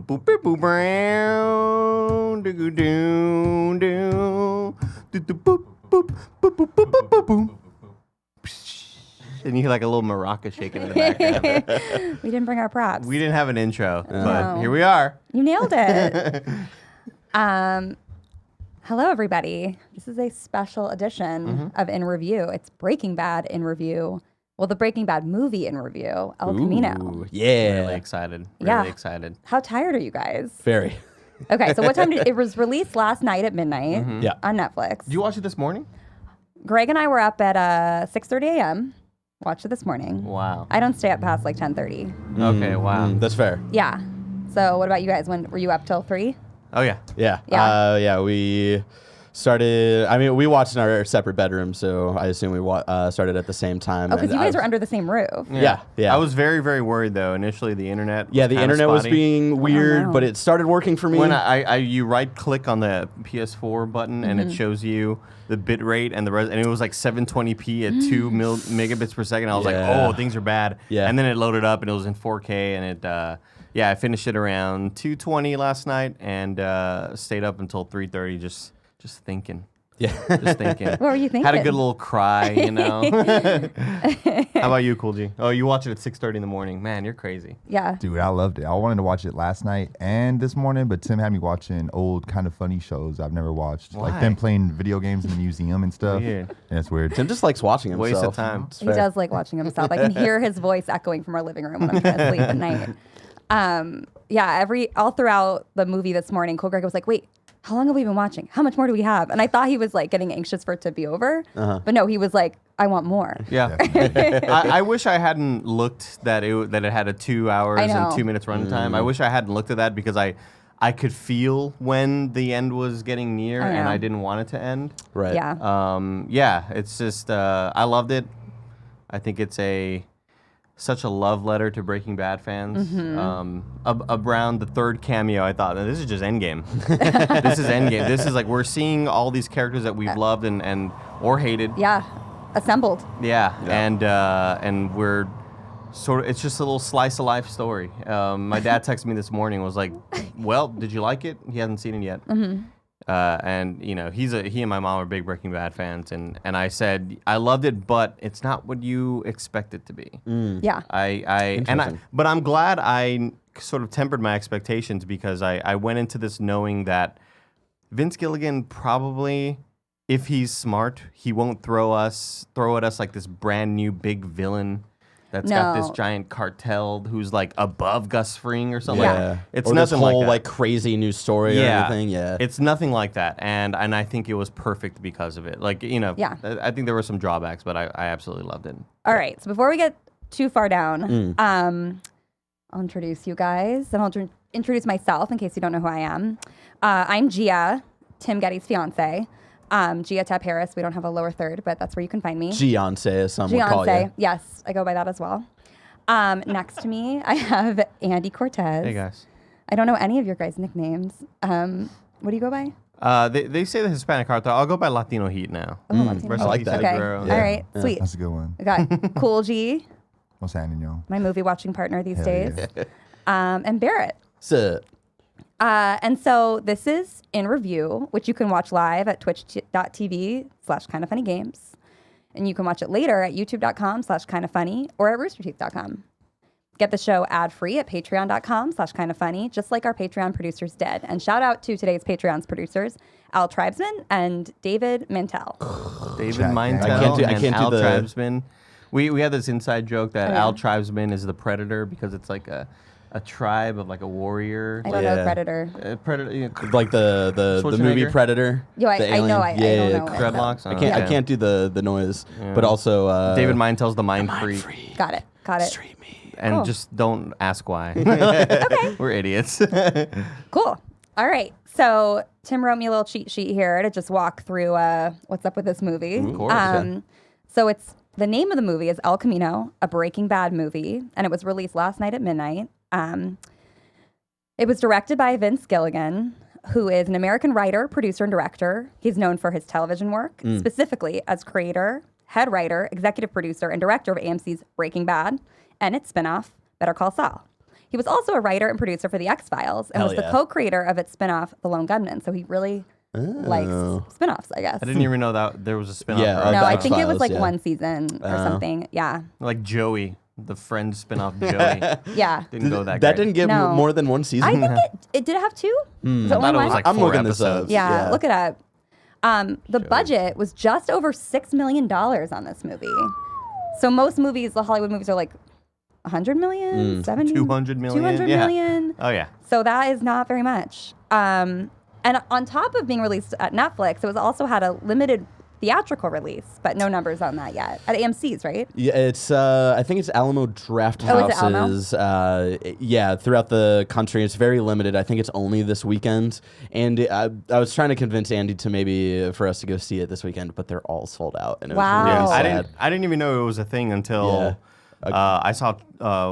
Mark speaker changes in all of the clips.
Speaker 1: boop boop boop boop brown do do do do do do boop boop boop boop boop boop boop boop. And you hear like a little maraca shaking in the background.
Speaker 2: We didn't bring our props.
Speaker 1: We didn't have an intro, but
Speaker 2: No.
Speaker 1: here we are.
Speaker 2: You nailed it. Hello, everybody. This is a special edition of In Review. It's Breaking Bad in Review. Well, the Breaking Bad movie in review, El Camino.
Speaker 3: Yeah.
Speaker 1: Really excited.
Speaker 2: Yeah.
Speaker 1: Really excited.
Speaker 2: How tired are you guys?
Speaker 3: Very.
Speaker 2: Okay, so what time it was released last night at midnight
Speaker 3: Yeah.
Speaker 2: on Netflix.
Speaker 1: Did you watch it this morning?
Speaker 2: Greg and I were up at 6:30 a.m. Watched it this morning.
Speaker 1: Wow.
Speaker 2: I don't stay up past like 10:30.
Speaker 1: Okay, wow.
Speaker 3: That's fair.
Speaker 2: Yeah. So what about you guys? When were you up till 3?
Speaker 1: Oh, yeah.
Speaker 3: Yeah.
Speaker 2: Yeah.
Speaker 3: We started. I mean, we watched in our separate bedrooms, so I assume we started at the same time.
Speaker 2: Oh, because you guys were under the same roof.
Speaker 3: Yeah.
Speaker 1: I was very, very worried, though. Initially, the internet
Speaker 3: Yeah,
Speaker 1: was
Speaker 3: the
Speaker 1: kinda
Speaker 3: internet was
Speaker 1: spotty.
Speaker 3: being weird,
Speaker 2: no.
Speaker 3: but it started working for me.
Speaker 1: When you right-click on the PS4 button, and it shows you the bit rate and and it was like 720p at 2 megabits per second. I was like,
Speaker 3: Yeah.
Speaker 1: oh, things are bad.
Speaker 3: Yeah.
Speaker 1: And then it loaded up, and it was in 4K, and it, I finished it around 2:20 last night, and stayed up until 3:30 just thinking.
Speaker 3: yeah.
Speaker 1: Just thinking.
Speaker 2: What were you thinking?
Speaker 1: Had a good little cry, you know. How about you, Cool G? Oh, you watch it at 6:30 in the morning. Man, you're crazy.
Speaker 2: Yeah.
Speaker 4: Dude, I loved it. I wanted to watch it last night and this morning, but Tim had me watching old kind of funny shows I've never watched.
Speaker 1: Why?
Speaker 4: Like them playing video games in the museum and stuff.
Speaker 1: Weird.
Speaker 4: Yeah, it's weird.
Speaker 3: Tim just likes watching himself.
Speaker 1: Waste of time.
Speaker 3: It's
Speaker 2: He
Speaker 3: fair.
Speaker 2: does like watching himself. I can hear his voice echoing from our living room when I'm trying to sleep at night. All throughout the movie this morning, Cole Greg was like, wait, how long have we been watching? How much more do we have? And I thought he was like getting anxious for it to be over. But no, he was like, I want more.
Speaker 1: Yeah. I wish I hadn't looked that it had a 2 hours
Speaker 2: I know.
Speaker 1: and 2 minutes runtime. I wish I hadn't looked at that because I could feel when the end was getting near,
Speaker 2: I know.
Speaker 1: and I didn't want it to end.
Speaker 3: Right.
Speaker 2: Yeah.
Speaker 1: It's just I loved it. I think it's such a love letter to Breaking Bad fans. Around the third cameo, I thought, this is just Endgame. This is Endgame. This is like we're seeing all these characters that we've loved and or hated.
Speaker 2: Yeah. Assembled.
Speaker 1: Yeah. And we're sort of, it's just a little slice of life story. My dad texted me this morning, was like, well, did you like it? He hasn't seen it yet. And you know, he and my mom are big Breaking Bad fans, and I said I loved it, but it's not what you expect it to be.
Speaker 2: Yeah.
Speaker 1: But I'm glad I sort of tempered my expectations because I went into this knowing that Vince Gilligan probably, if he's smart, he won't throw at us like this brand new big villain that's got this
Speaker 2: No.
Speaker 1: giant cartel who's like above Gus Fring or something.
Speaker 3: Yeah.
Speaker 1: It's
Speaker 3: or this
Speaker 1: nothing
Speaker 3: whole
Speaker 1: like that.
Speaker 3: crazy new story or anything. Yeah.
Speaker 1: It's nothing like that, and I think it was perfect because of it. Like, you know,
Speaker 2: Yeah.
Speaker 1: I think there were some drawbacks, but I absolutely loved it.
Speaker 2: All right. So before we get too far down, I'll introduce you guys, and I'll introduce myself in case you don't know who I am. I'm Gia, Tim Gettys' fiance. Gia Tap Harris. We don't have a lower third, but that's where you can find me.
Speaker 3: Giance, as some would call you.
Speaker 2: Yes, I go by that as well. Next to me, I have Andy Cortez.
Speaker 1: Hey guys.
Speaker 2: I don't know any of your guys' nicknames. What do you go by?
Speaker 1: They say the Hispanic cartel. I'll go by Latino Heat now.
Speaker 2: Oh, Latino.
Speaker 1: Rest
Speaker 3: I
Speaker 1: in
Speaker 3: like
Speaker 1: peace,
Speaker 3: that.
Speaker 1: Eddie
Speaker 2: Okay.
Speaker 1: Guerrero.
Speaker 2: All right. Sweet.
Speaker 4: That's a good one.
Speaker 2: We got Cool G,
Speaker 4: What's happening, y'all?
Speaker 2: my movie watching partner these
Speaker 4: Hell
Speaker 2: days,
Speaker 4: yeah.
Speaker 2: and Barrett.
Speaker 3: So,
Speaker 2: And so this is In Review, which you can watch live at twitch.tv/kindoffunnygames. And you can watch it later at youtube.com/kindoffunny or at roosterteeth.com. Get the show ad-free at patreon.com/kindoffunny, just like our Patreon producers did. And shout out to today's Patreon's producers, Al Tribesman and David Mantell.
Speaker 1: David
Speaker 4: Chat,
Speaker 1: Meintel
Speaker 4: I
Speaker 1: and
Speaker 3: can't do
Speaker 1: Al
Speaker 3: the-
Speaker 1: Tribesman. We had this inside joke that
Speaker 2: Oh, yeah.
Speaker 1: Al Tribesman is the predator because it's like a tribe of like a warrior.
Speaker 2: I don't know
Speaker 3: Yeah.
Speaker 2: Predator.
Speaker 1: Predator. You know,
Speaker 3: like the movie
Speaker 1: Schwarzenegger?
Speaker 3: Predator.
Speaker 2: Yo, I
Speaker 3: the
Speaker 2: know,
Speaker 3: alien.
Speaker 2: I don't know.
Speaker 1: dreadlocks.
Speaker 3: I can't do the noise, but also
Speaker 1: David Meintel's the mind freak.
Speaker 2: Got it. Got it.
Speaker 3: Street me.
Speaker 1: And
Speaker 2: Cool.
Speaker 1: just don't ask why. We're idiots.
Speaker 2: Cool. All right. So Tim wrote me a little cheat sheet here to just walk through what's up with this movie.
Speaker 1: Of course.
Speaker 2: So the name of the movie is El Camino, a Breaking Bad movie, and it was released last night at midnight. It was directed by Vince Gilligan, who is an American writer, producer, and director. He's known for his television work, specifically as creator, head writer, executive producer, and director of AMC's Breaking Bad and its spinoff, Better Call Saul. He was also a writer and producer for The X-Files and
Speaker 3: Hell
Speaker 2: was the
Speaker 3: yeah.
Speaker 2: co-creator of its spinoff, The Lone Gunman. So he really likes spinoffs, I guess.
Speaker 1: I didn't even know that there was a spinoff.
Speaker 3: Yeah,
Speaker 1: for
Speaker 2: No,
Speaker 3: The
Speaker 2: I think it was
Speaker 3: X-Files,
Speaker 2: like
Speaker 3: yeah.
Speaker 2: one season or something. Yeah.
Speaker 1: like Joey, the Friends spinoff. Joey
Speaker 2: Yeah.
Speaker 1: didn't go that.
Speaker 3: That
Speaker 1: great.
Speaker 3: didn't get
Speaker 2: No.
Speaker 3: more than one season.
Speaker 2: I think it did have 2. Is it
Speaker 1: I
Speaker 2: only
Speaker 1: thought it
Speaker 2: one?
Speaker 1: was like
Speaker 3: I'm
Speaker 1: 4
Speaker 3: looking this up.
Speaker 1: episodes.
Speaker 2: Yeah, look it up. The budget was just over $6 million on this movie. So most movies, the Hollywood movies, are like 100 million, 70,
Speaker 1: 200 million.
Speaker 2: 200
Speaker 1: yeah.
Speaker 2: million.
Speaker 1: Oh yeah.
Speaker 2: So that is not very much. And on top of being released at Netflix, it was also had a limited theatrical release, but no numbers on that yet. At AMC's, right?
Speaker 3: Yeah, it's I think it's Alamo Draft
Speaker 2: Oh, is it Alamo?
Speaker 3: Houses. Yeah, throughout the country. It's very limited. I think it's only this weekend. And I was trying to convince Andy to maybe for us to go see it this weekend, but they're all sold out. And it
Speaker 2: Wow.
Speaker 3: was really
Speaker 2: Oh.
Speaker 3: sad.
Speaker 1: I didn't even know it was a thing until I saw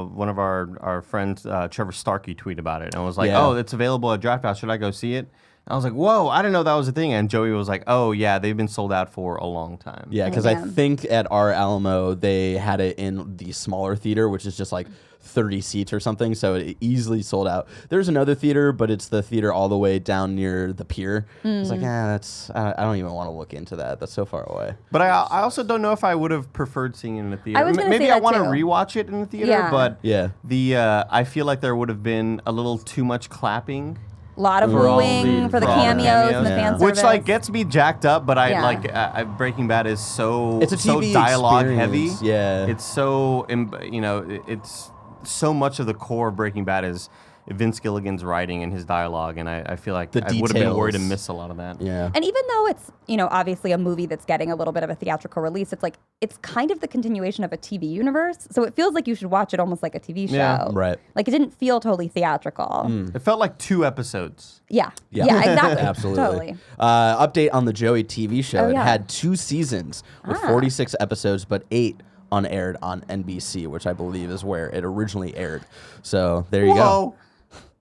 Speaker 1: one of our friends, Trevor Starkey, tweet about it, and was like,
Speaker 3: Yeah.
Speaker 1: "Oh, it's available at Draft House. Should I go see it?" And I was like, "Whoa, I didn't know that was a thing." And Joey was like, "Oh yeah, they've been sold out for a long time."
Speaker 3: Yeah, because I
Speaker 2: Yeah.
Speaker 3: think at our Alamo they had it in the smaller theater, which is just like 30 seats or something, so it easily sold out. There's another theater, but it's the theater all the way down near the pier. It's like, that's I don't even want to look into that. That's so far away.
Speaker 1: But I also don't know if I would have preferred seeing it in the theater.
Speaker 2: I was gonna
Speaker 1: Maybe
Speaker 2: say
Speaker 1: I
Speaker 2: that
Speaker 1: want to
Speaker 2: too.
Speaker 1: rewatch it in the theater,
Speaker 2: Yeah.
Speaker 1: but
Speaker 3: Yeah.
Speaker 1: I feel like there would have been a little too much clapping.
Speaker 2: A lot of
Speaker 1: For all
Speaker 2: wooing for the
Speaker 1: for all the
Speaker 2: cameos and the
Speaker 3: cameos.
Speaker 2: fan
Speaker 3: Yeah.
Speaker 2: service.
Speaker 1: Which like gets me jacked up, but I
Speaker 2: Yeah.
Speaker 1: like Breaking Bad is so
Speaker 3: It's a
Speaker 1: so
Speaker 3: TV
Speaker 1: dialogue heavy.
Speaker 3: experience, yeah.
Speaker 1: it's so it's so much of the core of Breaking Bad is Vince Gilligan's writing and his dialogue, and I feel like
Speaker 3: The
Speaker 1: I would have been worried to
Speaker 3: details.
Speaker 1: miss a lot of that.
Speaker 3: Yeah.
Speaker 2: And even though it's, obviously a movie that's getting a little bit of a theatrical release, it's like, it's kind of the continuation of a TV universe. So it feels like you should watch it almost like a TV show.
Speaker 1: Yeah.
Speaker 3: Right.
Speaker 2: Like it didn't feel totally theatrical.
Speaker 1: It felt like 2 episodes.
Speaker 2: Yeah.
Speaker 3: Yeah.
Speaker 2: Yeah, exactly.
Speaker 3: Absolutely.
Speaker 2: Totally.
Speaker 3: Update on the Joey TV show.
Speaker 2: Oh,
Speaker 3: It
Speaker 2: yeah.
Speaker 3: had 2 seasons with 46 episodes, but 8 unaired on NBC, which I believe is where it originally aired. So there you go.
Speaker 1: Whoa.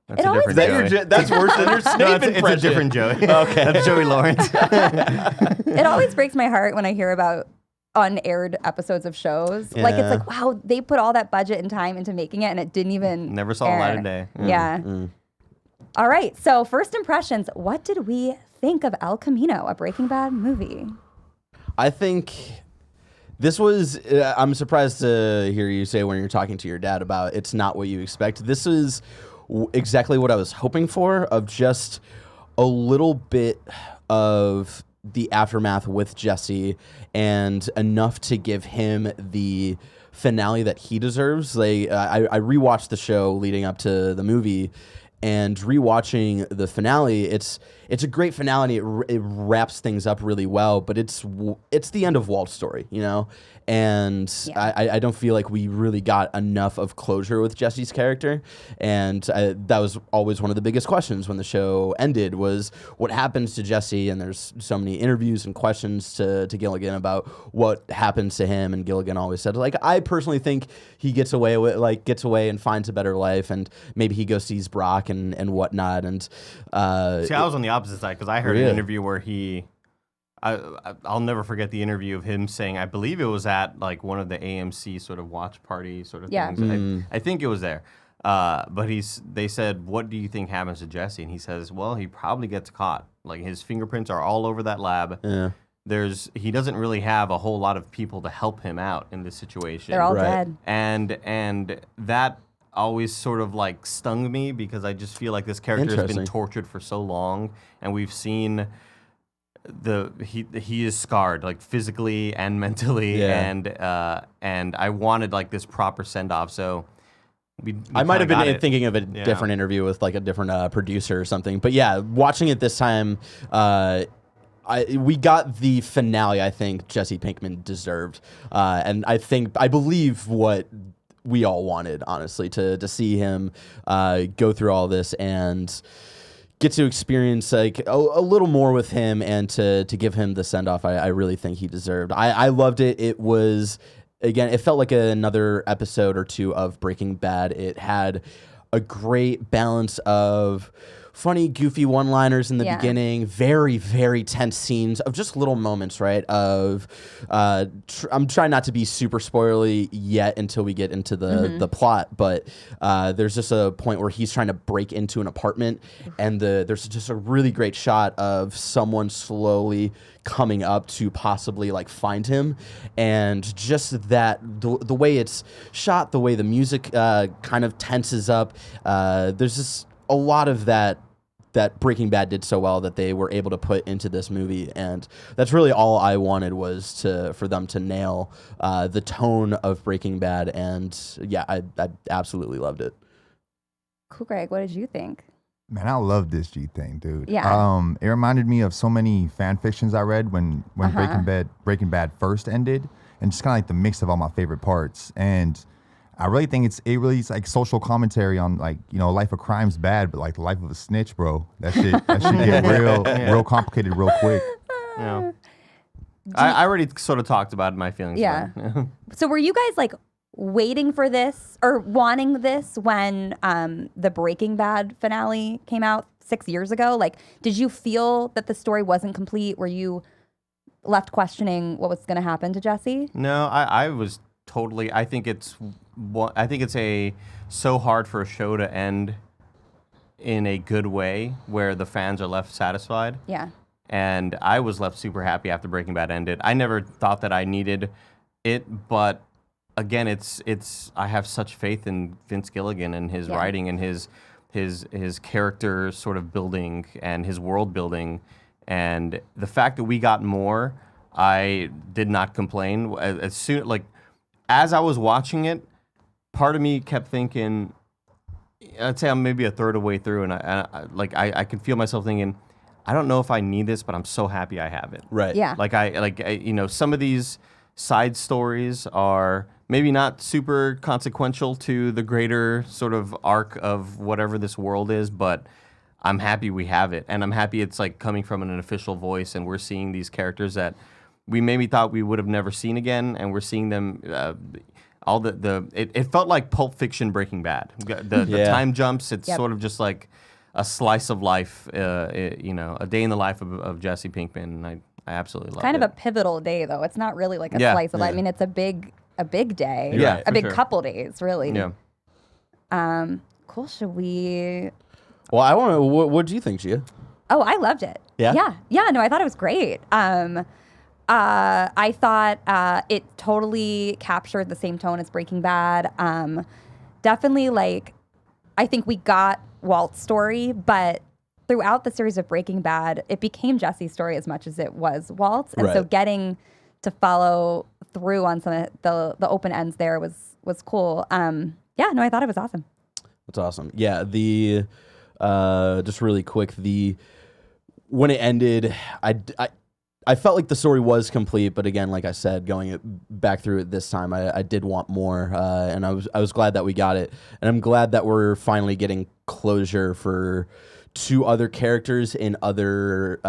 Speaker 1: That's
Speaker 2: It
Speaker 1: a
Speaker 2: always
Speaker 1: different Joey.
Speaker 3: That's worse than your
Speaker 1: No,
Speaker 3: Snape
Speaker 1: it's a
Speaker 3: impression.
Speaker 1: different Joey. Okay. That's Joey Lawrence.
Speaker 2: It always breaks my heart when I hear about unaired episodes of shows. Like, it's
Speaker 3: Yeah.
Speaker 2: like, wow, they put all that budget and time into making it and it didn't even
Speaker 1: Never saw the light of day.
Speaker 2: Yeah. All right. So first impressions, what did we think of El Camino, a Breaking Bad movie?
Speaker 3: I think this was, I'm surprised to hear you say when you're talking to your dad about it's not what you expect. This is exactly what I was hoping for, of just a little bit of the aftermath with Jesse and enough to give him the finale that he deserves. I rewatched the show leading up to the movie, and rewatching the finale, it's a great finale. It wraps things up really well, but it's the end of Walt's story, and
Speaker 2: Yeah.
Speaker 3: I don't feel like we really got enough of closure with Jesse's character, and that was always one of the biggest questions when the show ended, was what happens to Jesse. And there's so many interviews and questions to Gilligan about what happens to him, and Gilligan always said, like, I personally think he gets away and finds a better life, and maybe he goes sees Brock and whatnot. And
Speaker 1: See, I was on the opposite side because I heard
Speaker 3: Really?
Speaker 1: an interview where I'll never forget the interview of him saying, I believe it was at like one of the AMC sort of watch party sort of
Speaker 2: Yeah.
Speaker 1: things. I think it was there. But they said, what do you think happens to Jesse? And he says, well, he probably gets caught. Like his fingerprints are all over that lab.
Speaker 3: yeah.
Speaker 1: He doesn't really have a whole lot of people to help him out in this situation.
Speaker 2: They're all
Speaker 3: Right.
Speaker 2: dead.
Speaker 1: And that always sort of like stung me because I just feel like this character has been
Speaker 3: Interesting.
Speaker 1: tortured for so long, and we've seen he is scarred like physically and mentally,
Speaker 3: Yeah.
Speaker 1: and I wanted like this proper send off. So
Speaker 3: I might have
Speaker 1: kinda got
Speaker 3: been
Speaker 1: it.
Speaker 3: thinking of a
Speaker 1: Yeah.
Speaker 3: different interview with like a different producer or something. But yeah, watching it this time, we got the finale I think Jesse Pinkman deserved, and I believe what we all wanted, honestly, to see him go through all this and get to experience like a little more with him, and to give him the send off I really think he deserved. I loved it. It was, again, it felt like another episode or two of Breaking Bad. It had a great balance of funny, goofy one-liners in the
Speaker 2: Yeah.
Speaker 3: beginning. Very, very tense scenes of just little moments, right? Of I'm trying not to be super spoilery yet until we get into the plot, but there's just a point where he's trying to break into an apartment, and there's just a really great shot of someone slowly coming up to possibly like find him, and just that the way it's shot, the way the music kind of tenses up, there's just a lot of that Breaking Bad did so well that they were able to put into this movie, and that's really all I wanted was for them to nail the tone of Breaking Bad, and yeah, I absolutely loved it.
Speaker 2: Cool, Greg. What did you think?
Speaker 4: Man, I love this G thing, dude.
Speaker 2: Yeah.
Speaker 4: It reminded me of so many fan fictions I read when Breaking Bad first ended, and just kind of like the mix of all my favorite parts. And I really think it really is like social commentary on, like, you know, life of crime's bad, but like the life of a snitch, bro. That shit get real complicated real quick.
Speaker 1: Yeah. I already sort of talked about my feelings.
Speaker 2: Yeah.
Speaker 1: then.
Speaker 2: So were you guys like waiting for this or wanting this when the Breaking Bad finale came out 6 years ago? Like, did you feel that the story wasn't complete? Were you left questioning what was going to happen to Jesse?
Speaker 1: No, I was totally. I think it's so hard for a show to end in a good way where the fans are left satisfied.
Speaker 2: Yeah.
Speaker 1: And I was left super happy after Breaking Bad ended. I never thought that I needed it, but again, I have such faith in Vince Gilligan and his writing and his character sort of building and his world building, and the fact that we got more, I did not complain. As I was watching it, part of me kept thinking, I'd say I'm maybe a third of the way through, and I could feel myself thinking, I don't know if I need this, but I'm so happy I have it.
Speaker 3: Right.
Speaker 2: Yeah.
Speaker 1: Some of these side stories are maybe not super consequential to the greater sort of arc of whatever this world is, but I'm happy we have it, and I'm happy it's like coming from an official voice, and we're seeing these characters that we maybe thought we would have never seen again, and we're seeing them. It felt like Pulp Fiction Breaking Bad. The time jumps. It's sort of just like a slice of life. A day in the life of Jesse Pinkman, and I absolutely love it.
Speaker 2: Kind of a pivotal day, though. It's not really like a slice of life. I mean, it's a big day.
Speaker 1: Yeah,
Speaker 2: a big
Speaker 1: sure.
Speaker 2: couple days, really.
Speaker 1: Yeah.
Speaker 2: Cool. Should we?
Speaker 3: Well, I want to. What do you think, Gia?
Speaker 2: Oh, I loved it.
Speaker 3: Yeah?
Speaker 2: Yeah. No, I thought it was great. I thought it totally captured the same tone as Breaking Bad. Definitely, I think we got Walt's story, but throughout the series of Breaking Bad, it became Jesse's story as much as it was Walt's. And so getting to follow through on some of the open ends there was cool. I thought it was awesome.
Speaker 3: That's awesome. Yeah, just really quick, when it ended, I felt like the story was complete, but again, like I said, going back through it this time, I did want more, and I was glad that we got it, and I'm glad that we're finally getting closure for two other characters in other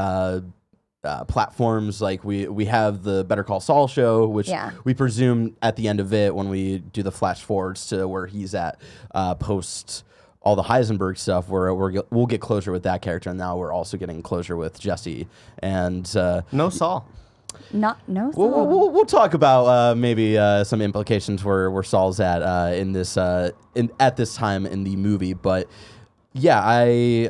Speaker 3: platforms. Like we have the Better Call Saul show, which we presume at the end of it, when we do the flash forwards to where he's at post all the Heisenberg stuff, where we'll get closure with that character, and now we're also getting closure with Jesse and
Speaker 1: no Saul.
Speaker 2: No Saul.
Speaker 3: We'll talk about maybe some implications where Saul's at in this at this time in the movie, but yeah,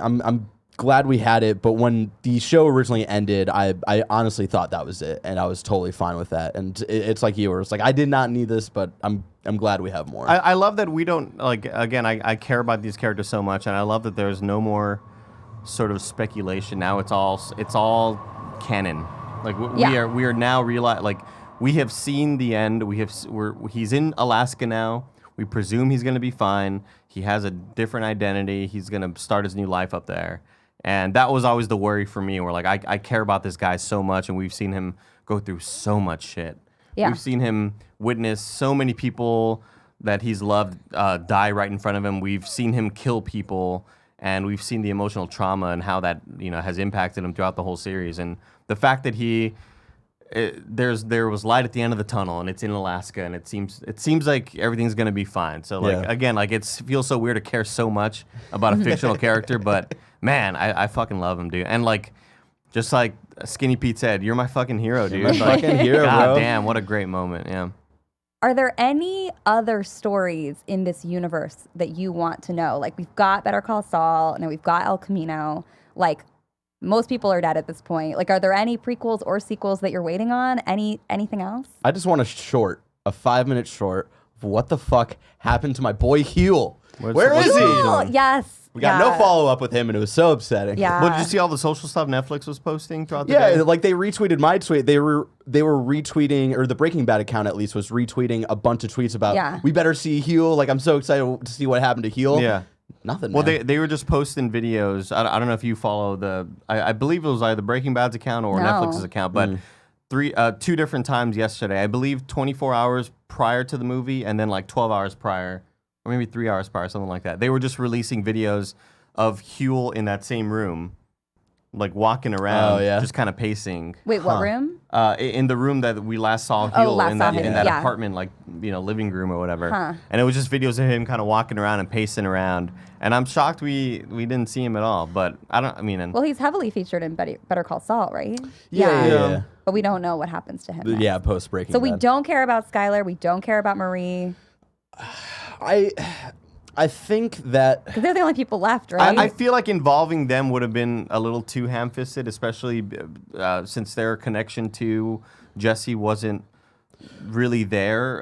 Speaker 3: I'm glad we had it. But when the show originally ended, I honestly thought that was it, and I was totally fine with that. And it's like you were, it's like I did not need this, but I'm glad we have more.
Speaker 1: I love that we don't again. I care about these characters so much, and I love that there's no more sort of speculation. Now it's all canon. Like we are now we have seen the end. He's in Alaska now. We presume he's going to be fine. He has a different identity. He's going to start his new life up there. And that was always the worry for me. Where I care about this guy so much, and we've seen him go through so much shit. Yeah. We've seen him witness so many people that he's loved die right in front of him. We've seen him kill people, and we've seen the emotional trauma and how that has impacted him throughout the whole series. And the fact that there was light at the end of the tunnel, and it's in Alaska, and it seems like everything's gonna be fine. So again, it feels so weird to care so much about a fictional character, but man, I fucking love him, dude. And like, just like Skinny Pete said, you're my fucking hero, dude.
Speaker 3: My
Speaker 1: Like,
Speaker 3: fucking hero,
Speaker 1: God
Speaker 3: bro.
Speaker 1: damn, what a great moment. Yeah.
Speaker 2: Are there any other stories in this universe that you want to know? Like, we've got Better Call Saul, and then we've got El Camino. Like, most people are dead at this point. Like, are there any prequels or sequels that you're waiting on? Anything else?
Speaker 3: I just want a 5-minute short of what the fuck happened to my boy Huel. Where is he?
Speaker 2: Cool. Yes.
Speaker 3: We got no follow up with him, and it was so upsetting.
Speaker 2: Yeah.
Speaker 1: Well, did you see all the social stuff Netflix was posting throughout the day?
Speaker 3: Yeah, like they retweeted my tweet. They were retweeting, or the Breaking Bad account at least was retweeting a bunch of tweets about we better see Huel. Like, I'm so excited to see what happened to Huel.
Speaker 1: Yeah.
Speaker 3: Nothing.
Speaker 1: Well,
Speaker 3: man.
Speaker 1: they were just posting videos. I don't know if you follow I believe it was either Breaking Bad's account or
Speaker 2: No.
Speaker 1: Netflix's account, but two different times yesterday. I believe 24 hours prior to the movie, and then like 12 hours prior, or maybe 3 hours prior, something like that. They were just releasing videos of Huel in that same room, like walking around, just kind of pacing.
Speaker 2: Wait, what room?
Speaker 1: In the room that we last saw Huel in that
Speaker 2: yeah.
Speaker 1: apartment, like, living room or whatever. And it was just videos of him kind of walking around and pacing around. And I'm shocked we didn't see him at all. But
Speaker 2: Well, he's heavily featured in Better Call Saul, right?
Speaker 3: Yeah.
Speaker 2: But we don't know what happens to him. Next.
Speaker 3: Yeah, post Breaking
Speaker 2: So
Speaker 3: Bad.
Speaker 2: we don't care about Skylar. We don't care about Marie.
Speaker 3: I think that
Speaker 2: Because they're the only people left, right?
Speaker 1: I feel like involving them would have been a little too ham-fisted, especially since their connection to Jesse wasn't really there.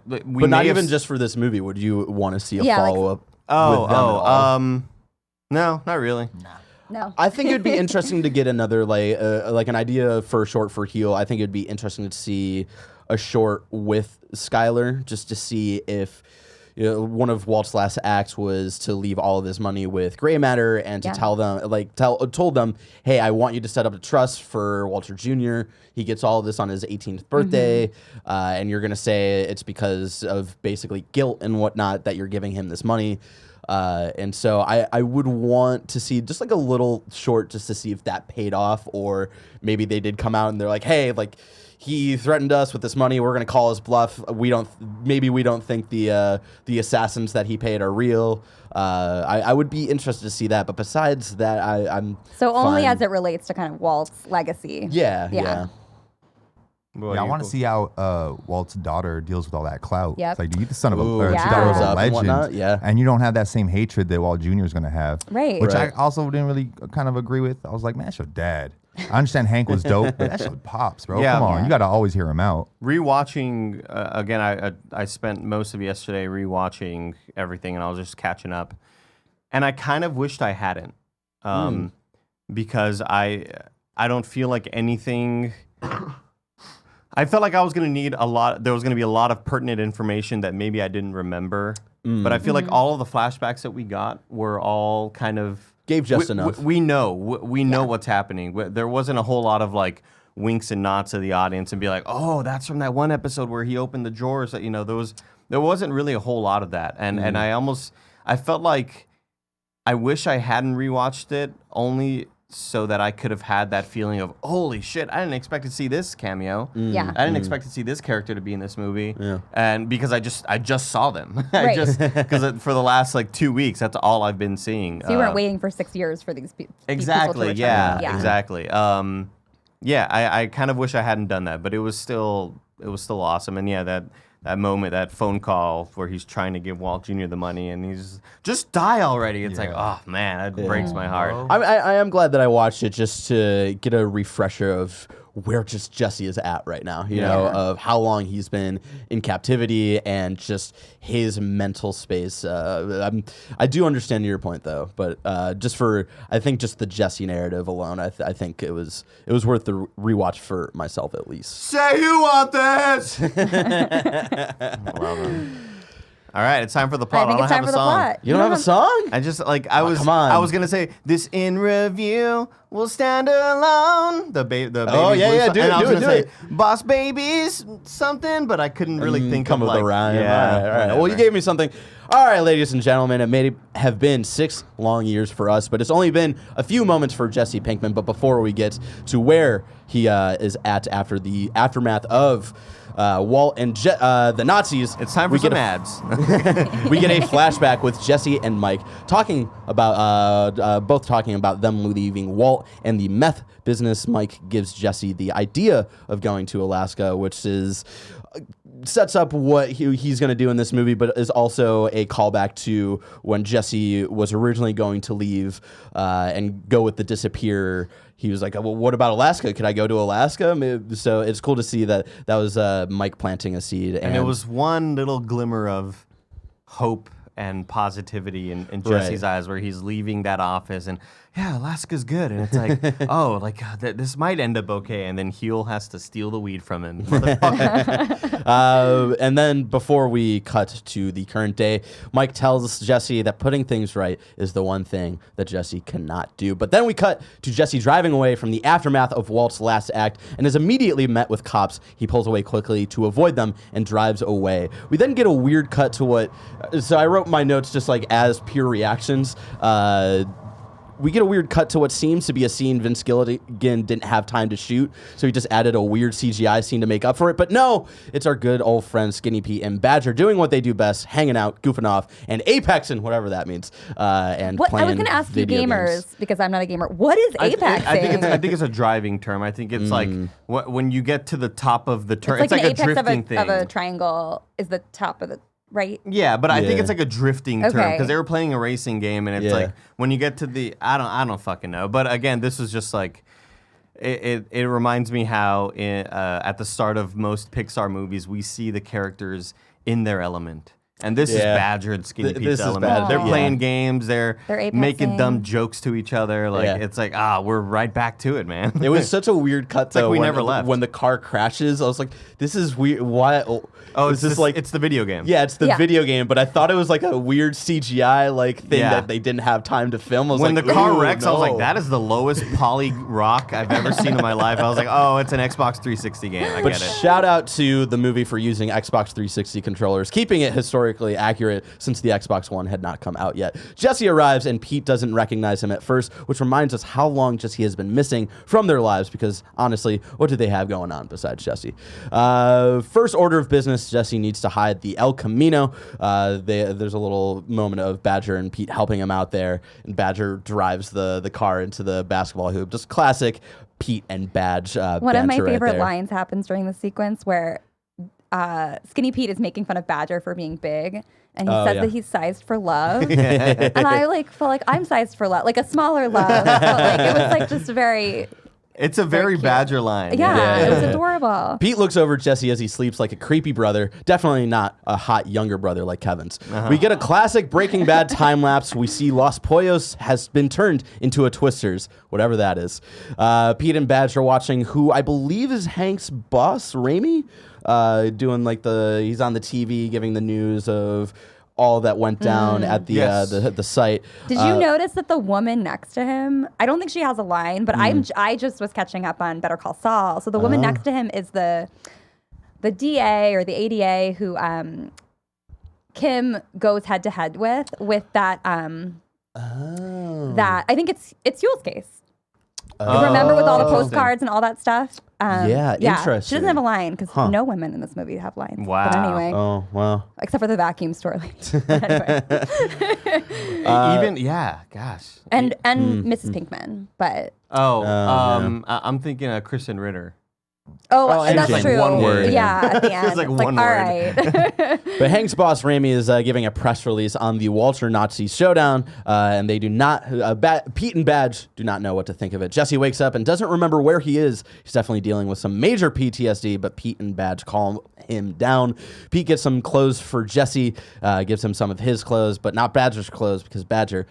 Speaker 3: but not even just for this movie. Would you want to see a follow up?
Speaker 1: No, not really.
Speaker 2: No.
Speaker 3: I think it would be interesting to get another like an idea for a short for Huel. I think it would be interesting to see a short with Skylar, just to see if one of Walt's last acts was to leave all of his money with Gray Matter and to tell them, told them, hey, I want you to set up a trust for Walter Jr. He gets all of this on his 18th birthday, and you're going to say it's because of basically guilt and whatnot that you're giving him this money. And so I would want to see just like a little short just to see if that paid off, or maybe they did come out and they're like, hey, like, he threatened us with this money. We're going to call his bluff. We don't think the assassins that he paid are real. I would be interested to see that. But besides that, I'm
Speaker 2: so only
Speaker 3: fine.
Speaker 2: as it relates to kind of Walt's legacy.
Speaker 3: Yeah.
Speaker 1: Well,
Speaker 4: I want to see how Walt's daughter deals with all that clout.
Speaker 2: Yep.
Speaker 4: It's like, dude, the son of a,
Speaker 3: Ooh,
Speaker 4: or
Speaker 2: yeah.
Speaker 4: daughter of
Speaker 3: grows
Speaker 4: a
Speaker 3: up and
Speaker 4: legend,
Speaker 3: whatnot, yeah.
Speaker 4: and you don't have that same hatred that Walt Jr. is going to have.
Speaker 2: Right.
Speaker 4: Which
Speaker 3: Right.
Speaker 4: I also didn't really kind of agree with. I was like, man, that's your dad. I understand Hank was dope, but that's your pops, bro.
Speaker 1: Yeah.
Speaker 4: Come on,
Speaker 2: Yeah.
Speaker 4: you got to always hear him out.
Speaker 1: Rewatching again, I spent most of yesterday rewatching everything, and I was just catching up. And I kind of wished I hadn't, because I don't feel like anything. I felt like I was going to need a lot. There was going to be a lot of pertinent information that maybe I didn't remember. But I feel like all of the flashbacks that we got were all kind of
Speaker 3: Gave just enough.
Speaker 1: We know what's happening. There wasn't a whole lot of like winks and nods to the audience and be like, oh, that's from that one episode where he opened the drawers. That there wasn't really a whole lot of that. And I felt like I wish I hadn't rewatched it, only so that I could have had that feeling of, holy shit, I didn't expect to see this cameo.
Speaker 2: Yeah.
Speaker 1: I didn't expect to see this character to be in this movie.
Speaker 3: Yeah.
Speaker 1: And because I just saw them.
Speaker 2: Right.
Speaker 1: Because for the last like 2 weeks, that's all I've been seeing.
Speaker 2: So you weren't waiting for 6 years for these people.
Speaker 1: Exactly.
Speaker 2: To
Speaker 1: Yeah.
Speaker 2: return.
Speaker 1: Exactly. I kind of wish I hadn't done that, but it was still awesome. And yeah, that moment, that phone call where he's trying to give Walt Jr. the money, and he's just die already. It's like, oh man, that breaks my heart.
Speaker 3: I am glad that I watched it just to get a refresher of where just Jesse is at right now, you know, of how long he's been in captivity and just his mental space. I do understand your point though, but I think just the Jesse narrative alone, I think it was worth the rewatch for myself at least.
Speaker 1: Say you want this. Love him. All right, it's time for the plot.
Speaker 2: I think
Speaker 1: don't
Speaker 2: it's time
Speaker 1: have
Speaker 2: for
Speaker 1: a
Speaker 2: the
Speaker 1: song.
Speaker 2: plot.
Speaker 3: You don't have a song?
Speaker 1: I just I was
Speaker 3: come on.
Speaker 1: I was gonna say this in review will stand alone. The baby.
Speaker 3: Oh, yeah,
Speaker 1: Blue
Speaker 3: yeah,
Speaker 1: song.
Speaker 3: do
Speaker 1: And
Speaker 3: it,
Speaker 1: I was
Speaker 3: do it,
Speaker 1: gonna
Speaker 3: do
Speaker 1: say
Speaker 3: it.
Speaker 1: Boss Babies something, but I couldn't really think
Speaker 3: come
Speaker 1: of
Speaker 3: with
Speaker 1: like
Speaker 3: a rhyme.
Speaker 1: Yeah,
Speaker 3: All right. Well, you
Speaker 1: whatever.
Speaker 3: gave me something. All right, ladies and gentlemen, it may have been 6 long years for us, but it's only been a few moments for Jesse Pinkman. But before we get to where he is at after the aftermath of Walt and the Nazis.
Speaker 1: It's time for some ads.
Speaker 3: We get a flashback with Jesse and Mike talking about both talking about them leaving Walt and the meth business. Mike gives Jesse the idea of going to Alaska, which is sets up what he's going to do in this movie, but is also a callback to when Jesse was originally going to leave and go with the disappear. He was like, well, what about Alaska? Could I go to Alaska? So it's cool to see that was Mike planting a seed.
Speaker 1: And it was one little glimmer of hope and positivity in Jesse's eyes, where he's leaving that office and, yeah, Alaska's good. And it's like, oh, like this might end up okay. And then Huel has to steal the weed from him.
Speaker 3: And then before we cut to the current day, Mike tells Jesse that putting things right is the one thing that Jesse cannot do. But then we cut to Jesse driving away from the aftermath of Walt's last act and is immediately met with cops. He pulls away quickly to avoid them and drives away. We then get a weird cut to so I wrote my notes just like as pure reactions. We get a weird cut to what seems to be a scene Vince Gilligan didn't have time to shoot, so he just added a weird CGI scene to make up for it. But no, it's our good old friends Skinny Pete and Badger doing what they do best, hanging out, goofing off, and apexing, whatever that means, and playing
Speaker 2: I was going to ask you gamers,
Speaker 3: games.
Speaker 2: because I'm not a gamer. What is apexing?
Speaker 1: I think it's a driving term. I think it's like when you get to the top of the turn.
Speaker 2: It's like
Speaker 1: a
Speaker 2: an apex
Speaker 1: drifting thing.
Speaker 2: of a triangle is the top of the... Right.
Speaker 1: Yeah, but I think it's like a drifting term
Speaker 2: Okay.
Speaker 1: because they were playing a racing game, and it's like when you get to the I don't fucking know. But again, this is just like it reminds me how at the start of most Pixar movies we see the characters in their element. And this is Badger and Skinny Pete's element. They're playing games. They're making dumb jokes to each other. Like it's like we're right back to it, man.
Speaker 3: It was such a weird cut though.
Speaker 1: Like we never left.
Speaker 3: When the car crashes, I was like, "This is weird. Why?"
Speaker 1: Oh, it's the video game.
Speaker 3: Yeah, it's the video game. But I thought it was like a weird CGI like thing that they didn't have time to film. I was
Speaker 1: when
Speaker 3: like,
Speaker 1: the car wrecks,
Speaker 3: no.
Speaker 1: I was like, "That is the lowest poly rock I've ever seen in my life." I was like, "Oh, it's an Xbox 360 game." I get it.
Speaker 3: Shout out to the movie for using Xbox 360 controllers, keeping it historically accurate since the Xbox One had not come out yet. Jesse arrives and Pete doesn't recognize him at first, which reminds us how long Jesse has been missing from their lives because honestly, what do they have going on besides Jesse? First order of business, Jesse needs to hide the El Camino. There's a little moment of Badger and Pete helping him out there, and Badger drives the car into the basketball hoop. Just classic Pete and Badge
Speaker 2: One of my
Speaker 3: banter
Speaker 2: favorite
Speaker 3: right there.
Speaker 2: lines happens during the sequence where Skinny Pete is making fun of Badger for being big, and he says that he's sized for love. And I felt like I'm sized for love, like a smaller love. But like it was like just very...
Speaker 1: It's a very
Speaker 2: cute.
Speaker 1: Badger line.
Speaker 2: Yeah, it was adorable.
Speaker 3: Pete looks over at Jesse as he sleeps like a creepy brother. Definitely not a hot younger brother like Kevin's. We get a classic Breaking Bad time lapse. We see Los Pollos has been turned into a Twisters, whatever that is. Pete and Badge are watching who I believe is Hank's boss, Raimi, doing like he's on the TV giving the news of all that went down at the site.
Speaker 2: Did you notice that the woman next to him, I don't think she has a line, but I just was catching up on Better Call Saul. So the woman next to him is the DA or the ADA who Kim goes head to head with that that I think it's Huel's case. Remember with all the postcards and all that stuff?
Speaker 3: Interesting.
Speaker 2: She doesn't have a line because no women in this movie have lines.
Speaker 1: Wow.
Speaker 2: But anyway.
Speaker 3: Oh, wow.
Speaker 2: Except for the vacuum store lady. Anyway.
Speaker 1: Gosh.
Speaker 2: And Mrs. Pinkman, but...
Speaker 1: I'm thinking of Kristen Ritter.
Speaker 2: and that's
Speaker 3: like
Speaker 2: true.
Speaker 1: one word.
Speaker 2: Yeah, at the end.
Speaker 1: It's like
Speaker 2: It's
Speaker 1: one
Speaker 2: all
Speaker 1: word.
Speaker 2: right.
Speaker 3: But Hank's boss, Raimi, is giving a press release on the Walter Nazi showdown, and they do not, Pete and Badge do not know what to think of it. Jesse wakes up and doesn't remember where he is. He's definitely dealing with some major PTSD, but Pete and Badge calm him down. Pete gets some clothes for Jesse, gives him some of his clothes, but not Badger's clothes because Badger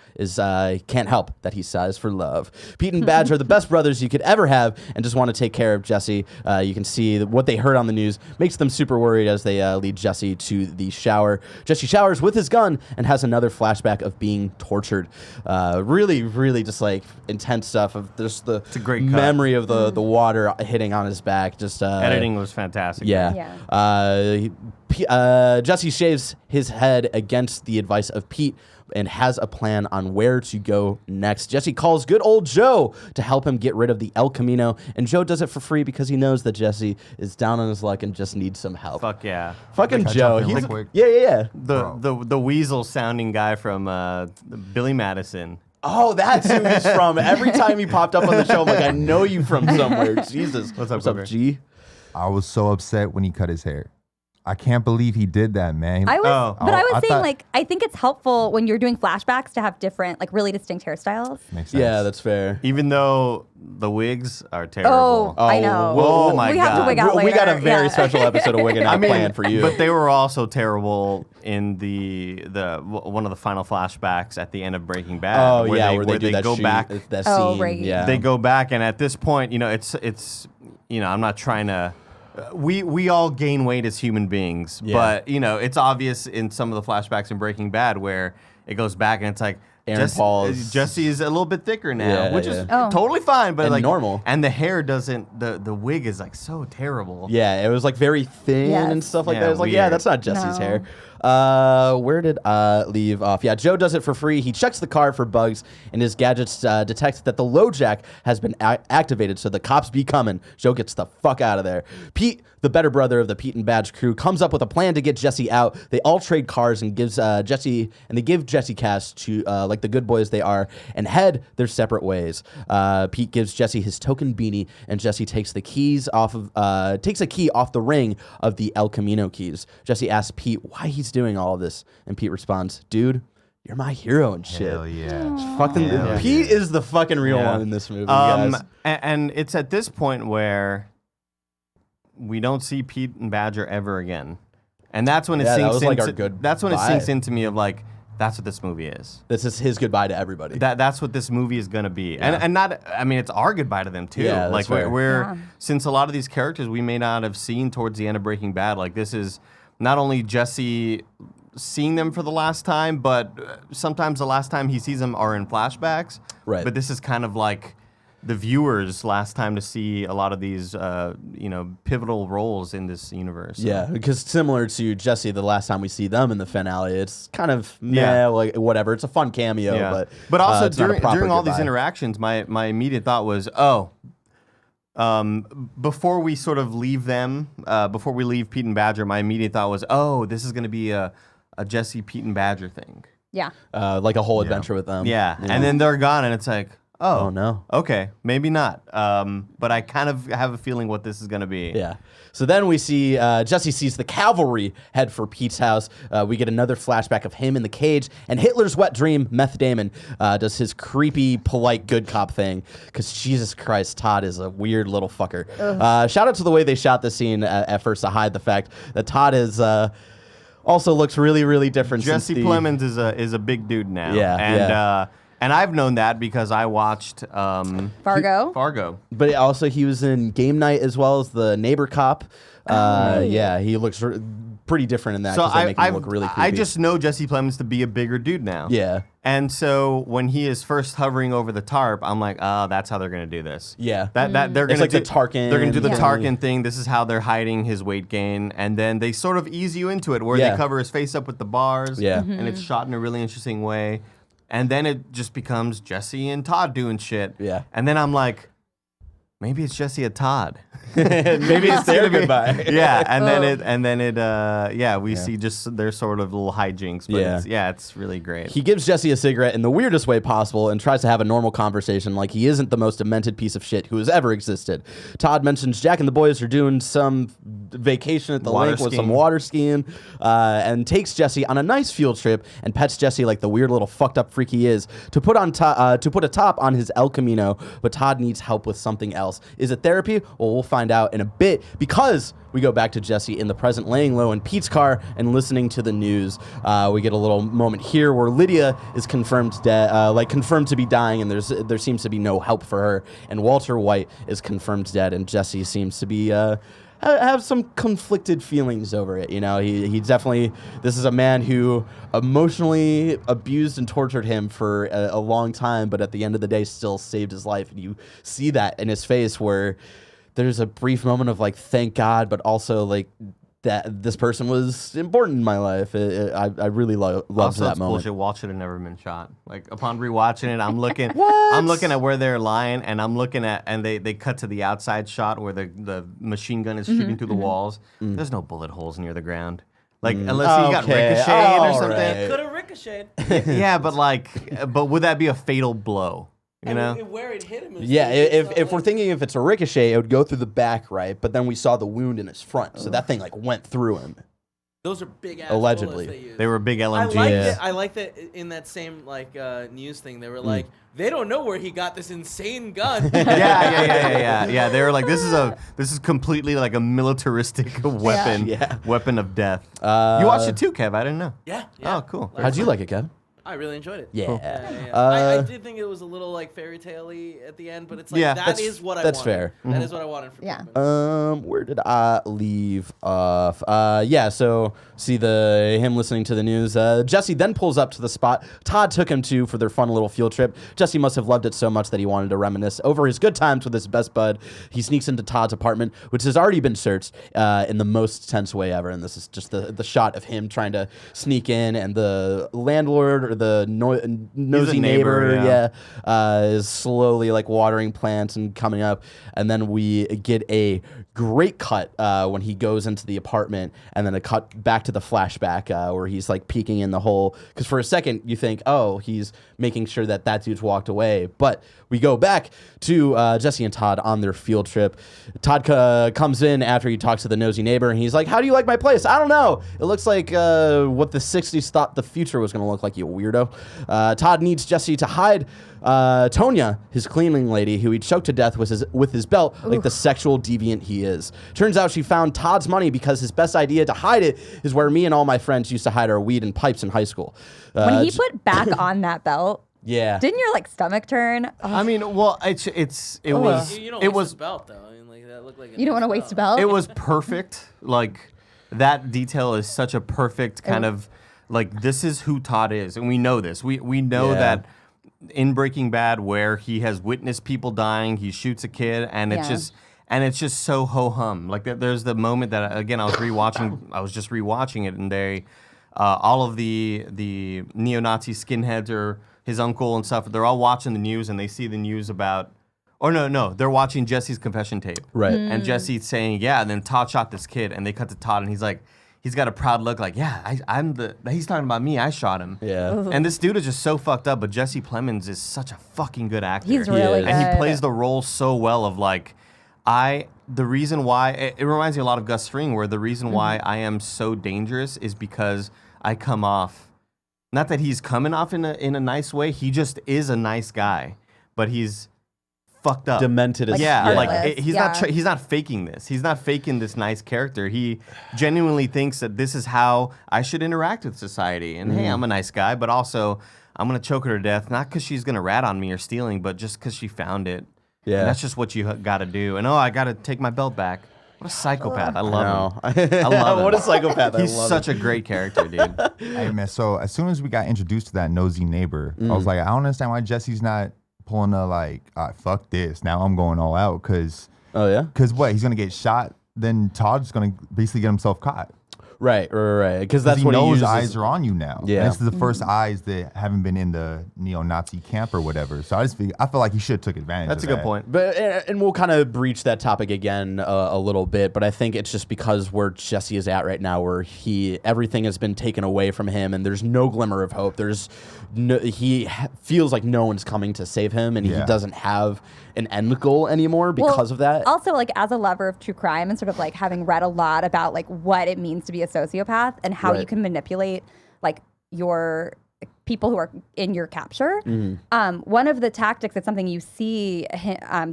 Speaker 3: can't help that he's sized for love. Pete and Badge are the best brothers you could ever have and just want to take care of Jesse. You can see what they heard on the news makes them super worried as they lead Jesse to the shower. Jesse showers with his gun and has another flashback of being tortured. Really, really just like intense stuff of just the
Speaker 1: a great cut.
Speaker 3: memory of the water hitting on his back. Just
Speaker 1: Editing was fantastic.
Speaker 3: Jesse shaves his head against the advice of Pete. and has a plan on where to go next. Jesse calls good old Joe to help him get rid of the El Camino, and Joe does it for free because he knows that Jesse is down on his luck and just needs some help.
Speaker 1: Fuck yeah.
Speaker 3: Fucking
Speaker 4: Can I
Speaker 3: Joe.
Speaker 4: jump in
Speaker 3: He's
Speaker 4: real quick?
Speaker 3: yeah.
Speaker 1: The weasel sounding guy from Billy Madison.
Speaker 3: Oh, that's who he's from. Every time he popped up on the show, I'm like, I know you from somewhere. Jesus.
Speaker 1: What's up, Booker?
Speaker 3: G?
Speaker 4: I was so upset when he cut his hair. I can't believe he did that, man.
Speaker 2: I was,
Speaker 1: Oh.
Speaker 2: but I was
Speaker 4: I
Speaker 2: saying,
Speaker 4: thought-
Speaker 2: like, I think it's helpful when you're doing flashbacks to have different, like, really distinct hairstyles.
Speaker 4: Makes sense.
Speaker 3: Yeah, that's fair.
Speaker 1: Even though the wigs are terrible.
Speaker 2: Oh, I know.
Speaker 1: Oh my
Speaker 2: we have to
Speaker 1: God.
Speaker 2: wig out
Speaker 3: We
Speaker 2: later.
Speaker 3: got a very
Speaker 2: yeah.
Speaker 3: special episode of Wigging Out planned for you.
Speaker 1: But they were also terrible in the one of the final flashbacks at the end of Breaking Bad.
Speaker 3: Oh, where they do that
Speaker 1: go
Speaker 3: shoot,
Speaker 1: back.
Speaker 3: that
Speaker 2: Oh,
Speaker 3: scene.
Speaker 2: right.
Speaker 3: Yeah.
Speaker 1: They go back, and at this point, it's I'm not trying to. We all gain weight as human beings,
Speaker 3: Yeah.
Speaker 1: but it's obvious in some of the flashbacks in Breaking Bad where it goes back and it's like
Speaker 3: Aaron Paul's-
Speaker 1: Jesse is a little bit thicker now,
Speaker 3: Yeah,
Speaker 1: which
Speaker 3: yeah.
Speaker 1: is
Speaker 2: Oh.
Speaker 1: totally fine, but
Speaker 3: And
Speaker 1: like
Speaker 3: normal.
Speaker 1: And the hair doesn't. The wig is like so terrible.
Speaker 3: Yeah, it was like very thin
Speaker 2: Yes.
Speaker 3: and stuff like
Speaker 1: Yeah,
Speaker 3: that. It's like, yeah,
Speaker 1: weird.
Speaker 3: that's not Jesse's
Speaker 2: No.
Speaker 3: hair. Where did I leave off? Yeah, Joe does it for free. He checks the car for bugs, and his gadgets detect that the LoJack has been activated, so the cops be coming. Joe gets the fuck out of there. Pete, the better brother of the Pete and Badge crew, comes up with a plan to get Jesse out. They all trade cars and give Jesse cash to like the good boys they are, and head their separate ways. Pete gives Jesse his token beanie, and Jesse takes a key off the ring of the El Camino keys. Jesse asks Pete why he's doing all of this, and Pete responds, "Dude, you're my hero and shit."
Speaker 4: Hell yeah.
Speaker 3: Fucking
Speaker 1: Yeah.
Speaker 3: Pete is the fucking real
Speaker 1: Yeah.
Speaker 3: one in this movie, guys.
Speaker 1: And it's at this point where we don't see Pete and Badger ever again, and that's when it
Speaker 3: Yeah, that
Speaker 1: sinks
Speaker 3: was
Speaker 1: into.
Speaker 3: like our good
Speaker 1: that's when it sinks
Speaker 3: vibe.
Speaker 1: into me of like that's what this movie is.
Speaker 3: This is his goodbye to everybody.
Speaker 1: That's what this movie is gonna be,
Speaker 3: Yeah.
Speaker 1: and not. I mean, it's our goodbye to them too.
Speaker 3: Yeah, that's
Speaker 1: like
Speaker 3: fair.
Speaker 1: we're since a lot of these characters we may not have seen towards the end of Breaking Bad. Like this is not only Jesse seeing them for the last time, but sometimes the last time he sees them are in flashbacks.
Speaker 3: Right.
Speaker 1: But this is kind of like the viewers' last time to see a lot of these, pivotal roles in this universe.
Speaker 3: Yeah, because similar to Jesse, the last time we see them in the finale, it's kind of
Speaker 1: Yeah.
Speaker 3: like whatever. It's a fun cameo,
Speaker 1: Yeah.
Speaker 3: but
Speaker 1: also
Speaker 3: it's not a proper
Speaker 1: during all these
Speaker 3: goodbye.
Speaker 1: interactions, my immediate thought was, before we sort of leave them, before we leave Pete and Badger, my immediate thought was, this is going to be a Jesse, Pete, and Badger thing.
Speaker 2: Yeah.
Speaker 3: Like a whole adventure with them.
Speaker 1: Yeah. And then they're gone, and it's like,
Speaker 3: Oh no.
Speaker 1: okay, maybe not. But I kind of have a feeling what this is going to be.
Speaker 3: Yeah. So then we see Jesse sees the cavalry head for Pete's house. We get another flashback of him in the cage, and Hitler's wet dream, Meth Damon, does his creepy, polite, good cop thing. Because Jesus Christ, Todd is a weird little fucker. Shout out to the way they shot this scene at first to hide the fact that Todd is also looks really, really different. since
Speaker 1: Jesse
Speaker 3: the-
Speaker 1: Plemons is a big dude now.
Speaker 3: Yeah,
Speaker 1: And
Speaker 3: yeah.
Speaker 1: and I've known that because I watched
Speaker 2: Fargo.
Speaker 1: Fargo.
Speaker 3: But also he was in Game Night as well as the neighbor cop. Yeah, he looks pretty different in that
Speaker 1: So
Speaker 3: because they make him look really creepy.
Speaker 1: I just know Jesse Plemons to be a bigger dude now.
Speaker 3: Yeah.
Speaker 1: And so when he is first hovering over the tarp, I'm like, that's how they're gonna do this.
Speaker 3: Yeah.
Speaker 1: That they're
Speaker 3: It's
Speaker 1: gonna
Speaker 3: like
Speaker 1: do,
Speaker 3: the Tarkin
Speaker 1: They're gonna do the
Speaker 2: Yeah.
Speaker 1: Tarkin thing. This is how they're hiding his weight gain, and then they sort of ease you into it, where
Speaker 3: Yeah.
Speaker 1: they cover his face up with the bars.
Speaker 3: Yeah.
Speaker 1: And it's shot in a really interesting way, and then it just becomes Jesse and Todd doing shit.
Speaker 3: Yeah.
Speaker 1: And then I'm like, maybe it's Jesse and Todd.
Speaker 3: Maybe it's their goodbye.
Speaker 1: Yeah, and
Speaker 2: Oh.
Speaker 1: then we see just their sort of little hijinks. But
Speaker 3: Yeah.
Speaker 1: it's really great.
Speaker 3: He gives Jesse a cigarette in the weirdest way possible and tries to have a normal conversation like he isn't the most demented piece of shit who has ever existed. Todd mentions Jack and the boys are doing some vacation at the
Speaker 1: Water
Speaker 3: lake with some
Speaker 1: skiing.
Speaker 3: water skiing and takes Jesse on a nice field trip and pets Jesse like the weird little fucked up freak he is to put a top on his El Camino, but Todd needs help with something else. Is it therapy? Well, we'll find out in a bit because we go back to Jesse in the present laying low in Pete's car and listening to the news. We get a little moment here where Lydia is confirmed dead, confirmed to be dying, and there seems to be no help for her. And Walter White is confirmed dead, and Jesse seems to be have some conflicted feelings over it. You know, he definitely, this is a man who emotionally abused and tortured him for a long time, but at the end of the day still saved his life. And you see that in his face where there's a brief moment of like, thank God, but also like that this person was important in my life. I really loved
Speaker 1: Also,
Speaker 3: that
Speaker 1: it's
Speaker 3: moment.
Speaker 1: bullshit. Walt should have never been shot. Like upon rewatching it, I'm looking. I'm looking at where they're lying, and I'm looking at, and they cut to the outside shot where the machine gun is shooting through the walls. There's no bullet holes near the ground. Like unless he got ricocheted or something.
Speaker 5: Could have ricocheted.
Speaker 1: Yeah, but would that be a fatal blow? You know?
Speaker 5: Where it hit him.
Speaker 3: Yeah, if we're thinking if it's a ricochet, it would go through the back, right? But then we saw the wound in his front, so that thing like went through him.
Speaker 5: Those are big ass
Speaker 3: Allegedly.
Speaker 5: bullets they used.
Speaker 1: They were big LMGs.
Speaker 5: I like that in that same news thing. They were like, they don't know where he got this insane gun.
Speaker 1: Yeah. They were like, this is completely like a militaristic weapon, weapon of death. You watched it too, Kev? I didn't know.
Speaker 5: Yeah.
Speaker 1: Oh, cool.
Speaker 3: How'd you like it, Kev?
Speaker 5: I really enjoyed it.
Speaker 3: Yeah.
Speaker 5: Cool. I did think it was a little like fairy tale-y at the end, but it's like that is what I wanted.
Speaker 3: That's fair.
Speaker 5: That is what I wanted from him.
Speaker 3: Where did I leave off? So see him listening to the news. Jesse then pulls up to the spot Todd took him to for their fun little field trip. Jesse must have loved it so much that he wanted to reminisce over his good times with his best bud. He sneaks into Todd's apartment, which has already been searched in the most tense way ever. And this is just the shot of him trying to sneak in, and the landlord or the nosy neighbor, is slowly like watering plants and coming up. And then we get a great cut when he goes into the apartment, and then a cut back to the flashback where he's like peeking in the hole. Because for a second you think, oh, he's making sure that dude's walked away. But we go back to Jesse and Todd on their field trip. Todd comes in after he talks to the nosy neighbor, and he's like, how do you like my place? I don't know. It looks like what the 60s thought the future was going to look like, you weirdo. Todd needs Jesse to hide Tonya, his cleaning lady, who he choked to death with his belt, like the sexual deviant he is. Turns out she found Todd's money because his best idea to hide it is where me and all my friends used to hide our weed and pipes in high school.
Speaker 2: When he put back on that belt, didn't your like stomach turn?
Speaker 1: I mean, well, it was
Speaker 5: You don't waste the belt though. I mean, like that looked like
Speaker 2: you don't want to waste a belt.
Speaker 1: It was perfect. Like that detail is such a perfect kind of like, this is who Todd is, and we know this. We know that in Breaking Bad, where he has witnessed people dying, he shoots a kid, and it's just so ho hum. Like there's the moment that again I was just rewatching it, and they all of the neo-Nazi skinheads or his uncle and stuff, they're all watching the news, and they see the news about, they're watching Jesse's confession tape. Right. And Jesse's saying, and then Todd shot this kid, and they cut to Todd, and he's like, he's got a proud look like, he's talking about me, I shot him. Yeah. Ooh. And this dude is just so fucked up, but Jesse Plemons is such a fucking good actor.
Speaker 2: He's really good.
Speaker 1: And he plays the role so well of like, the reason why, it reminds me a lot of Gus Fring, where the reason why I am so dangerous is because I come off, not that he's coming off in a nice way, he just is a nice guy, but he's fucked up,
Speaker 3: demented as
Speaker 1: he's not faking this. He's not faking this nice character. He genuinely thinks that this is how I should interact with society. And hey, I'm a nice guy, but also I'm gonna choke her to death, not because she's gonna rat on me or stealing, but just because she found it. Yeah, and that's just what you got to do. And I got to take my belt back. What a psychopath! I love him. I love him.
Speaker 3: What a psychopath!
Speaker 1: He's such a great character, dude.
Speaker 4: Hey man, so as soon as we got introduced to that nosy neighbor, I was like, I don't understand why Jesse's not pulling a like, fuck this. Now I'm going all out because.
Speaker 3: Oh yeah.
Speaker 4: Because what? He's gonna get shot. Then Todd's gonna basically get himself caught.
Speaker 3: Right. Because that's
Speaker 4: he
Speaker 3: what
Speaker 4: knows.
Speaker 3: He
Speaker 4: Eyes are on you now.
Speaker 3: Yeah.
Speaker 4: And this is the first eyes that haven't been in the neo-Nazi camp or whatever. So I feel like he should have took advantage.
Speaker 1: That's
Speaker 4: of
Speaker 1: a
Speaker 4: that.
Speaker 1: good point.
Speaker 3: But and we'll kind of breach that topic again a little bit. But I think it's just because where Jesse is at right now, where everything has been taken away from him, and there's no glimmer of hope. He feels like no one's coming to save him, and he doesn't have an end goal anymore because of that.
Speaker 2: Also, like as a lover of true crime and sort of like having read a lot about like what it means to be a sociopath and how you can manipulate like your people who are in your capture. One of the tactics, it's something you see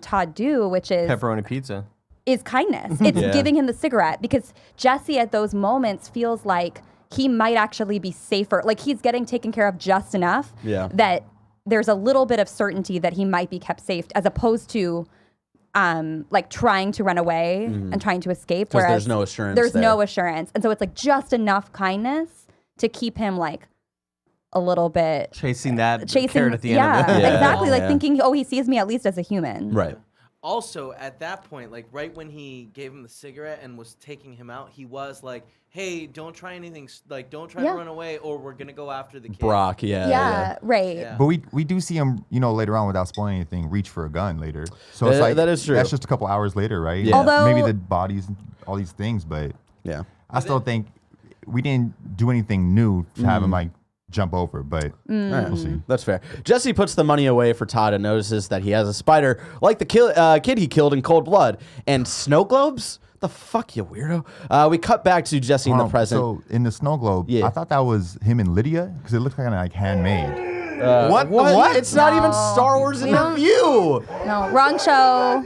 Speaker 2: Todd do, which is
Speaker 1: pepperoni pizza,
Speaker 2: is kindness. It's giving him the cigarette, because Jesse at those moments feels like he might actually be safer. Like he's getting taken care of just enough that there's a little bit of certainty that he might be kept safe, as opposed to like trying to run away and trying to escape.
Speaker 3: Because there's no assurance.
Speaker 2: There's no assurance. And so it's like just enough kindness to keep him like a little bit
Speaker 1: chasing carrot at the end of it.
Speaker 2: Yeah, exactly. Like thinking, he sees me at least as a human.
Speaker 3: Right.
Speaker 5: also at that point, like right when he gave him the cigarette and was taking him out, he was like, "Hey, don't try anything. Like, don't try to run away, or we're gonna go after the kid."
Speaker 3: Brock,
Speaker 2: Yeah, right.
Speaker 5: Yeah.
Speaker 4: But we do see him, later on without spoiling anything, reach for a gun later. So it's like
Speaker 3: that is true.
Speaker 4: That's just a couple hours later, right?
Speaker 3: Yeah.
Speaker 2: Although-
Speaker 4: maybe the bodies, all these things, but
Speaker 3: Yeah.
Speaker 4: I still think we didn't do anything new to have him like jump over, but we'll see.
Speaker 3: That's fair. Jesse puts the money away for Todd and notices that he has a spider like the kid he killed in cold blood. And snow globes? The fuck, you weirdo. We cut back to Jesse in the present.
Speaker 4: So in the snow globe,
Speaker 3: Yeah.
Speaker 4: I thought that was him and Lydia because it looked kind of like handmade.
Speaker 3: What? It's not even Star Wars in
Speaker 2: don't-
Speaker 3: review.
Speaker 2: No, wrong show.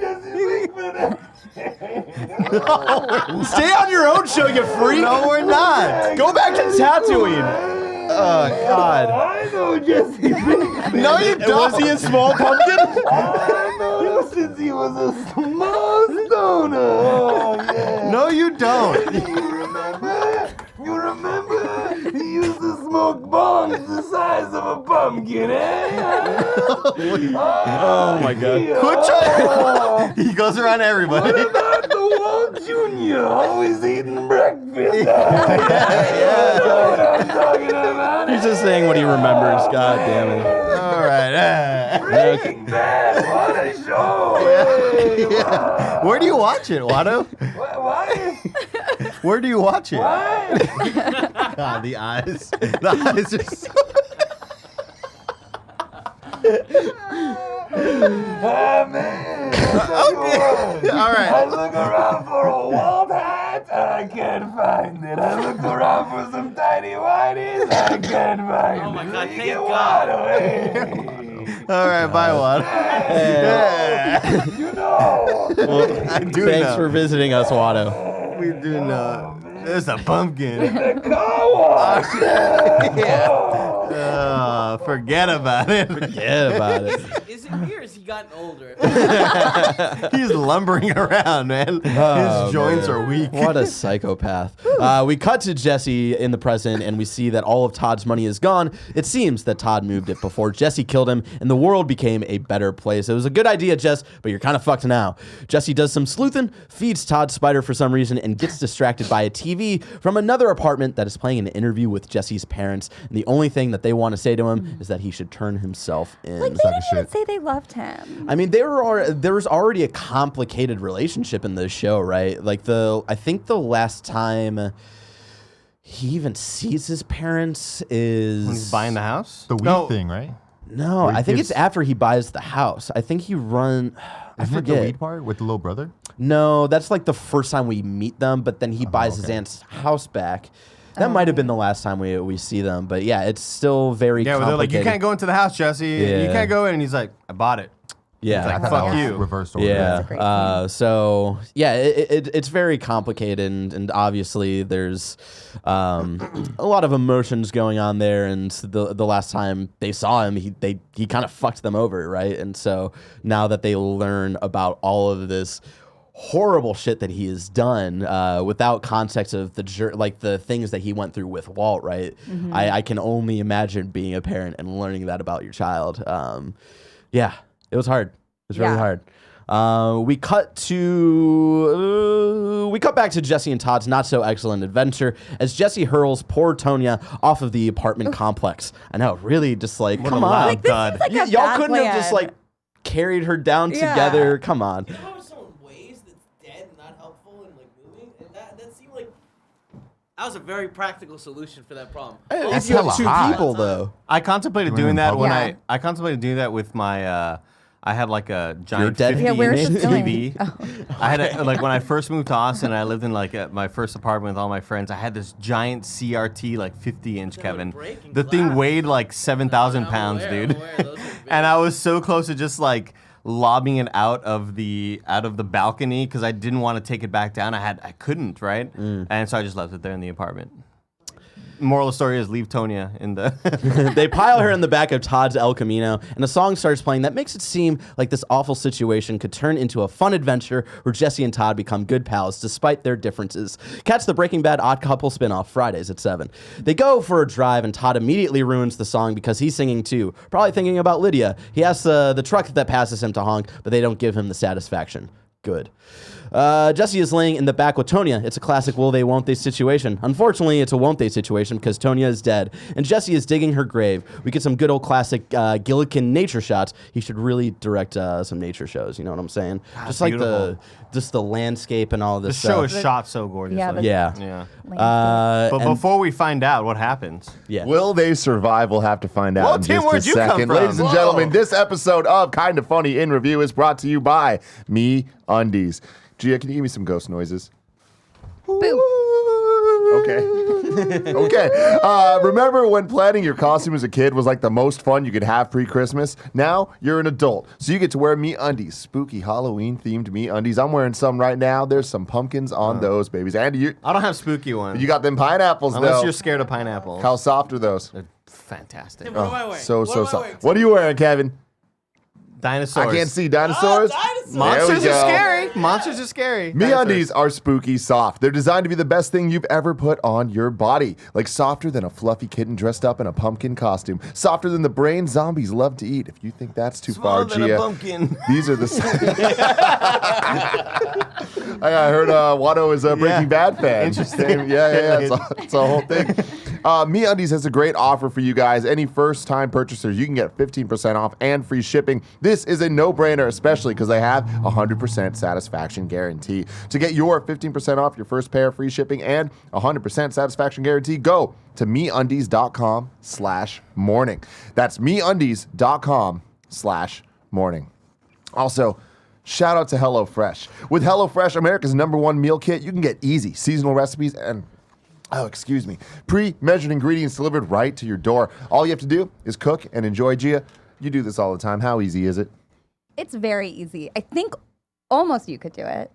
Speaker 3: Stay on your own show, you freak.
Speaker 1: No, we're not.
Speaker 3: Go back to Tatooine. Oh, God.
Speaker 6: I know Jesse.
Speaker 3: No, you don't. Was he a small pumpkin?
Speaker 6: I know him since he was a small stoner. Oh, yeah.
Speaker 1: No, you don't.
Speaker 6: You remember? You remember? He used to smoke bongs the size of a pumpkin, eh?
Speaker 3: Oh, my God.
Speaker 1: Quit trying. He goes around everybody.
Speaker 6: What about the Walt Jr. always eating breakfast? You know what I'm talking about?
Speaker 3: He's just saying what he remembers. God damn it.
Speaker 1: All right.
Speaker 6: Breaking Bad, what a show! Hey,
Speaker 1: Yeah. Where do you watch it, Watto?
Speaker 6: Why?
Speaker 1: Where do you watch it?
Speaker 6: Why?
Speaker 1: God, the eyes. The eyes are so...
Speaker 6: Ah, man. Okay.
Speaker 1: All
Speaker 6: I
Speaker 1: right.
Speaker 6: look around for a Walt hat, I can't find it. I looked around for some tiny whities, I can't find it.
Speaker 5: Oh my God,
Speaker 6: You
Speaker 5: thank
Speaker 6: get
Speaker 5: God.
Speaker 6: Watto, hey.
Speaker 1: All right, bye, Watto. Yeah.
Speaker 6: You know.
Speaker 1: I do
Speaker 3: Thanks
Speaker 1: know.
Speaker 3: for visiting us, Watto.
Speaker 1: We do know. There's a pumpkin.
Speaker 6: The car wash.
Speaker 1: Forget about it.
Speaker 3: Forget about it.
Speaker 5: Is it me or has he gotten older?
Speaker 1: He's lumbering around, man.
Speaker 3: Oh,
Speaker 1: His joints
Speaker 3: man.
Speaker 1: are weak.
Speaker 3: What a psychopath. We cut to Jesse in the present, and we see that all of Todd's money is gone. It seems that Todd moved it before Jesse killed him, and the world became a better place. It was a good idea, Jess, but you're kind of fucked now. Jesse does some sleuthing, feeds Todd spider for some reason, and gets distracted by a TV from another apartment that is playing an interview with Jesse's parents. And the only thing that they want to say to him is that he should turn himself in.
Speaker 2: Like, they
Speaker 4: Suck a
Speaker 2: didn't even
Speaker 4: shit.
Speaker 2: say they loved him.
Speaker 3: I mean, there was already a complicated relationship in this show, right? Like I think the last time he even sees his parents is
Speaker 1: He's buying the house?
Speaker 4: The weed
Speaker 1: No.
Speaker 4: thing, right?
Speaker 3: No,
Speaker 4: Where he
Speaker 3: I think
Speaker 4: gives-
Speaker 3: it's after he buys the house. I think he I
Speaker 4: Isn't it the
Speaker 3: forget.
Speaker 4: weed part with the little brother?
Speaker 3: No, that's like the first time we meet them, but then he buys his
Speaker 4: okay.
Speaker 3: aunt's house back. That might have been the last time we see them, but yeah, it's still very
Speaker 1: Yeah, well, they're like, you
Speaker 3: complicated.
Speaker 1: can't go into the house, Jesse.
Speaker 3: Yeah.
Speaker 1: You can't go in. And he's like, I bought it.
Speaker 3: Yeah,
Speaker 1: Like,
Speaker 4: I thought
Speaker 1: fuck
Speaker 4: that was
Speaker 1: you.
Speaker 4: reverse order.
Speaker 3: yeah.
Speaker 2: a great
Speaker 3: So yeah, it's very complicated, and obviously there's a lot of emotions going on there. And the last time they saw him, he kind of fucked them over, right? And so now that they learn about all of this horrible shit that he has done without context of the things that he went through with Walt, right? I can only imagine being a parent and learning that about your child. Yeah, it was hard. It was really
Speaker 2: Yeah.
Speaker 3: hard. We cut back to Jesse and Todd's not so excellent adventure as Jesse hurls poor Tonya off of the apartment complex. I know, really, just like
Speaker 1: What
Speaker 3: come
Speaker 1: a
Speaker 3: on,
Speaker 1: loud
Speaker 2: Like, this
Speaker 1: thud.
Speaker 2: is like a
Speaker 3: y'all
Speaker 2: bad
Speaker 3: couldn't have just
Speaker 2: plan.
Speaker 3: like carried her down
Speaker 2: Yeah.
Speaker 3: together. Come on.
Speaker 5: You know how someone weighs that's dead and not helpful and like moving? And that seemed like that was a very practical solution for that problem.
Speaker 3: At
Speaker 4: That's
Speaker 3: least you have
Speaker 4: hella
Speaker 3: two
Speaker 4: hot.
Speaker 3: people though.
Speaker 1: I contemplated
Speaker 4: Doing it
Speaker 1: doing
Speaker 4: in
Speaker 1: that when
Speaker 2: public?
Speaker 1: I contemplated doing that with my I had like a giant
Speaker 3: dead
Speaker 1: 50
Speaker 2: Yeah, where's
Speaker 1: inch
Speaker 2: this going?
Speaker 1: TV. I had like when I first moved to Austin, I lived in like my first apartment with all my friends. I had this giant CRT like 50 inch,
Speaker 5: would
Speaker 1: Kevin.
Speaker 5: break and
Speaker 1: The thing
Speaker 5: collapse.
Speaker 1: weighed like 7,000
Speaker 5: I'm
Speaker 1: pounds,
Speaker 5: aware,
Speaker 1: dude.
Speaker 5: I'm aware. Those are big.
Speaker 1: And I was so close to just like lobbing it out of the balcony because I didn't want to take it back down. I couldn't, right? And so I just left it there in the apartment. moral of the story is leave Tonya in the.
Speaker 3: They pile her in the back of Todd's El Camino, and a song starts playing that makes it seem like this awful situation could turn into a fun adventure where Jesse and Todd become good pals despite their differences. Catch the Breaking Bad Odd Couple spinoff Fridays at 7. They go for a drive, and Todd immediately ruins the song because he's singing too, probably thinking about Lydia. He asks the truck that passes him to honk, but they don't give him the satisfaction. Good. Jesse is laying in the back with Tonya. It's a classic will they, won't they situation. Unfortunately, it's a won't they situation because Tonya is dead, and Jesse is digging her grave. We get some good old classic Gillikin nature shots. He should really direct some nature shows, you know what I'm saying? Just like the landscape and all of this
Speaker 1: The show
Speaker 3: stuff.
Speaker 1: is shot so gorgeously.
Speaker 3: Yeah.
Speaker 1: But
Speaker 3: and-
Speaker 1: before we find out what happens,
Speaker 3: Yeah.
Speaker 7: Will they survive? We'll have to find out
Speaker 1: Whoa,
Speaker 7: in
Speaker 1: Tim,
Speaker 7: just
Speaker 1: where'd
Speaker 7: a
Speaker 1: you come
Speaker 7: second.
Speaker 1: from?
Speaker 7: Ladies and
Speaker 1: Whoa.
Speaker 7: gentlemen, this episode of Kind of Funny in Review is brought to you by Me Undies. Gia, can you give me some ghost noises? Okay. Okay. Remember when planning your costume as a kid was like the most fun you could have pre-Christmas? Now you're an adult, so you get to wear Me Undies, spooky Halloween-themed Me Undies. I'm wearing some right now. There's some pumpkins on those babies. Andy,
Speaker 1: I don't have spooky ones.
Speaker 7: you got them pineapples,
Speaker 1: Unless
Speaker 7: though.
Speaker 1: you're scared of pineapples.
Speaker 7: How soft are those?
Speaker 1: They're fantastic.
Speaker 5: What am I wearing?
Speaker 7: So
Speaker 5: What am I
Speaker 7: soft.
Speaker 5: wearing?
Speaker 7: What are you wearing, Kevin?
Speaker 1: Dinosaurs.
Speaker 7: I can't see dinosaurs.
Speaker 5: Dinosaurs.
Speaker 1: Monsters
Speaker 7: There we
Speaker 1: are
Speaker 7: go.
Speaker 1: scary. Monsters are scary.
Speaker 7: Me Undies are spooky soft. They're designed to be the best thing you've ever put on your body. Like softer than a fluffy kitten dressed up in a pumpkin costume. Softer than the brain zombies love to eat. If you think that's too
Speaker 1: Smaller
Speaker 7: far,
Speaker 1: than a
Speaker 7: Gia,
Speaker 1: pumpkin.
Speaker 7: these are the... I heard Watto is a Breaking Bad fan.
Speaker 1: Interesting.
Speaker 7: Yeah. It's a whole thing. Me Undies has a great offer for you guys. Any first-time purchasers, you can get 15% off and free shipping. This is a no-brainer, especially because they have a 100% satisfaction guarantee. To get your 15% off your first pair, free shipping, and 100% satisfaction guarantee, go to meundies.com/morning. That's meundies.com/morning. Also, shout out to HelloFresh. With HelloFresh, America's #1 meal kit, you can get easy seasonal recipes and pre-measured ingredients delivered right to your door. All you have to do is cook and enjoy. Gia, you do this all the time. How easy is it?
Speaker 2: It's very easy. I think almost you could do it.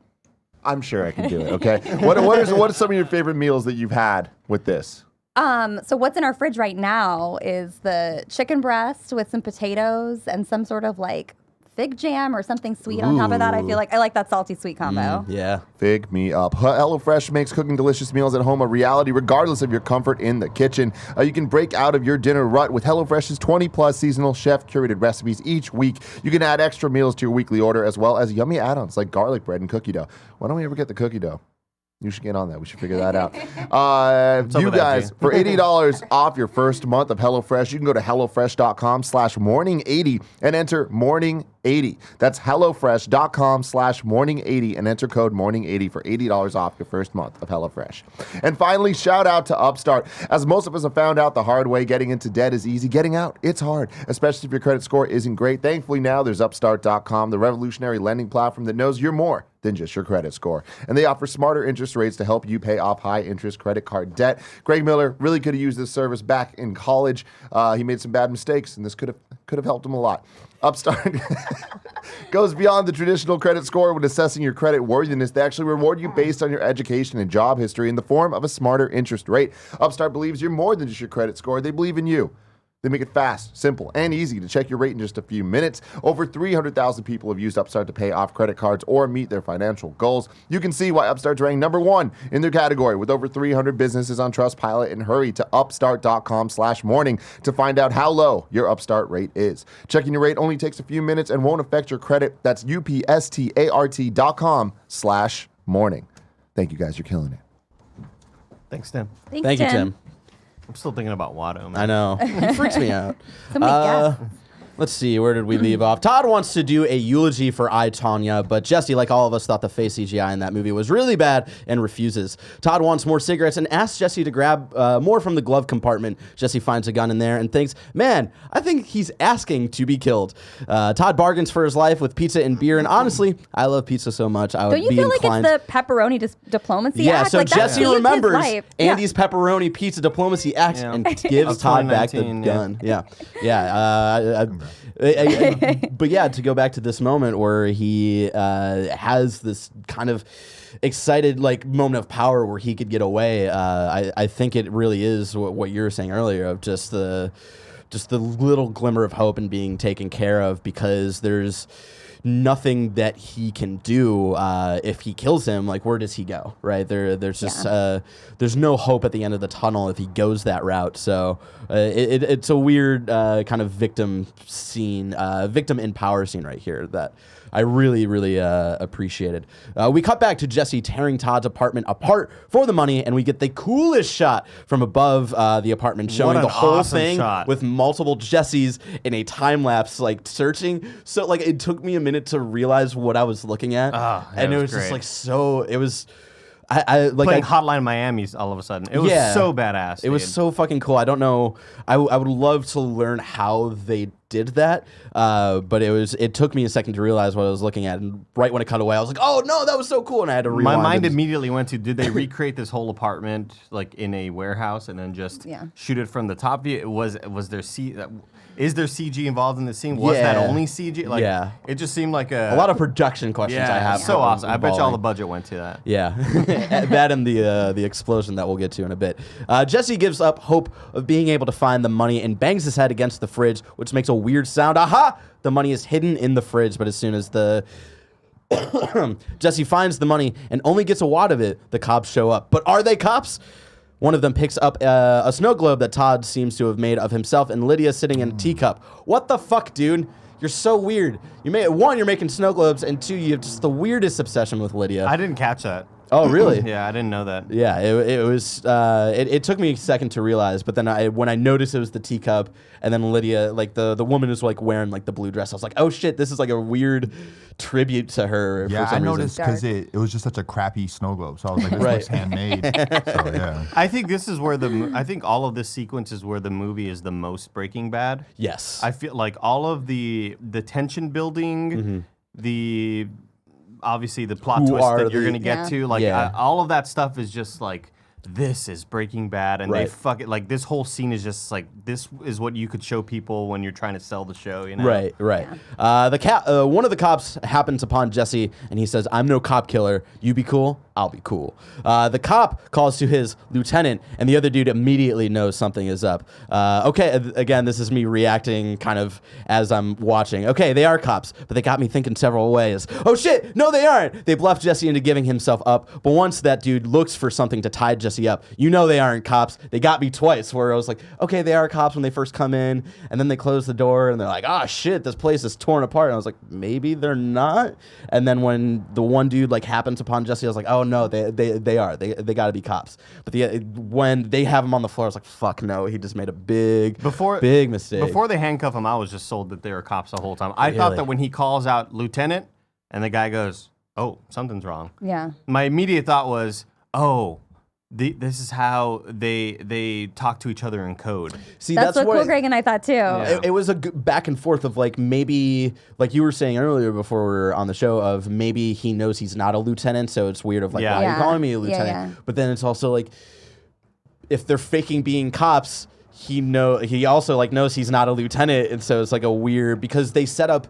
Speaker 7: I'm sure I can do it, okay? What are some of your favorite meals that you've had with this?
Speaker 2: So what's in our fridge right now is the chicken breast with some potatoes and some sort of like fig jam or something sweet on top of that. I feel like I like that salty sweet combo.
Speaker 3: Yeah.
Speaker 7: Fig me up. HelloFresh makes cooking delicious meals at home a reality, regardless of your comfort in the kitchen. You can break out of your dinner rut with HelloFresh's 20-plus seasonal chef-curated recipes each week. You can add extra meals to your weekly order, as well as yummy add-ons like garlic bread and cookie dough. Why don't we ever get the cookie dough? You should get on that. We should figure that out. You
Speaker 1: with that,
Speaker 7: guys,
Speaker 1: Gia?
Speaker 7: for $80 off your first month of HelloFresh, you can go to HelloFresh.com/morning80 and enter morning80. That's HelloFresh.com/morning80 and enter code morning80 for $80 off your first month of HelloFresh. And finally, shout out to Upstart. As most of us have found out the hard way, getting into debt is easy. Getting out, it's hard, especially if your credit score isn't great. Thankfully, now there's Upstart.com, the revolutionary lending platform that knows you're more than just your credit score. And they offer smarter interest rates to help you pay off high-interest credit card debt. Greg Miller really could have used this service back in college. He made some bad mistakes, and this could have helped him a lot. Upstart goes beyond the traditional credit score when assessing your credit worthiness. They actually reward you based on your education and job history in the form of a smarter interest rate. Upstart believes you're more than just your credit score. They believe in you. They make it fast, simple, and easy to check your rate in just a few minutes. Over 300,000 people have used Upstart to pay off credit cards or meet their financial goals. You can see why Upstart's ranked #1 in their category with over 300 businesses on Trustpilot, and hurry to upstart.com/morning to find out how low your Upstart rate is. Checking your rate only takes a few minutes and won't affect your credit. That's upstart.com/morning. Thank you guys, you're killing it.
Speaker 1: Thanks, Tim.
Speaker 3: Thank you, Tim.
Speaker 1: I'm still thinking about Watto, man.
Speaker 3: I know. It freaks me out.
Speaker 2: So many guests.
Speaker 3: Let's see, where did we leave off? Todd wants to do a eulogy for I, Tonya, but Jesse, like all of us, thought the face CGI in that movie was really bad and refuses. Todd wants more cigarettes and asks Jesse to grab more from the glove compartment. Jesse finds a gun in there and thinks, man, I think he's asking to be killed. Todd bargains for his life with pizza and beer, and honestly, I love pizza so much, I would
Speaker 2: Don't you
Speaker 3: be
Speaker 2: feel
Speaker 3: inclined...
Speaker 2: like it's the pepperoni diplomacy
Speaker 3: Yeah,
Speaker 2: act?
Speaker 3: so
Speaker 2: Like, that
Speaker 3: Jesse
Speaker 2: saved his
Speaker 3: remembers
Speaker 2: life.
Speaker 3: Andy's pepperoni pizza diplomacy act
Speaker 1: Yeah.
Speaker 3: and gives
Speaker 1: Of
Speaker 3: Todd back the
Speaker 1: 2019,
Speaker 3: gun. Yeah. But yeah, to go back to this moment where he has this kind of excited like moment of power where he could get away. I think it really is what you were saying earlier of just the little glimmer of hope and being taken care of, because there's nothing that he can do if he kills him. Like, where does he go? Right there's just there's no hope at the end of the tunnel if he goes that route. So it's a weird kind of victim in power scene right here that I really appreciated. We cut back to Jesse tearing Todd's apartment apart for the money, and we get the coolest shot from above the apartment, showing the whole thing shot with multiple Jessies in a time lapse, like searching. So like it took me a minute to realize what I was looking at, and it was just like so. It was. I like
Speaker 1: playing Hotline Miami's all of a sudden. It was so badass.
Speaker 3: It was so fucking cool. I don't know. I would love to learn how they did that, but it took me a second to realize what I was looking at. And right when it cut away, I was like, "Oh no, that was so cool!" And I had to rewind.
Speaker 1: My mind immediately went to: did they recreate this whole apartment like in a warehouse and then just shoot it from the top view? Was there is there CG involved in the scene? Was that only CG? Like, it just seemed like a
Speaker 3: lot of production questions. I have
Speaker 1: so awesome. I bet you all the budget went to that.
Speaker 3: Yeah, that and the explosion that we'll get to in a bit. Jesse gives up hope of being able to find the money and bangs his head against the fridge, which makes a weird sound. Aha! The money is hidden in the fridge, but as soon as Jesse finds the money and only gets a wad of it, the cops show up. But are they cops? One of them picks up a snow globe that Todd seems to have made of himself and Lydia sitting in a teacup. What the fuck, dude? You're so weird. You're making snow globes, and two, you have just the weirdest obsession with Lydia.
Speaker 1: I didn't catch that.
Speaker 3: Oh, really?
Speaker 1: Yeah, I didn't know that.
Speaker 3: Yeah, it was. It took me a second to realize, but then when I noticed it was the teacup, and then Lydia, like the woman is like wearing like the blue dress, I was like, oh shit, this is like a weird tribute to her.
Speaker 4: Yeah,
Speaker 3: for some
Speaker 4: I noticed because it was just such a crappy snow globe, so I was like, this looks handmade. So yeah,
Speaker 1: I think this is where I think all of this sequence is where the movie is the most Breaking Bad.
Speaker 3: Yes,
Speaker 1: I feel like all of the tension building, the obviously the plot twist that you're gonna get to, like all of that stuff is just like, this is Breaking Bad, and they fuck it. Like, this whole scene is just like, this is what you could show people when you're trying to sell the show, you know?
Speaker 3: Right. Yeah. One of the cops happens upon Jesse, and he says, "I'm no cop killer. You be cool, I'll be cool." The cop calls to his lieutenant, and the other dude immediately knows something is up. Okay, again, this is me reacting kind of as I'm watching. Okay, they are cops, but they got me thinking several ways. Oh shit, no they aren't. They bluff Jesse into giving himself up, but once that dude looks for something to tie Jesse up, you know they aren't cops. They got me twice, where I was like, okay, they are cops when they first come in, and then they close the door, and they're like, oh shit, this place is torn apart. And I was like, maybe they're not. And then when the one dude like happens upon Jesse, I was like, oh no, they are. They got to be cops. But when they have him on the floor, I was like, fuck no, he just made a big mistake.
Speaker 1: Before they handcuff him, I was just sold that they were cops the whole time. I thought that when he calls out Lieutenant, and the guy goes, oh, something's wrong.
Speaker 2: Yeah. My
Speaker 1: immediate thought was, oh, this is how they talk to each other in code.
Speaker 2: See, that's what cool Greg and I thought too.
Speaker 3: Yeah. It was a back and forth of like, maybe like you were saying earlier before we were on the show, of maybe he knows he's not a lieutenant, so it's weird of like, why are you calling me a lieutenant? Yeah. But then it's also like, if they're faking being cops, he also like knows he's not a lieutenant, and so it's like a weird, because they set up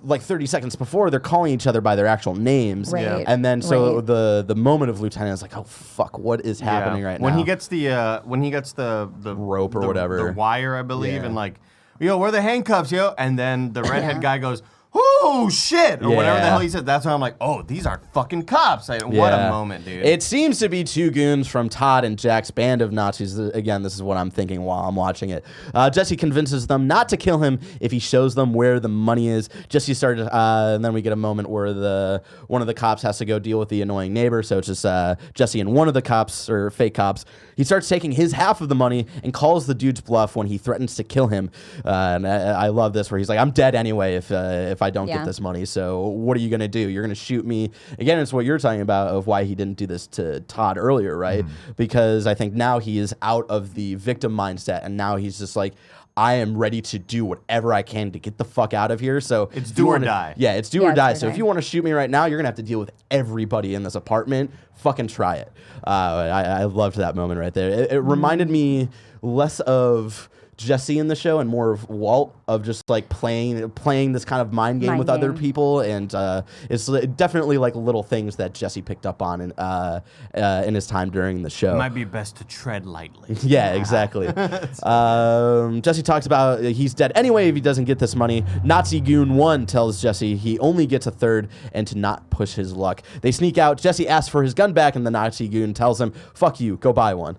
Speaker 3: like 30 seconds before, they're calling each other by their actual names.
Speaker 2: Right.
Speaker 3: And then so the moment of lieutenant is like, oh fuck, what is happening right now?
Speaker 1: When he gets the
Speaker 3: rope or whatever,
Speaker 1: the wire, I believe, and like, yo, where are the handcuffs, yo? And then the redhead guy goes, oh shit, or whatever the hell he said. That's when I'm like, oh, these are fucking cops. What a moment, dude.
Speaker 3: It seems to be two goons from Todd and Jack's band of Nazis. Again, this is what I'm thinking while I'm watching it. Jesse convinces them not to kill him if he shows them where the money is. Jesse started, and then we get a moment where one of the cops has to go deal with the annoying neighbor. So it's just Jesse and one of the cops, or fake cops. He starts taking his half of the money and calls the dude's bluff when he threatens to kill him. And I love this, where he's like, I'm dead anyway if I don't get this money, so what are you gonna do? You're gonna shoot me again. It's what you're talking about of why he didn't do this to Todd earlier, right? Because I think now he is out of the victim mindset, and now he's just like, I am ready to do whatever I can to get the fuck out of here. So
Speaker 1: it's do or die.
Speaker 3: Yeah, it's do or die. So if you want to shoot me right now, you're gonna have to deal with everybody in this apartment. Fucking try it. I loved that moment right there. It reminded me less of Jesse in the show and more of Walt, of just like playing this kind of mind game with other people, and it's definitely like little things that Jesse picked up on in his time during the show.
Speaker 1: It might be best to tread lightly.
Speaker 3: Yeah, exactly. Jesse talks about he's dead anyway if he doesn't get this money. Nazi Goon 1 tells Jesse he only gets a third and to not push his luck. They sneak out. Jesse asks for his gun back, and the Nazi Goon tells him, "Fuck you, go buy one."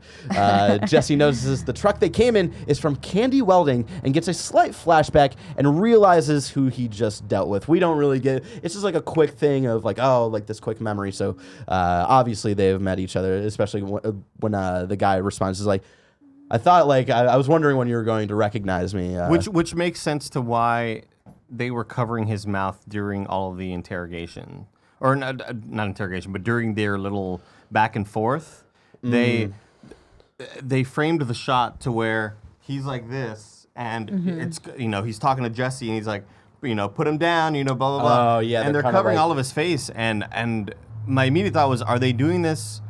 Speaker 3: Jesse notices the truck they came in is from Candy Welding and gets a slight flashback and realizes who he just dealt with. We don't really get it's just like a quick thing of like, oh, like this quick memory. So obviously they have met each other, especially when the guy responds is like, I thought like I was wondering when you were going to recognize me.
Speaker 1: Which makes sense to why they were covering his mouth during all of the interrogation, or not interrogation, but during their little back and forth. They framed the shot to where he's like this, and it's he's talking to Jesse, and he's like, put him down, blah blah blah.
Speaker 3: Oh yeah,
Speaker 1: and they're covering all of his face, and my immediate thought was, are they doing this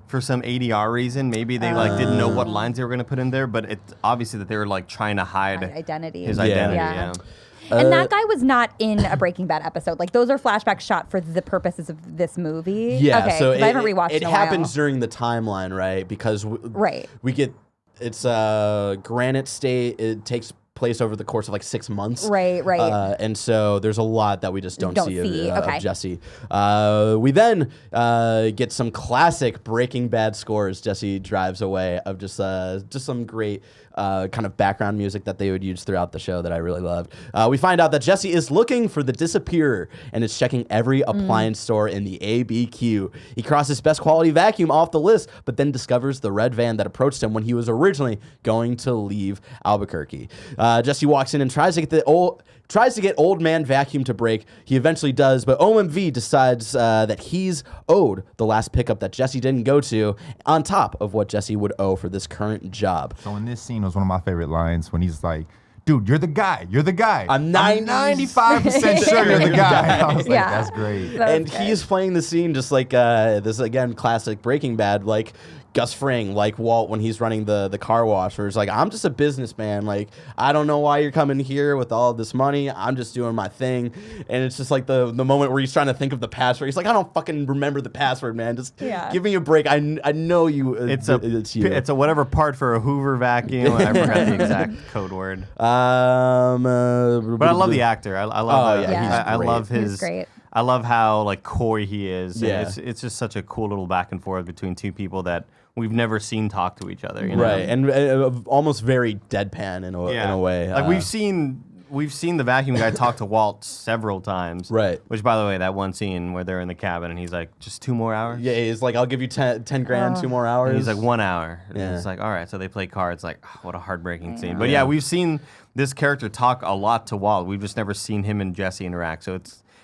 Speaker 1: for some ADR reason? Maybe they didn't know what lines they were going to put in there, but it's obviously that they were like trying to hide his identity. Yeah.
Speaker 2: And that guy was not in a Breaking Bad episode. Like, those are flashbacks shot for the purposes of this movie.
Speaker 3: Yeah,
Speaker 2: okay,
Speaker 3: so
Speaker 2: I haven't rewatched
Speaker 3: it
Speaker 2: in a
Speaker 3: happens
Speaker 2: while.
Speaker 3: during the timeline, right? Because we get it's Granite State. It takes place over the course of like 6 months.
Speaker 2: Right.
Speaker 3: And so there's a lot that we just don't see.
Speaker 2: Okay.
Speaker 3: Of Jesse. We then get some classic Breaking Bad scores. Jesse drives away of just some great kind of background music that they would use throughout the show that I really loved. We find out that Jesse is looking for the disappearer and is checking every appliance store in the ABQ. He crosses Best Quality Vacuum off the list, but then discovers the red van that approached him when he was originally going to leave Albuquerque. Jesse walks in and tries to get Old Man Vacuum to break. He eventually does, but OMV decides that he's owed the last pickup that Jesse didn't go to, on top of what Jesse would owe for this current job.
Speaker 4: So in this scene was one of my favorite lines when he's like, "Dude, you're the guy. You're the guy.
Speaker 3: I'm
Speaker 4: 95% sure you're the guy." I was like, that's great.
Speaker 3: And he's playing the scene just like this, again, classic Breaking Bad, like Gus Fring, like Walt when he's running the car wash, where it's like, I'm just a businessman. Like, I don't know why you're coming here with all this money. I'm just doing my thing. And it's just like the moment where he's trying to think of the password. He's like, I don't fucking remember the password, man. Just give me a break. I know you.
Speaker 1: It's
Speaker 3: you.
Speaker 1: It's a whatever part for a Hoover vacuum. I forgot the exact code word. But I love the actor. I love. I love his.
Speaker 2: He's great.
Speaker 1: I love how like coy he is.
Speaker 3: Yeah.
Speaker 1: And it's just such a cool little back and forth between two people that we've never seen talk to each other. You know?
Speaker 3: Right, and almost very deadpan in a way.
Speaker 1: Like we've seen the vacuum guy talk to Walt several times.
Speaker 3: Right.
Speaker 1: Which, by the way, that one scene where they're in the cabin and he's like, just 2 more hours?
Speaker 3: Yeah, he's like, I'll give you 10 grand, 2 more hours.
Speaker 1: And he's like, 1 hour. And
Speaker 3: Yeah.
Speaker 1: it's like, all right, so they play cards. Like, oh, what a heartbreaking scene. But yeah, we've seen this character talk a lot to Walt. We've just never seen him and Jesse interact. So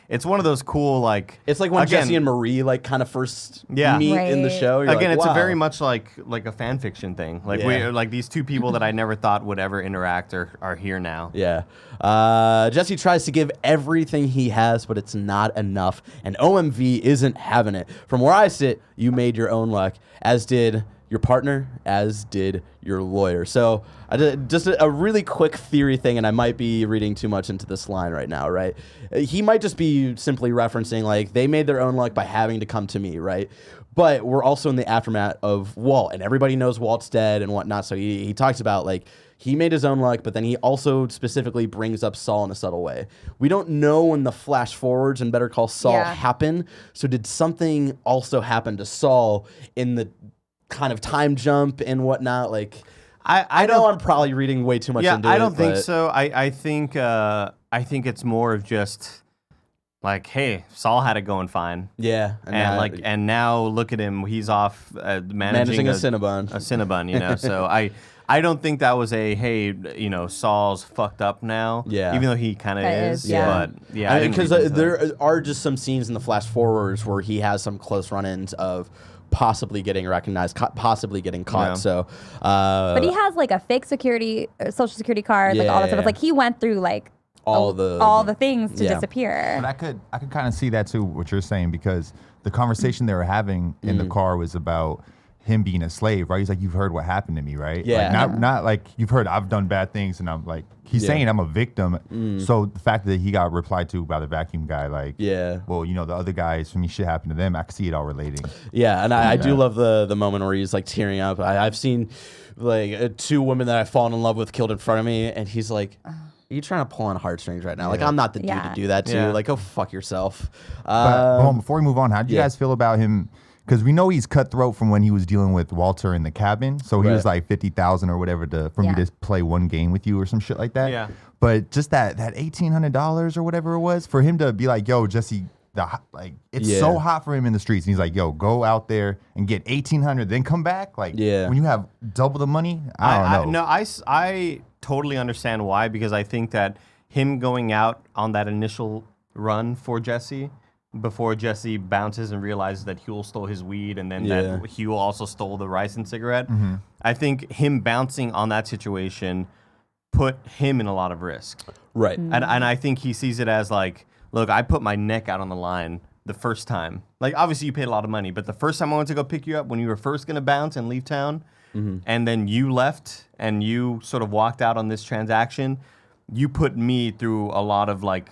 Speaker 1: it's one of those cool, like...
Speaker 3: It's like when Jesse and Marie like kind of first meet in the show. You're
Speaker 1: again,
Speaker 3: like,
Speaker 1: it's
Speaker 3: wow.
Speaker 1: a very much like a fan fiction thing. Like we like these two people that I never thought would ever interact are here now.
Speaker 3: Yeah. Jesse tries to give everything he has, but it's not enough. And OMV isn't having it. From where I sit, you made your own luck, as did your partner, as did your lawyer. So just a really quick theory thing, and I might be reading too much into this line right now, right? He might just be simply referencing, like, they made their own luck by having to come to me, right? But we're also in the aftermath of Walt, and everybody knows Walt's dead and whatnot, so he talks about, like, he made his own luck, but then he also specifically brings up Saul in a subtle way. We don't know when the flash forwards in Better Call Saul happen, so did something also happen to Saul in the kind of time jump and whatnot? Like, I know I'm probably reading way too much into it.
Speaker 1: I don't think so. I think it's more of just like, hey, Saul had it going fine.
Speaker 3: Yeah,
Speaker 1: and now look at him. He's off managing
Speaker 3: a Cinnabon.
Speaker 1: A Cinnabon, you know. So I don't think that was a, hey, you know, Saul's fucked up now.
Speaker 3: Yeah.
Speaker 1: Even though he kind of is.
Speaker 2: Yeah.
Speaker 1: But yeah,
Speaker 3: because there are just some scenes in the flash forwards where he has some close run-ins of possibly getting recognized, possibly getting caught.
Speaker 1: Yeah.
Speaker 3: So,
Speaker 2: but he has like a fake social security card, like all that stuff. It's like he went through like all the things to disappear.
Speaker 4: But I could kind of see that too, what you're saying, because the conversation they were having in the car was about him being a slave, right? He's like, you've heard what happened to me, right?
Speaker 3: Yeah.
Speaker 4: Like, not like you've heard I've done bad things, and I'm like, he's saying I'm a victim. So the fact that he got replied to by the vacuum guy, like, well, you know, the other guys, for me, shit happened to them. I can see it all relating.
Speaker 3: Yeah, and I do love the moment where he's like tearing up. I've seen like 2 women that I've fallen in love with killed in front of me, and he's like, are you trying to pull on heartstrings right now? Like, I'm not the dude to do that to.
Speaker 1: Yeah.
Speaker 3: Like, go fuck yourself.
Speaker 4: But before we move on, how do you guys feel about him? Because we know he's cutthroat from when he was dealing with Walter in the cabin. So he was like 50,000 or whatever for me to play one game with you or some shit like that.
Speaker 1: Yeah.
Speaker 4: But just that $1,800 or whatever it was for him to be like, yo, Jesse, it's so hot for him in the streets. And he's like, yo, go out there and get 1,800, then come back. Like, when you have double the money, I don't know.
Speaker 1: I totally understand why, because I think that him going out on that initial run for Jesse, before Jesse bounces and realizes that Huel stole his weed, and then that Huel also stole the rice and cigarette. I think him bouncing on that situation put him in a lot of risk.
Speaker 3: Right.
Speaker 1: And I think he sees it as like, look, I put my neck out on the line the first time. Like, obviously you paid a lot of money, but the first time I went to go pick you up when you were first going to bounce and leave town, and then you left and you sort of walked out on this transaction, you put me through a lot of like,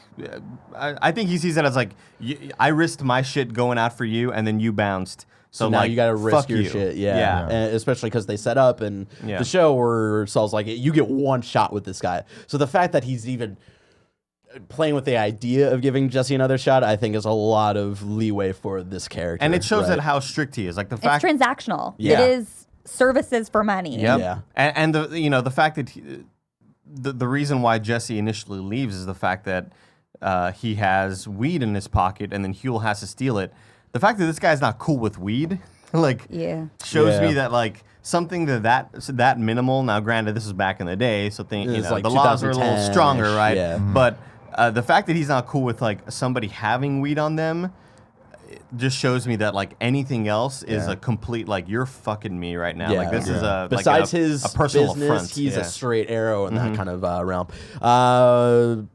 Speaker 1: I think he sees it as like, I risked my shit going out for you, and then you bounced. So
Speaker 3: now
Speaker 1: like,
Speaker 3: you got to risk
Speaker 1: fuck
Speaker 3: your
Speaker 1: you.
Speaker 3: shit. Yeah. And especially because they set up and
Speaker 1: Yeah.
Speaker 3: the show where Saul's like, you get one shot with this guy. So the fact that he's even playing with the idea of giving Jesse another shot, I think is a lot of leeway for this character.
Speaker 1: And it shows that how strict he is. Like the fact,
Speaker 2: It's transactional.
Speaker 3: Yeah.
Speaker 2: It is services for money.
Speaker 1: Yep.
Speaker 3: Yeah.
Speaker 1: And the fact that the reason why Jesse initially leaves is the fact that he has weed in his pocket, and then Huel has to steal it. The fact that this guy's not cool with weed, like, shows me that like something that minimal. Now, granted, this was back in the day, so
Speaker 3: Like
Speaker 1: the laws are a little
Speaker 3: 2010-ish,
Speaker 1: stronger, right?
Speaker 3: yeah.
Speaker 1: But the fact that he's not cool with like somebody having weed on them just shows me that like anything else is a complete like, you're fucking me right now. Like this is a
Speaker 3: besides
Speaker 1: like
Speaker 3: his
Speaker 1: a personal
Speaker 3: business,
Speaker 1: affront.
Speaker 3: he's a straight arrow in that kind of realm.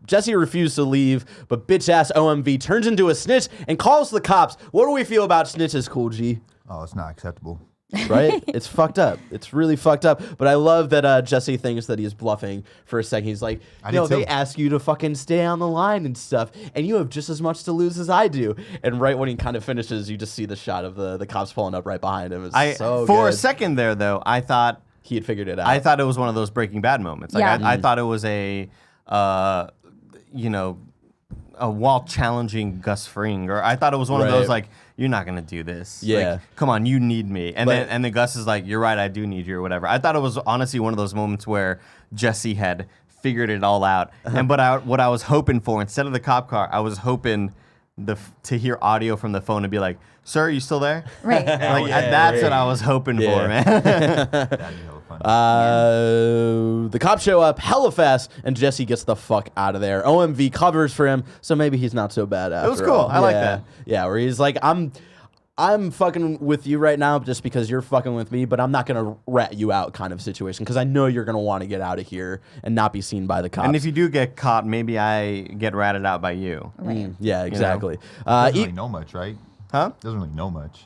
Speaker 3: Jesse refused to leave, but bitch ass OMV turns into a snitch and calls the cops. What do we feel about snitches, Cool G?
Speaker 4: Oh, it's not acceptable.
Speaker 3: Right? It's fucked up. It's really fucked up. But I love that Jesse thinks that he's bluffing for a second. He's like, they ask you to fucking stay on the line and stuff, and you have just as much to lose as I do. And right when he kind of finishes, you just see the shot of the cops pulling up right behind him. It's so
Speaker 1: for
Speaker 3: good.
Speaker 1: a second there, though, I thought
Speaker 3: he had figured it out.
Speaker 1: I thought it was one of those Breaking Bad moments. Like I thought it was a while challenging Gus Fring, or I thought it was one of those like, you're not gonna do this.
Speaker 3: Yeah.
Speaker 1: Like, come on, you need me. And then Gus is like, you're right, I do need you, or whatever. I thought it was honestly one of those moments where Jesse had figured it all out. And what I was hoping for, instead of the cop car, I was hoping to hear audio from the phone and be like, sir, are you still there?
Speaker 2: Right.
Speaker 1: That's what I was hoping for, man.
Speaker 4: That'd be hella funny.
Speaker 3: The cops show up hella fast, and Jesse gets the fuck out of there. OMV covers for him, so maybe he's not so bad after
Speaker 1: was cool.
Speaker 3: all.
Speaker 1: I like that.
Speaker 3: Yeah, where he's like, I'm fucking with you right now just because you're fucking with me, but I'm not going to rat you out kind of situation, because I know you're going to want to get out of here and not be seen by the cops.
Speaker 1: And if you do get caught, maybe I get ratted out by you.
Speaker 3: Yeah, exactly.
Speaker 4: Doesn't really know much, right?
Speaker 1: Huh?
Speaker 4: Doesn't really know much.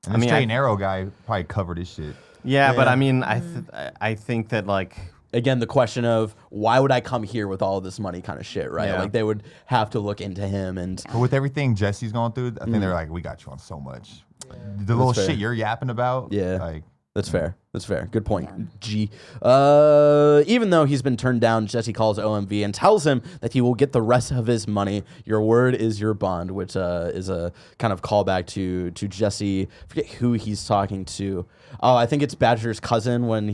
Speaker 4: And the straight and arrow guy probably covered his shit.
Speaker 1: Yeah, but I mean, I think that like,
Speaker 3: again, the question of why would I come here with all this money kind of shit, right?
Speaker 1: Yeah.
Speaker 3: Like they would have to look into him and
Speaker 4: But with everything Jesse's going through, I think they're like, we got you on so much. The little
Speaker 3: fair.
Speaker 4: shit you're yapping about.
Speaker 3: Yeah.
Speaker 4: Like,
Speaker 3: That's fair. That's fair. Good point. G. Even though he's been turned down, Jesse calls OMV and tells him that he will get the rest of his money. Your word is your bond, which is a kind of callback to Jesse. I forget who he's talking to. Oh, I think it's Badger's cousin when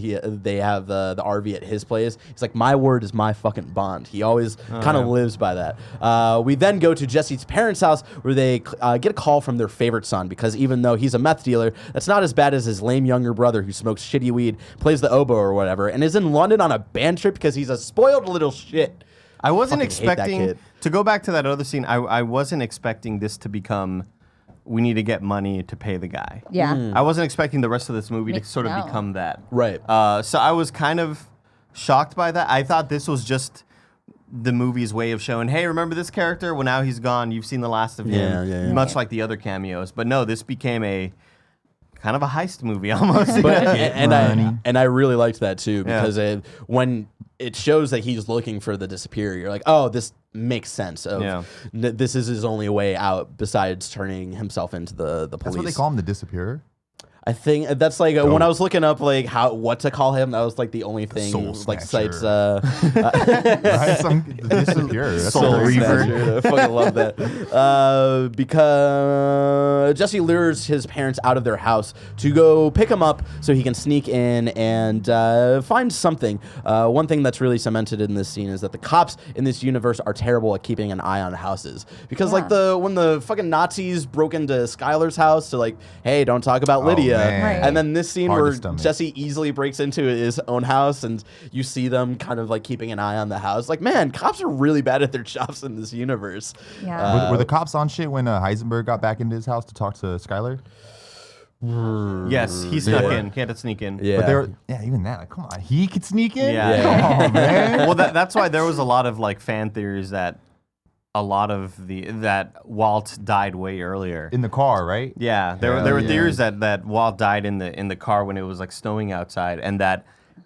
Speaker 3: they have the RV at his place. He's like, my word is my fucking bond. He always kind of lives by that. We then go to Jesse's parents' house where they get a call from their favorite son, because even though he's a meth dealer, that's not as bad as his lame younger brother who smokes shitty weed, plays the oboe or whatever, and is in London on a band trip because he's a spoiled little shit.
Speaker 1: I wasn't
Speaker 3: Fucking hate that
Speaker 1: expecting
Speaker 3: kid.
Speaker 1: to go back to that other scene. I wasn't expecting this to become, we need to get money to pay the guy.
Speaker 2: Yeah.
Speaker 1: I wasn't expecting the rest of this movie to
Speaker 2: Makes-
Speaker 1: sort of
Speaker 2: no.
Speaker 1: become that.
Speaker 3: Right.
Speaker 1: So I was kind of shocked by that. I thought this was just the movie's way of showing, hey, remember this character? Well, now he's gone. You've seen the last of him.
Speaker 3: Yeah.
Speaker 1: Much like the other cameos. But no, this became a kind of a heist movie almost.
Speaker 3: But
Speaker 4: Money.
Speaker 3: and I really liked that too
Speaker 1: Yeah.
Speaker 3: because when it shows that he's looking for the disappearer, you're like, oh, this makes sense. This is his only way out besides turning himself into the police.
Speaker 4: That's what they call him, the disappearer.
Speaker 3: I think that's like when I was looking up like what to call him, that was like the only thing
Speaker 4: Soul
Speaker 3: like
Speaker 4: Snatcher.
Speaker 3: sites
Speaker 4: Right? The disappearer. That's
Speaker 3: Soul
Speaker 4: what they
Speaker 3: Reaver.
Speaker 4: say.
Speaker 3: I fucking love that. Because Jesse lures his parents out of their house to go pick him up so he can sneak in and find something. One thing that's really cemented in this scene is that the cops in this universe are terrible at keeping an eye on houses. Because like when the fucking Nazis broke into Skylar's house to like, hey, don't talk about Lydia.
Speaker 4: man.
Speaker 2: Right.
Speaker 3: And then this scene
Speaker 4: Hard to
Speaker 3: where
Speaker 4: stomach.
Speaker 3: Jesse easily breaks into his own house and you see them kind of like keeping an eye on the house. Like, man, cops are really bad at their jobs in this universe.
Speaker 2: Yeah.
Speaker 4: Were the cops on shit when Heisenberg got back into his house to talk to Skylar?
Speaker 1: Yes, he snuck in. He had to sneak in.
Speaker 3: Yeah.
Speaker 4: But they were, even that. Like, come on, he could sneak in.
Speaker 1: Yeah.
Speaker 4: Come on, man.
Speaker 1: Well, that's why there was a lot of like fan theories that that Walt died way earlier.
Speaker 4: In the car, right?
Speaker 1: Yeah, there
Speaker 4: Hell
Speaker 1: were
Speaker 4: yeah.
Speaker 1: theories that Walt died in the car when it was like snowing outside, and that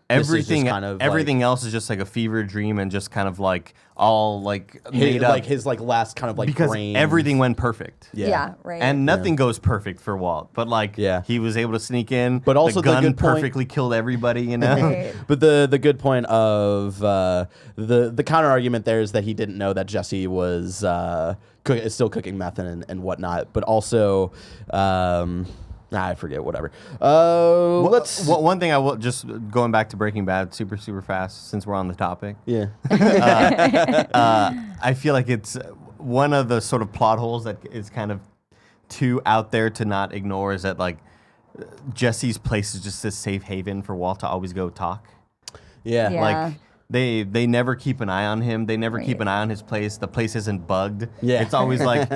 Speaker 3: This is just
Speaker 1: everything
Speaker 3: kind of,
Speaker 1: everything else is just like a fever dream and just kind of like all like made up
Speaker 3: like his like last kind of like
Speaker 1: because
Speaker 3: brain.
Speaker 1: everything went perfect.
Speaker 2: Yeah, right.
Speaker 1: And nothing goes perfect for Walt, but like
Speaker 3: Yeah.
Speaker 1: he was able to sneak in.
Speaker 3: But also
Speaker 1: the
Speaker 3: the
Speaker 1: gun
Speaker 3: good point-
Speaker 1: perfectly killed everybody, you know.
Speaker 2: Right.
Speaker 3: But the good point of the counter argument there is that he didn't know that Jesse was is still cooking meth and whatnot. But also, I forget. Whatever. Let's.
Speaker 1: One thing I will just going back to Breaking Bad super fast since we're on the topic.
Speaker 3: Yeah.
Speaker 1: I feel like it's one of the sort of plot holes that is kind of too out there to not ignore is that like Jesse's place is just this safe haven for Walt to always go talk.
Speaker 3: Yeah.
Speaker 2: Yeah.
Speaker 1: Like they never keep an eye on him. They never keep
Speaker 2: Right.
Speaker 1: an eye on his place. The place isn't bugged.
Speaker 3: Yeah.
Speaker 1: It's always like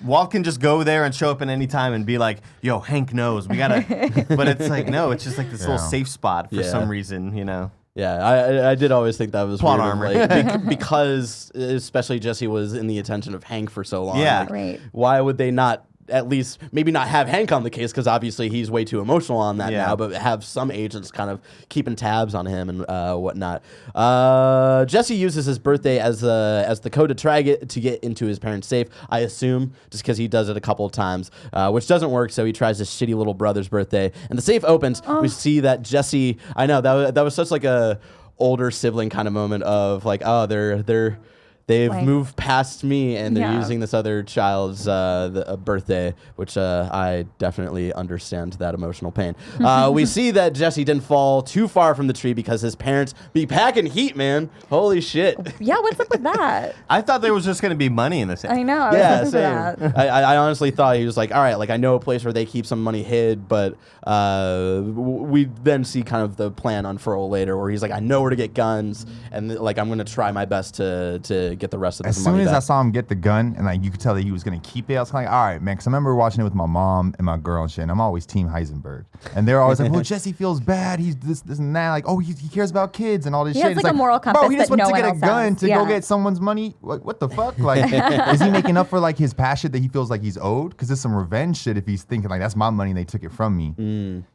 Speaker 1: Walt can just go there and show up at any time and be like, "Yo, Hank knows. We gotta." But it's like no, it's just like this little
Speaker 4: Yeah.
Speaker 1: safe spot for
Speaker 3: Yeah.
Speaker 1: some reason, you know.
Speaker 3: Yeah, I did always think that was
Speaker 1: Plot
Speaker 3: weird,
Speaker 1: armor.
Speaker 3: like, because especially Jesse was in the attention of Hank for so long.
Speaker 1: Yeah.
Speaker 3: like,
Speaker 2: Right.
Speaker 3: Why would they not at least maybe not have Hank on the case because obviously he's way too emotional on that
Speaker 1: Yeah.
Speaker 3: now, but have some agents kind of keeping tabs on him and whatnot. Jesse uses his birthday as the code to try to get into his parents' safe. I assume just because he does it a couple of times, which doesn't work. So he tries his shitty little brother's birthday, and the safe opens. We see that Jesse. I know that was such like a older sibling kind of moment of like, oh, they've
Speaker 2: Like-
Speaker 3: moved past me and they're
Speaker 2: Yeah.
Speaker 3: using this other child's birthday, which I definitely understand that emotional pain. We see that Jesse didn't fall too far from the tree because his parents be packing heat, man. Holy shit.
Speaker 2: Yeah, what's up with that?
Speaker 1: I thought there was just gonna be money in this.
Speaker 2: I know. I was
Speaker 3: Yeah,
Speaker 2: looking for
Speaker 3: same.
Speaker 2: that.
Speaker 3: I honestly thought he was like, all right, like I know a place where they keep some money hid, but we then see kind of the plan unfurl later where he's like, I know where to get guns, and like I'm gonna try my best to get the rest of
Speaker 4: As
Speaker 3: this
Speaker 4: soon
Speaker 3: money
Speaker 4: as I
Speaker 3: back.
Speaker 4: saw him get the gun, and like you could tell that he was gonna keep it, I was kind of like, all right, man. Because I remember watching it with my mom and my girl and shit. And I'm always Team Heisenberg, and they're always like, "Well, Jesse feels bad. He's this and that. Like, oh, he cares about kids and all this
Speaker 2: He
Speaker 4: shit."
Speaker 2: has,
Speaker 4: It's
Speaker 2: like, a moral
Speaker 4: bro,
Speaker 2: compass
Speaker 4: he just
Speaker 2: that
Speaker 4: went
Speaker 2: no
Speaker 4: to
Speaker 2: one
Speaker 4: get a
Speaker 2: else
Speaker 4: gun
Speaker 2: has.
Speaker 4: to
Speaker 2: Yeah.
Speaker 4: go get someone's money. What the fuck? Like, is he making up for like his past shit that he feels like he's owed? Because it's some revenge shit. If he's thinking like that's my money, and they took it from me.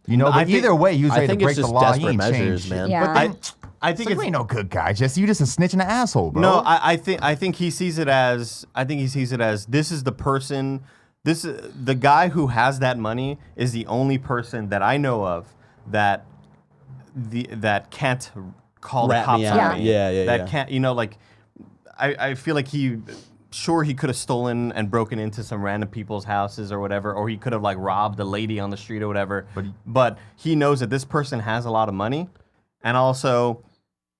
Speaker 4: You know,
Speaker 1: I
Speaker 4: but
Speaker 1: think-
Speaker 4: either way, he was
Speaker 3: I
Speaker 4: ready to
Speaker 3: think it's
Speaker 4: break the
Speaker 3: just
Speaker 4: law. He
Speaker 3: desperate
Speaker 4: ain't
Speaker 3: measures,
Speaker 4: changed
Speaker 3: man.
Speaker 4: shit.
Speaker 2: Yeah.
Speaker 4: But then,
Speaker 1: I
Speaker 4: it's
Speaker 1: think
Speaker 4: like, you ain't no good guy, Jesse. You just a snitch and an asshole, bro.
Speaker 1: No, I think he sees it as this is the person. The guy who has that money is the only person that I know of that can't call
Speaker 3: Rat
Speaker 1: the cops
Speaker 3: me
Speaker 1: on
Speaker 2: out.
Speaker 1: me.
Speaker 3: Yeah,
Speaker 1: That
Speaker 3: yeah.
Speaker 1: can't, like, I feel like he could have stolen and broken into some random people's houses or whatever, or he could have like robbed a lady on the street or whatever. But he knows that this person has a lot of money, and also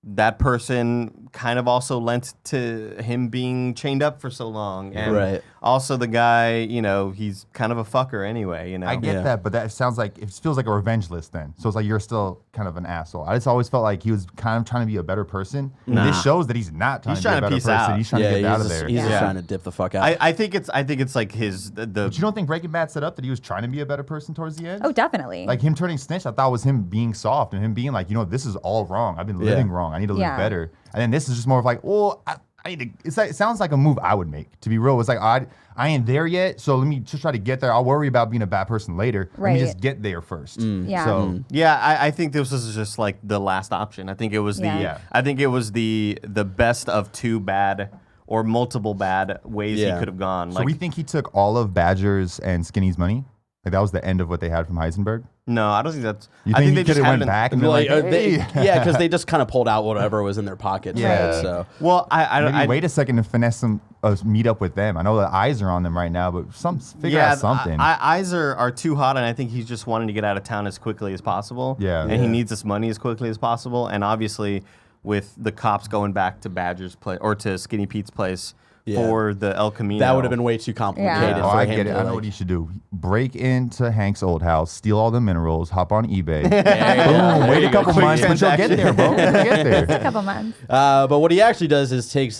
Speaker 1: that person kind of also lent to him being chained up for so long. And
Speaker 3: Right.
Speaker 1: also the guy, he's kind of a fucker anyway,
Speaker 4: I get
Speaker 3: Yeah.
Speaker 4: that, but that sounds like it feels like a revenge list then. So it's like you're still kind of an asshole. I just always felt like he was kind of trying to be a better person. And this shows that he's not trying
Speaker 1: He's
Speaker 4: to be
Speaker 1: trying
Speaker 4: a
Speaker 1: to
Speaker 4: better
Speaker 1: peace
Speaker 4: person.
Speaker 1: out.
Speaker 4: He's trying to get out of there.
Speaker 3: He's just
Speaker 1: Yeah.
Speaker 3: trying to dip the fuck out.
Speaker 1: I think it's like his
Speaker 4: But you don't think Breaking Bad set up that he was trying to be a better person towards the end?
Speaker 2: Oh, definitely.
Speaker 4: Like him turning snitch, I thought was him being soft and him being like, this is all wrong. I've been living wrong. I need to live
Speaker 2: Yeah.
Speaker 4: better. And then this is just more of like, well, it sounds like a move I would make. To be real, it's like I ain't there yet, so let me just try to get there. I'll worry about being a bad person later. Let me just get there first.
Speaker 2: Yeah.
Speaker 4: So
Speaker 1: Yeah, I think this was just like the last option. I think it was I think it was the best of two bad or multiple bad ways he could have gone.
Speaker 4: So we think he took all of Badger's and Skinny's money? Like that was the end of what they had from Heisenberg?
Speaker 1: No, I don't think that's.
Speaker 4: You
Speaker 1: I
Speaker 4: think
Speaker 1: think
Speaker 4: he
Speaker 1: they just
Speaker 4: could have went
Speaker 1: haven't-
Speaker 4: back and been like, hey.
Speaker 3: because they just kind of pulled out whatever was in their pockets.
Speaker 4: Yeah.
Speaker 3: Right? So
Speaker 1: Well, I
Speaker 4: wait a second to finesse some meet up with them. I know the eyes are on them right now, but figure out something.
Speaker 1: Eyes are too hot, and I think he's just wanting to get out of town as quickly as possible.
Speaker 4: Yeah.
Speaker 1: And he needs this money as quickly as possible. And obviously, with the cops going back to Badger's place or to Skinny Pete's place for the El Camino,
Speaker 3: that would have been way too complicated.
Speaker 4: Oh,
Speaker 3: for
Speaker 4: I
Speaker 3: him
Speaker 4: get it.
Speaker 3: to,
Speaker 4: I know
Speaker 3: like-
Speaker 4: what he should do. Break into Hank's old house, steal all the minerals, hop on eBay.
Speaker 3: Boom,
Speaker 4: Wait a couple
Speaker 1: Quick
Speaker 4: months, but you'll get there, bro. You'll get there.
Speaker 2: A couple months.
Speaker 3: But what he actually does is takes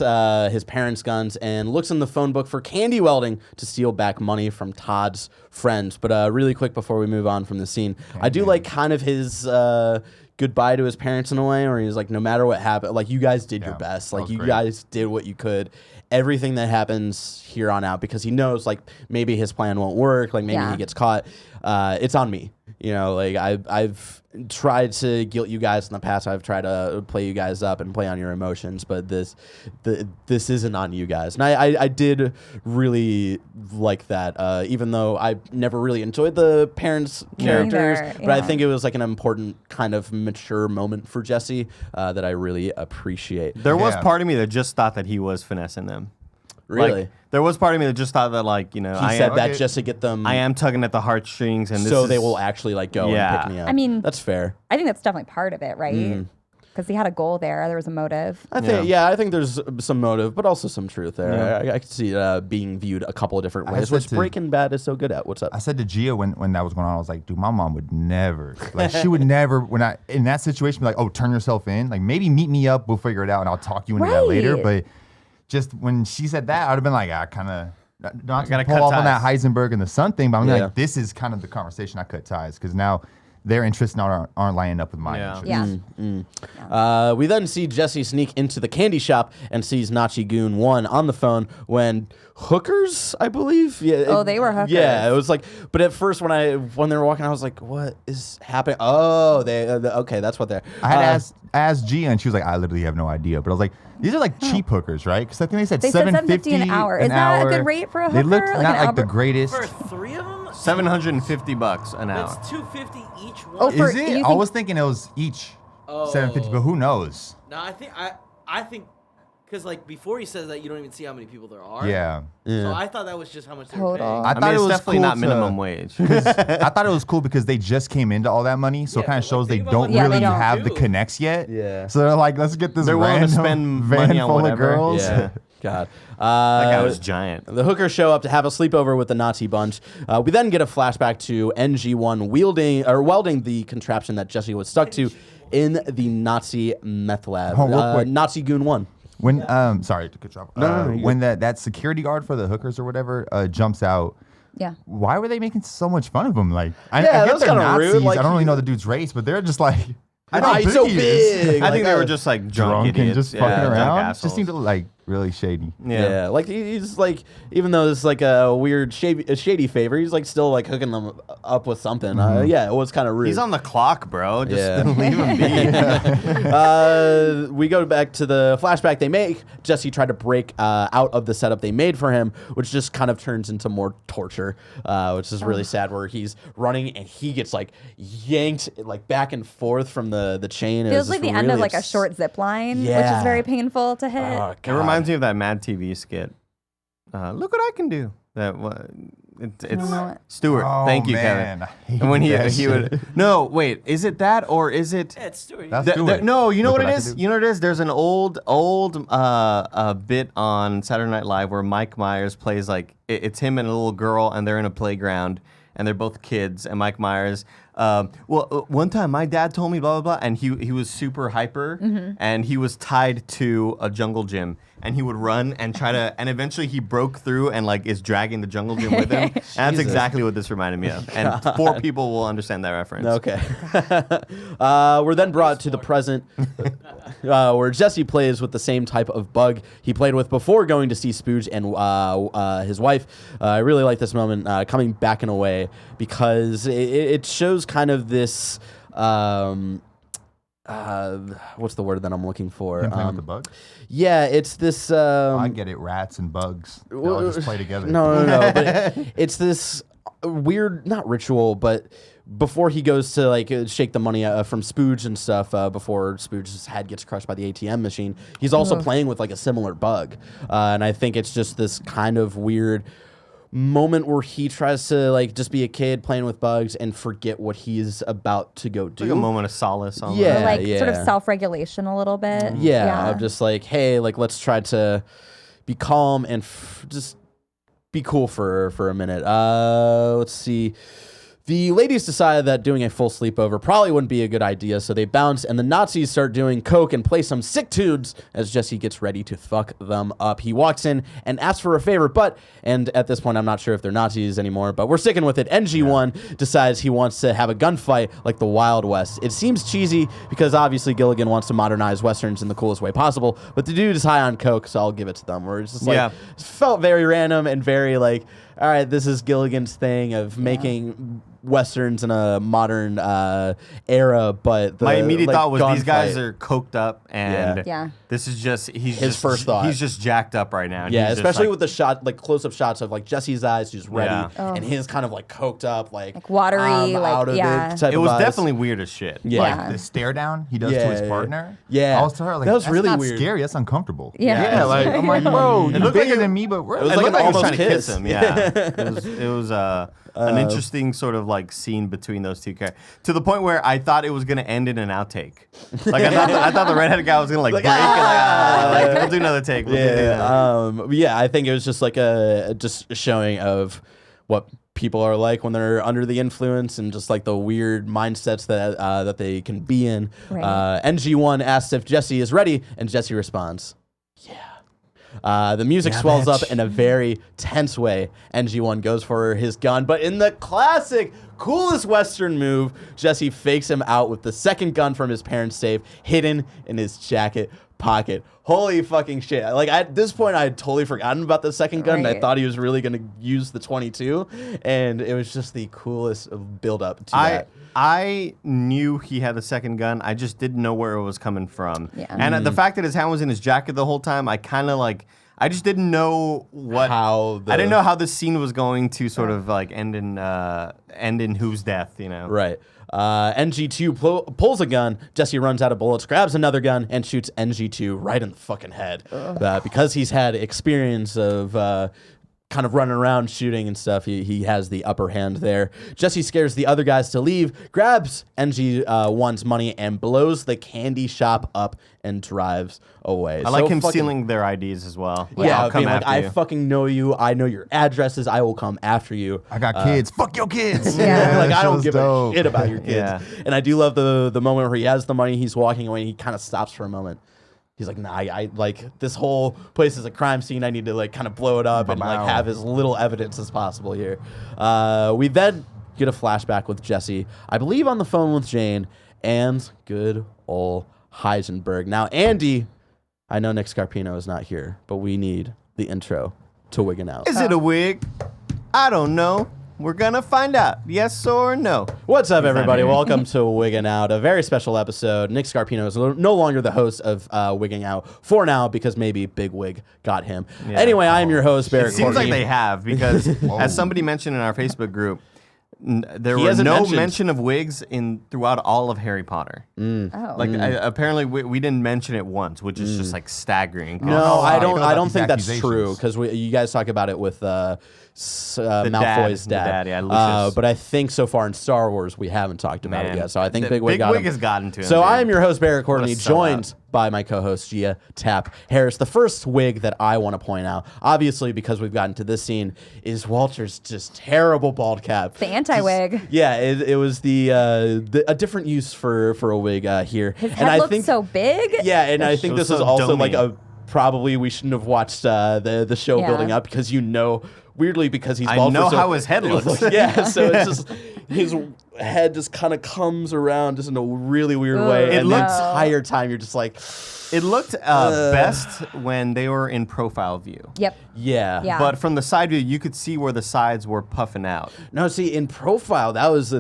Speaker 3: his parents' guns and looks in the phone book for candy welding to steal back money from Todd's friends. But really quick before we move on from the scene, I do like kind of his goodbye to his parents in a way, where he's like, no matter what happened, like you guys did your best, like you guys did what you could. Everything that happens here on out, because he knows like maybe his plan won't work, like maybe he gets caught. It's on me. You know, like I've tried to guilt you guys in the past. I've tried to play you guys up and play on your emotions, but this isn't on you guys. And I did really like that, even though I never really enjoyed the parents' characters.
Speaker 2: Neither,
Speaker 3: But I think it was like an important kind of mature moment for Jesse that I really appreciate.
Speaker 1: There was
Speaker 4: Yeah.
Speaker 1: part of me that just thought that he was finessing them.
Speaker 3: Really?
Speaker 1: Like, there was part of me that just thought that, like, you know,
Speaker 3: He
Speaker 1: I
Speaker 3: said
Speaker 1: am,
Speaker 3: that just to get them.
Speaker 1: I am tugging at the heartstrings, and this
Speaker 3: so
Speaker 1: is,
Speaker 3: they will actually like go and pick me up.
Speaker 2: I mean,
Speaker 3: that's fair.
Speaker 2: I think that's definitely part of it, right? Because he had a goal there. There was a motive.
Speaker 3: I think there's some motive, but also some truth there. I could see it being viewed a couple of different ways,
Speaker 4: said
Speaker 3: which
Speaker 4: to-
Speaker 3: Breaking Bad is so good at. What's up?
Speaker 4: I said to Gia when that was going on, I was like, dude, my mom would never, like, she would never, when I, in that situation, be like, oh, turn yourself in. Like, maybe meet me up, we'll figure it out, and I'll talk you into that later.
Speaker 2: Right.
Speaker 4: But just when she said that, I'd have been like, I kind of, not to
Speaker 1: Gotta
Speaker 4: pull
Speaker 1: cut
Speaker 4: off on that
Speaker 1: ties.
Speaker 4: Heisenberg and the Sun thing, but I'm
Speaker 3: Yeah.
Speaker 4: like, this is kind of the conversation I cut ties, because now their interests aren't lining up with my interests.
Speaker 2: Yeah.
Speaker 3: We then see Jesse sneak into the candy shop and sees Nazi Goon 1 on the phone when hookers, I believe. Yeah.
Speaker 2: Oh, they were hookers.
Speaker 3: Yeah, it was like. But at first, when they were walking, I was like, "What is happening?" Oh, they okay. That's what they're.
Speaker 4: I had asked Gia, and she was like, I literally have no idea. But I was like, these are like cheap hookers, right? Because I think they said
Speaker 2: They said
Speaker 4: $7.50
Speaker 2: $7.50 an hour. Is that a good rate for a
Speaker 4: They looked
Speaker 2: hooker? Like
Speaker 4: not
Speaker 2: an
Speaker 4: like the
Speaker 2: Albert-
Speaker 4: greatest.
Speaker 5: For three of them,
Speaker 1: $750 an hour.
Speaker 5: that's $250 each one.
Speaker 2: Oh, for-
Speaker 4: Is it?
Speaker 2: you
Speaker 4: I
Speaker 2: think-
Speaker 4: was thinking it was each
Speaker 5: Oh.
Speaker 4: $7.50, but who knows?
Speaker 5: No, I think because like before he says that you don't even see how many people there are.
Speaker 4: Yeah.
Speaker 5: So I thought that was just how much they were
Speaker 2: Total.
Speaker 5: paying.
Speaker 4: I
Speaker 1: I
Speaker 4: thought
Speaker 1: mean,
Speaker 4: it
Speaker 1: it's
Speaker 4: was
Speaker 1: definitely
Speaker 4: cool
Speaker 1: not
Speaker 4: to-
Speaker 1: minimum wage.
Speaker 4: I thought it was cool because they just came into all that money, so
Speaker 5: Yeah,
Speaker 4: it kind of
Speaker 5: but,
Speaker 4: shows
Speaker 5: like,
Speaker 4: they
Speaker 5: think about
Speaker 4: don't
Speaker 5: what
Speaker 2: they
Speaker 4: really
Speaker 2: don't
Speaker 4: have the
Speaker 5: do.
Speaker 4: connects yet.
Speaker 3: Yeah.
Speaker 4: So they're like, let's get this
Speaker 1: They're willing to
Speaker 4: random
Speaker 1: spend
Speaker 4: van
Speaker 1: money on
Speaker 4: full
Speaker 1: whatever.
Speaker 4: of girls.
Speaker 3: Yeah. God.
Speaker 1: That guy was giant.
Speaker 3: The hookers show up to have a sleepover with the Nazi bunch. We then get a flashback to NG1 welding the contraption that Jesse was stuck to in the Nazi meth lab.
Speaker 4: Oh, real quick.
Speaker 3: Nazi Goon 1.
Speaker 4: When sorry to cut you off.
Speaker 3: No, you're
Speaker 4: when that security guard for the hookers or whatever jumps out,
Speaker 2: Yeah.
Speaker 4: why were they making so much fun of him? Like, I
Speaker 3: Yeah, that
Speaker 4: get
Speaker 3: was
Speaker 4: they're
Speaker 3: kinda rude,
Speaker 4: Nazis.
Speaker 3: like,
Speaker 4: I don't really
Speaker 3: he-
Speaker 4: know the dude's race, but they're just like,
Speaker 3: He's so
Speaker 4: he is.
Speaker 3: big.
Speaker 1: I think they
Speaker 3: Like,
Speaker 1: were just like
Speaker 4: drunk
Speaker 1: idiots.
Speaker 4: and just fucking
Speaker 1: drunk
Speaker 4: around.
Speaker 1: assholes.
Speaker 4: Just seemed to like really shady.
Speaker 3: Yeah, like he's like, even though it's like a weird shady favor, he's like still like hooking them up with something. Yeah, it was kind of rude.
Speaker 1: He's on the clock, bro. Just
Speaker 3: Yeah.
Speaker 1: leave him be.
Speaker 3: We go back to the flashback they make. Jesse tried to break out of the setup they made for him, which just kind of turns into more torture, which is really sad, where he's running and he gets like yanked like back and forth from the chain.
Speaker 2: Feels like the end of like a short zip line, which
Speaker 3: Yeah.
Speaker 2: is very painful to hit.
Speaker 3: Oh,
Speaker 1: It reminds me of that Mad TV skit. Look what I can do. That it's
Speaker 2: know it.
Speaker 1: Stuart.
Speaker 4: Oh,
Speaker 1: Thank you,
Speaker 4: man,
Speaker 1: Kevin.
Speaker 4: I hate
Speaker 1: And when he
Speaker 4: that
Speaker 1: he
Speaker 4: shit.
Speaker 1: would no is it that or is it?
Speaker 5: Yeah, it's Stuart.
Speaker 4: That's
Speaker 1: Th-
Speaker 4: Stuart.
Speaker 1: no, you know
Speaker 4: Look
Speaker 1: what it
Speaker 4: I
Speaker 1: is.
Speaker 4: can do.
Speaker 1: You know what it is. There's an old bit on Saturday Night Live where Mike Myers plays like it's him and a little girl, and they're in a playground, and they're both kids, and Mike Myers One time my dad told me blah blah blah, and he was super hyper, and he was tied to a jungle gym, and he would run and try to, and eventually he broke through and like is dragging the jungle gym with him. And that's exactly what this reminded me of. And 4 people will understand that reference.
Speaker 3: Okay. We're then brought to the present, where Jesse plays with the same type of bug he played with before going to see Spooge and his wife. I really like this moment coming back in a way because it shows kind of this. What's the word that I'm looking for?
Speaker 4: Him playing with the bug?
Speaker 3: Yeah, it's this.
Speaker 4: I get it. Rats and bugs. They all just play together.
Speaker 3: No. But it's this weird, not ritual, but before he goes to like shake the money from Spooge and stuff, before Spooge's head gets crushed by the ATM machine, he's also playing with like a similar bug, and I think it's just this kind of weird moment where he tries to like just be a kid playing with bugs and forget what he's about to go do.
Speaker 1: Like a moment of solace. Almost.
Speaker 3: Yeah.
Speaker 2: Or like sort of self-regulation a little bit.
Speaker 3: Yeah, of just like, hey, like let's try to be calm and just be cool for a minute. Let's see. The ladies decide that doing a full sleepover probably wouldn't be a good idea, so they bounce, and the Nazis start doing coke and play some sick tunes as Jesse gets ready to fuck them up. He walks in and asks for a favor, and at this point, I'm not sure if they're Nazis anymore, but we're sticking with it. NG1 decides he wants to have a gunfight like the Wild West. It seems cheesy because obviously Gilligan wants to modernize Westerns in the coolest way possible, but the dude is high on coke, so I'll give it to them. Where it's just like, it felt very random and very like, all right, this is Gilligan's thing of making Westerns in a modern era, but
Speaker 1: my immediate thought was these guys are coked up, and
Speaker 2: Yeah.
Speaker 1: this is just
Speaker 3: His first thought.
Speaker 1: He's just jacked up right now. And
Speaker 3: Yeah,
Speaker 1: he's just
Speaker 3: especially
Speaker 1: like,
Speaker 3: with the shot, like close-up shots of like Jesse's eyes, who's ready,
Speaker 1: Yeah.
Speaker 3: and his kind of like coked up, like
Speaker 2: watery,
Speaker 3: I'm
Speaker 2: like,
Speaker 3: out of
Speaker 2: yeah.
Speaker 3: it type
Speaker 1: it
Speaker 3: of
Speaker 1: was
Speaker 3: eyes.
Speaker 1: definitely weird as shit.
Speaker 3: Yeah.
Speaker 4: Like the stare down he does to his partner.
Speaker 3: Yeah.
Speaker 4: I was to her like,
Speaker 3: That was
Speaker 4: that's
Speaker 3: really
Speaker 4: not
Speaker 3: weird.
Speaker 4: scary. That's uncomfortable.
Speaker 2: Yeah.
Speaker 4: Like I'm like, bro, you're
Speaker 1: looked
Speaker 4: bigger
Speaker 1: like
Speaker 4: than me, but we're
Speaker 3: It was
Speaker 1: It
Speaker 3: like
Speaker 1: looked
Speaker 3: an
Speaker 1: like he was
Speaker 3: almost
Speaker 1: trying to kiss
Speaker 3: kiss.
Speaker 1: him. Yeah, it was an interesting sort of like scene between those two characters, to the point where I thought it was gonna end in an outtake. Like I thought the redheaded guy was gonna like break and like we'll do another take. We'll do that.
Speaker 3: Yeah, I think it was just like a showing of what people are like when they're under the influence and just like the weird mindsets that they can be in.
Speaker 2: Right.
Speaker 3: NG1 asks if Jesse is ready, and Jesse responds, yeah. The music swells up in a very tense way. NG1 goes for his gun, but in the classic, coolest Western move, Jesse fakes him out with the second gun from his parents' safe hidden in his jacket pocket. Holy fucking shit. Like at this point, I had totally forgotten about the second gun, and I
Speaker 2: Right.
Speaker 3: thought he was really going to use the 22, and it was just the coolest build up to that.
Speaker 1: I knew he had the second gun. I just didn't know where it was coming from.
Speaker 2: Yeah.
Speaker 1: And the fact that his hand was in his jacket the whole time, I kind of like. I just didn't know I didn't know how the scene was going to sort of like end in whose death, you know?
Speaker 3: Right. NG2 pulls a gun. Jesse runs out of bullets, grabs another gun, and shoots NG2 right in the fucking head. Because he's had experience of kind of running around shooting and stuff, he has the upper hand there. Jesse scares the other guys to leave, grabs NG1's money, and blows the candy shop up and drives away.
Speaker 1: I like
Speaker 3: So
Speaker 1: him
Speaker 3: fucking-
Speaker 1: stealing their IDs as well. Like,
Speaker 3: Yeah,
Speaker 1: I'll come
Speaker 3: being like,
Speaker 1: after
Speaker 3: I
Speaker 1: you.
Speaker 3: fucking know you. I know your addresses. I will come after you.
Speaker 4: I got kids. Fuck your kids.
Speaker 2: Yeah.
Speaker 3: Like
Speaker 4: that
Speaker 3: I don't
Speaker 4: show's
Speaker 3: give
Speaker 4: dope.
Speaker 3: a shit about your kids.
Speaker 1: Yeah.
Speaker 3: And I do love the moment where he has the money, he's walking away, and he kind of stops for a moment. He's like, nah, I like this whole place is a crime scene. I need to like kind of blow it up and like
Speaker 4: Wow.
Speaker 3: have as little evidence as possible here. We then get a flashback with Jesse, I believe on the phone with Jane, and good old Heisenberg. Now, Andy, I know Nick Scarpino is not here, but we need the intro to Wiggin' Out.
Speaker 1: Is it a wig? I don't know. We're gonna find out. Yes or no.
Speaker 3: What's up,
Speaker 1: not
Speaker 3: everybody?
Speaker 1: here.
Speaker 3: Welcome to Wiggin' Out, a very special episode. Nick Scarpino is no longer the host of Wigging Out for now because maybe Big Wig got him.
Speaker 1: Yeah.
Speaker 3: Anyway, I am your host, Barrett
Speaker 1: It seems like
Speaker 3: Courtney.
Speaker 1: they have, because as somebody mentioned in our Facebook group, there
Speaker 3: He
Speaker 1: were
Speaker 3: hasn't
Speaker 1: no
Speaker 3: mentioned-
Speaker 1: mention of wigs throughout all of Harry Potter.
Speaker 2: Oh.
Speaker 1: Like apparently we didn't mention it once, which is just like staggering.
Speaker 3: No,
Speaker 4: how
Speaker 3: I
Speaker 4: you
Speaker 3: don't.
Speaker 4: feel
Speaker 3: I
Speaker 4: about
Speaker 3: don't
Speaker 4: these
Speaker 3: think that's
Speaker 4: accusations.
Speaker 3: true because you guys talk about it with Malfoy's
Speaker 1: the
Speaker 3: dad.
Speaker 1: dad, yeah, Lucius.
Speaker 3: But I think so far in Star Wars we haven't talked about it
Speaker 1: Man,
Speaker 3: yet. So I think
Speaker 1: the
Speaker 3: Big Wig
Speaker 1: Big
Speaker 3: got
Speaker 1: Wig
Speaker 3: him.
Speaker 1: has gotten to him.
Speaker 3: So
Speaker 1: dude.
Speaker 3: I am your host, Barrett Courtney,
Speaker 1: sellout.
Speaker 3: joined by my co-host Gia Tap Harris. The first wig that I want to point out, obviously because we've gotten to this scene, is Walter's just terrible bald cap.
Speaker 2: The anti-wig.
Speaker 3: Yeah, it was a different use for a wig here.
Speaker 2: His head looks so big.
Speaker 3: Yeah, and I think
Speaker 1: It was
Speaker 3: this is
Speaker 1: so
Speaker 3: also
Speaker 1: domey.
Speaker 3: like probably we shouldn't have watched the show
Speaker 2: Yeah.
Speaker 3: building up because weirdly because he's
Speaker 1: I
Speaker 3: bald.
Speaker 1: know
Speaker 3: for so,
Speaker 1: how his head looks.
Speaker 3: Yeah, so it's just his head just kind of comes around just in a really weird way.
Speaker 2: It
Speaker 3: And
Speaker 1: looks-
Speaker 3: the entire time you're just like,
Speaker 1: It looked best when they were in profile view.
Speaker 2: Yep.
Speaker 3: yeah.
Speaker 2: Yeah.
Speaker 1: But from the side view, you could see where the sides were puffing out.
Speaker 3: No, see, in profile, that was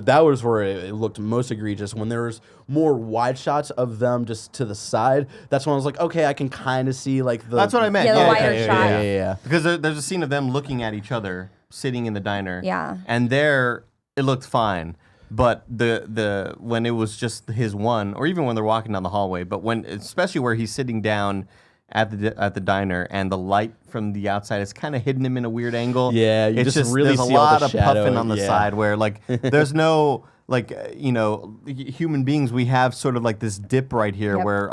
Speaker 3: where it looked most egregious. When there was more wide shots of them just to the side, that's when I was like, okay, I can kind of see like the.
Speaker 1: That's what I meant.
Speaker 2: Yeah, the wider
Speaker 3: yeah,
Speaker 2: shot.
Speaker 3: yeah.
Speaker 1: Because there's a scene of them looking at each other, sitting in the diner.
Speaker 2: Yeah.
Speaker 1: And there, it looked fine. But the when it was just his one, or even when they're walking down the hallway, but especially where he's sitting down at the diner and the light from the outside is kind of hitting him in a weird angle.
Speaker 3: Yeah, you
Speaker 1: it's
Speaker 3: just really
Speaker 1: there's
Speaker 3: see
Speaker 1: a
Speaker 3: all the
Speaker 1: lot of
Speaker 3: shadow,
Speaker 1: puffing on the
Speaker 3: yeah.
Speaker 1: side where like there's no human beings, we have sort of like this dip right here
Speaker 2: Yep.
Speaker 1: where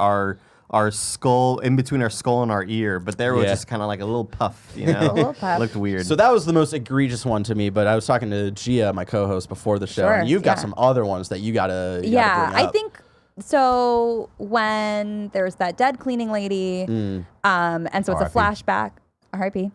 Speaker 1: our skull, in between our skull and our ear, but there was
Speaker 3: Yeah.
Speaker 1: just kind of like a little puff, you know?
Speaker 2: A little puff.
Speaker 1: Looked weird.
Speaker 3: So that was the most egregious one to me, but I was talking to Gia, my co-host, before the show,
Speaker 2: Sure,
Speaker 3: and you've got
Speaker 2: yeah.
Speaker 3: some other ones that you gotta
Speaker 2: Yeah,
Speaker 3: bring
Speaker 2: I
Speaker 3: up.
Speaker 2: think so. When there's that dead cleaning lady, and so it's a
Speaker 4: R.I.P.
Speaker 2: flashback. R.I.P.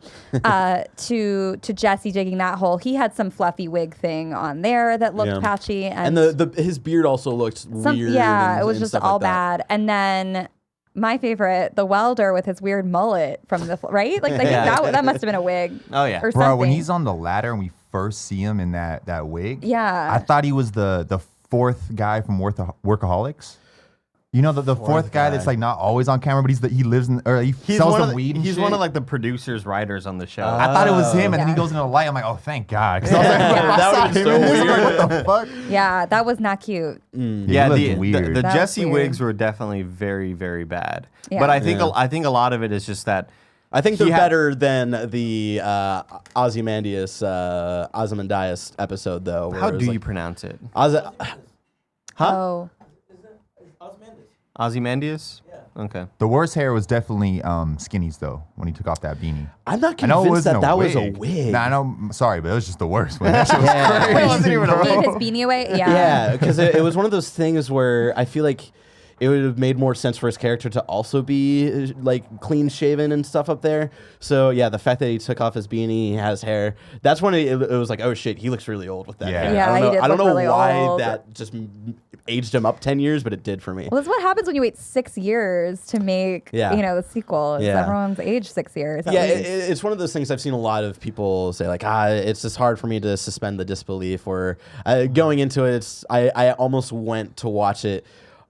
Speaker 2: To Jesse digging that hole. He had some fluffy wig thing on there that looked
Speaker 3: Yeah.
Speaker 2: patchy,
Speaker 3: And the his beard also looked weird.
Speaker 2: Yeah,
Speaker 3: and-
Speaker 2: it was
Speaker 3: and
Speaker 2: just
Speaker 3: stuff
Speaker 2: all
Speaker 3: like that.
Speaker 2: bad. And then my favorite, the welder with his weird mullet from the right, like
Speaker 1: Yeah.
Speaker 2: that must have been a wig.
Speaker 1: Oh, yeah.
Speaker 2: or
Speaker 4: Bro,
Speaker 2: something.
Speaker 4: when he's on the ladder and we first see him in that wig,
Speaker 2: Yeah.
Speaker 4: I thought he was the fourth guy from Workaholics. You know, the fourth guy that's like not always on camera, but he lives in, or he sells
Speaker 1: one
Speaker 4: some
Speaker 1: of
Speaker 4: weed and
Speaker 1: he's
Speaker 4: shit.
Speaker 1: one of like the producers, writers on the show.
Speaker 4: I thought it was him, and then he
Speaker 2: Yeah.
Speaker 4: goes into the light. I'm like, oh, thank God. 'Cause I was like,
Speaker 2: Yeah.
Speaker 3: That would've been so weird.
Speaker 4: What the fuck?
Speaker 2: Yeah, that was not cute.
Speaker 1: Yeah,
Speaker 4: he looked weird.
Speaker 1: the
Speaker 2: That was
Speaker 1: Jesse
Speaker 2: weird.
Speaker 1: wigs were definitely very, very bad.
Speaker 2: Yeah.
Speaker 1: But I think
Speaker 3: Yeah.
Speaker 1: I think a lot of it is just that
Speaker 3: I think
Speaker 1: He
Speaker 3: they're
Speaker 1: had-
Speaker 3: better than the Ozymandias episode, though. where
Speaker 1: how
Speaker 3: it was
Speaker 1: do
Speaker 3: like,
Speaker 1: you pronounce it?
Speaker 3: Huh?
Speaker 2: Oh,
Speaker 1: Ozymandias? Yeah. Okay.
Speaker 4: The worst hair was definitely Skinny's, though, when he took off that beanie.
Speaker 3: I'm not
Speaker 4: I know it
Speaker 3: convinced
Speaker 4: wasn't
Speaker 3: that was a wig.
Speaker 4: Nah, I know. Sorry, but it was just the worst. Man. That shit was
Speaker 3: Yeah.
Speaker 4: crazy,
Speaker 1: It wasn't even a
Speaker 4: bro.
Speaker 2: gave his beanie away. Yeah.
Speaker 3: Yeah, because it was one of those things where I feel like it would have made more sense for his character to also be like clean shaven and stuff up there. So yeah, the fact that he took off his beanie, he has hair, that's when it was like, oh shit, he looks really old with that
Speaker 4: Yeah.
Speaker 3: hair.
Speaker 2: Yeah,
Speaker 3: I
Speaker 2: he
Speaker 3: don't know,
Speaker 2: did
Speaker 3: I don't
Speaker 2: look
Speaker 3: know
Speaker 2: really
Speaker 3: why
Speaker 2: old.
Speaker 3: that just aged him up 10 years, but it did for me.
Speaker 2: Well, that's what happens when you wait 6 years to make,
Speaker 3: Yeah.
Speaker 2: the sequel. Is
Speaker 3: Yeah.
Speaker 2: Everyone's aged 6 years. At
Speaker 3: Yeah,
Speaker 2: least.
Speaker 3: it's one of those things I've seen a lot of people say, like, it's just hard for me to suspend the disbelief. Or going into it, I almost went to watch it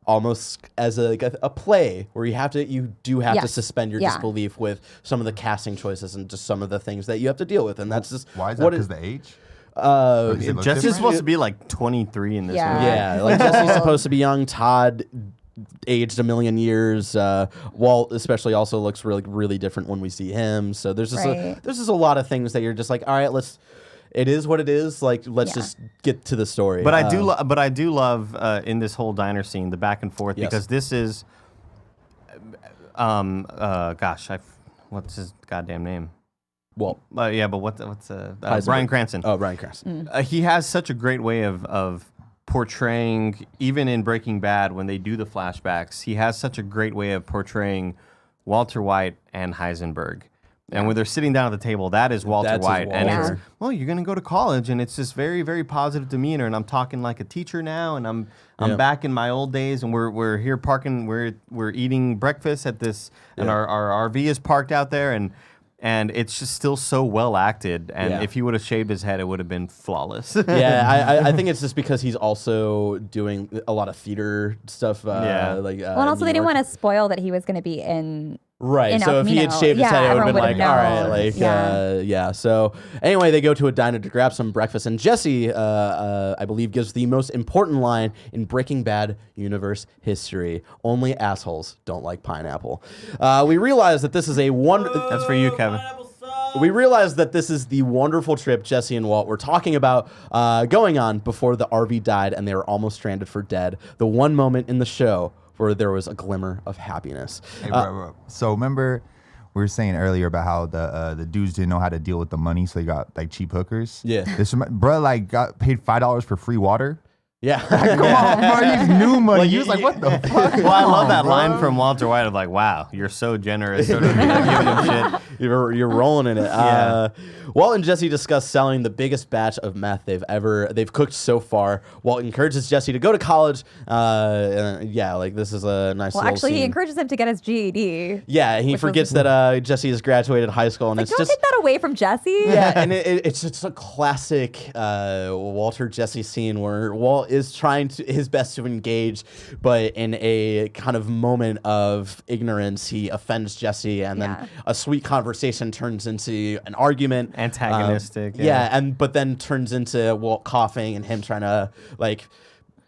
Speaker 3: almost as a play where you do have to
Speaker 2: Yes.
Speaker 3: suspend your
Speaker 2: Yeah.
Speaker 3: disbelief with some of the casting choices and just some of the things that you have to deal with, and that's just
Speaker 4: Why is that?
Speaker 3: what
Speaker 4: Because
Speaker 3: it.
Speaker 4: the age?
Speaker 3: Uh,
Speaker 4: Does it look
Speaker 1: Jesse's
Speaker 4: different?
Speaker 1: supposed to be like 23 in this
Speaker 2: Yeah.
Speaker 1: one.
Speaker 3: yeah, like Jesse's supposed to be young. Todd aged a million years. Walt especially also looks really, really different when we see him. So there's just
Speaker 2: Right.
Speaker 3: there's just a lot of things that you're just like, all right, it is what it is. Like, let's
Speaker 2: Yeah.
Speaker 3: just get to the story.
Speaker 1: But I do love in this whole diner scene the back and forth
Speaker 3: Yes.
Speaker 1: because this is what's his goddamn name?
Speaker 3: Walt.
Speaker 1: Yeah, but what's
Speaker 3: Heisenberg.
Speaker 1: Brian Cranston.
Speaker 3: Oh, Bryan Cranston.
Speaker 1: He has such a great way of portraying, even in Breaking Bad when they do the flashbacks, he has such a great way of portraying Walter White and Heisenberg. And when they're sitting down at the table, that is Walter
Speaker 3: That's his
Speaker 1: White. And
Speaker 2: Walter.
Speaker 1: it's, well, you're going to go to college, and it's this very, very positive demeanor. And I'm talking like a teacher now, and I'm
Speaker 3: Yeah.
Speaker 1: back in my old days, and we're here parking, we're eating breakfast at this, and
Speaker 3: Yeah.
Speaker 1: our RV is parked out there, and it's just still so well acted. And
Speaker 3: Yeah.
Speaker 1: if he would have shaved his head, it would have been flawless.
Speaker 3: Yeah, I think it's just because he's also doing a lot of theater stuff.
Speaker 1: Yeah.
Speaker 2: well, and also they didn't want to spoil that he was going to be in.
Speaker 3: Right.
Speaker 2: in
Speaker 3: So
Speaker 2: El
Speaker 3: if he had
Speaker 2: Camino.
Speaker 3: shaved his
Speaker 2: Yeah,
Speaker 3: head, it would have been
Speaker 2: everyone
Speaker 3: like, all
Speaker 2: would've
Speaker 3: right,
Speaker 2: known.
Speaker 3: like,
Speaker 2: Yeah.
Speaker 3: yeah. So anyway, they go to a diner to grab some breakfast, and Jesse, I believe, gives the most important line in Breaking Bad universe history: "Only assholes don't like pineapple." We realize that this is a
Speaker 1: That's for you, Kevin.
Speaker 3: We realize that this is the wonderful trip Jesse and Walt were talking about going on before the RV died and they were almost stranded for dead. The one moment in the show where there was a glimmer of happiness.
Speaker 4: Hey, bro. So remember, we were saying earlier about how the dudes didn't know how to deal with the money, so they got like cheap hookers.
Speaker 3: Yeah.
Speaker 4: This bro like got paid $5 for free water.
Speaker 3: Yeah.
Speaker 4: Come on, bro. He's new money.
Speaker 3: Like,
Speaker 4: He was like, what the fuck?
Speaker 1: Well, I love that
Speaker 4: bro.
Speaker 1: line from Walter White of like, "Wow, you're so generous." Sort of, giving him shit.
Speaker 3: You're rolling in it.
Speaker 1: Yeah.
Speaker 3: Walt and Jesse discuss selling the biggest batch of meth they've cooked so far. Walt encourages Jesse to go to college. Like this is a nice.
Speaker 2: Well,
Speaker 3: little
Speaker 2: actually, he
Speaker 3: scene.
Speaker 2: encourages him to get his GED.
Speaker 3: Yeah, he
Speaker 2: which
Speaker 3: forgets
Speaker 2: was-
Speaker 3: that Jesse has graduated high school, and
Speaker 2: Like,
Speaker 3: it's
Speaker 2: don't
Speaker 3: just
Speaker 2: take that away from Jesse.
Speaker 3: yeah, and it's just a classic Walter Jesse scene where Walt is trying his best to engage, but in a kind of moment of ignorance, he offends Jesse, and
Speaker 2: Yeah.
Speaker 3: then a sweet conversation turns into an argument,
Speaker 1: Antagonistic,
Speaker 3: but then turns into Walt coughing and him trying to like.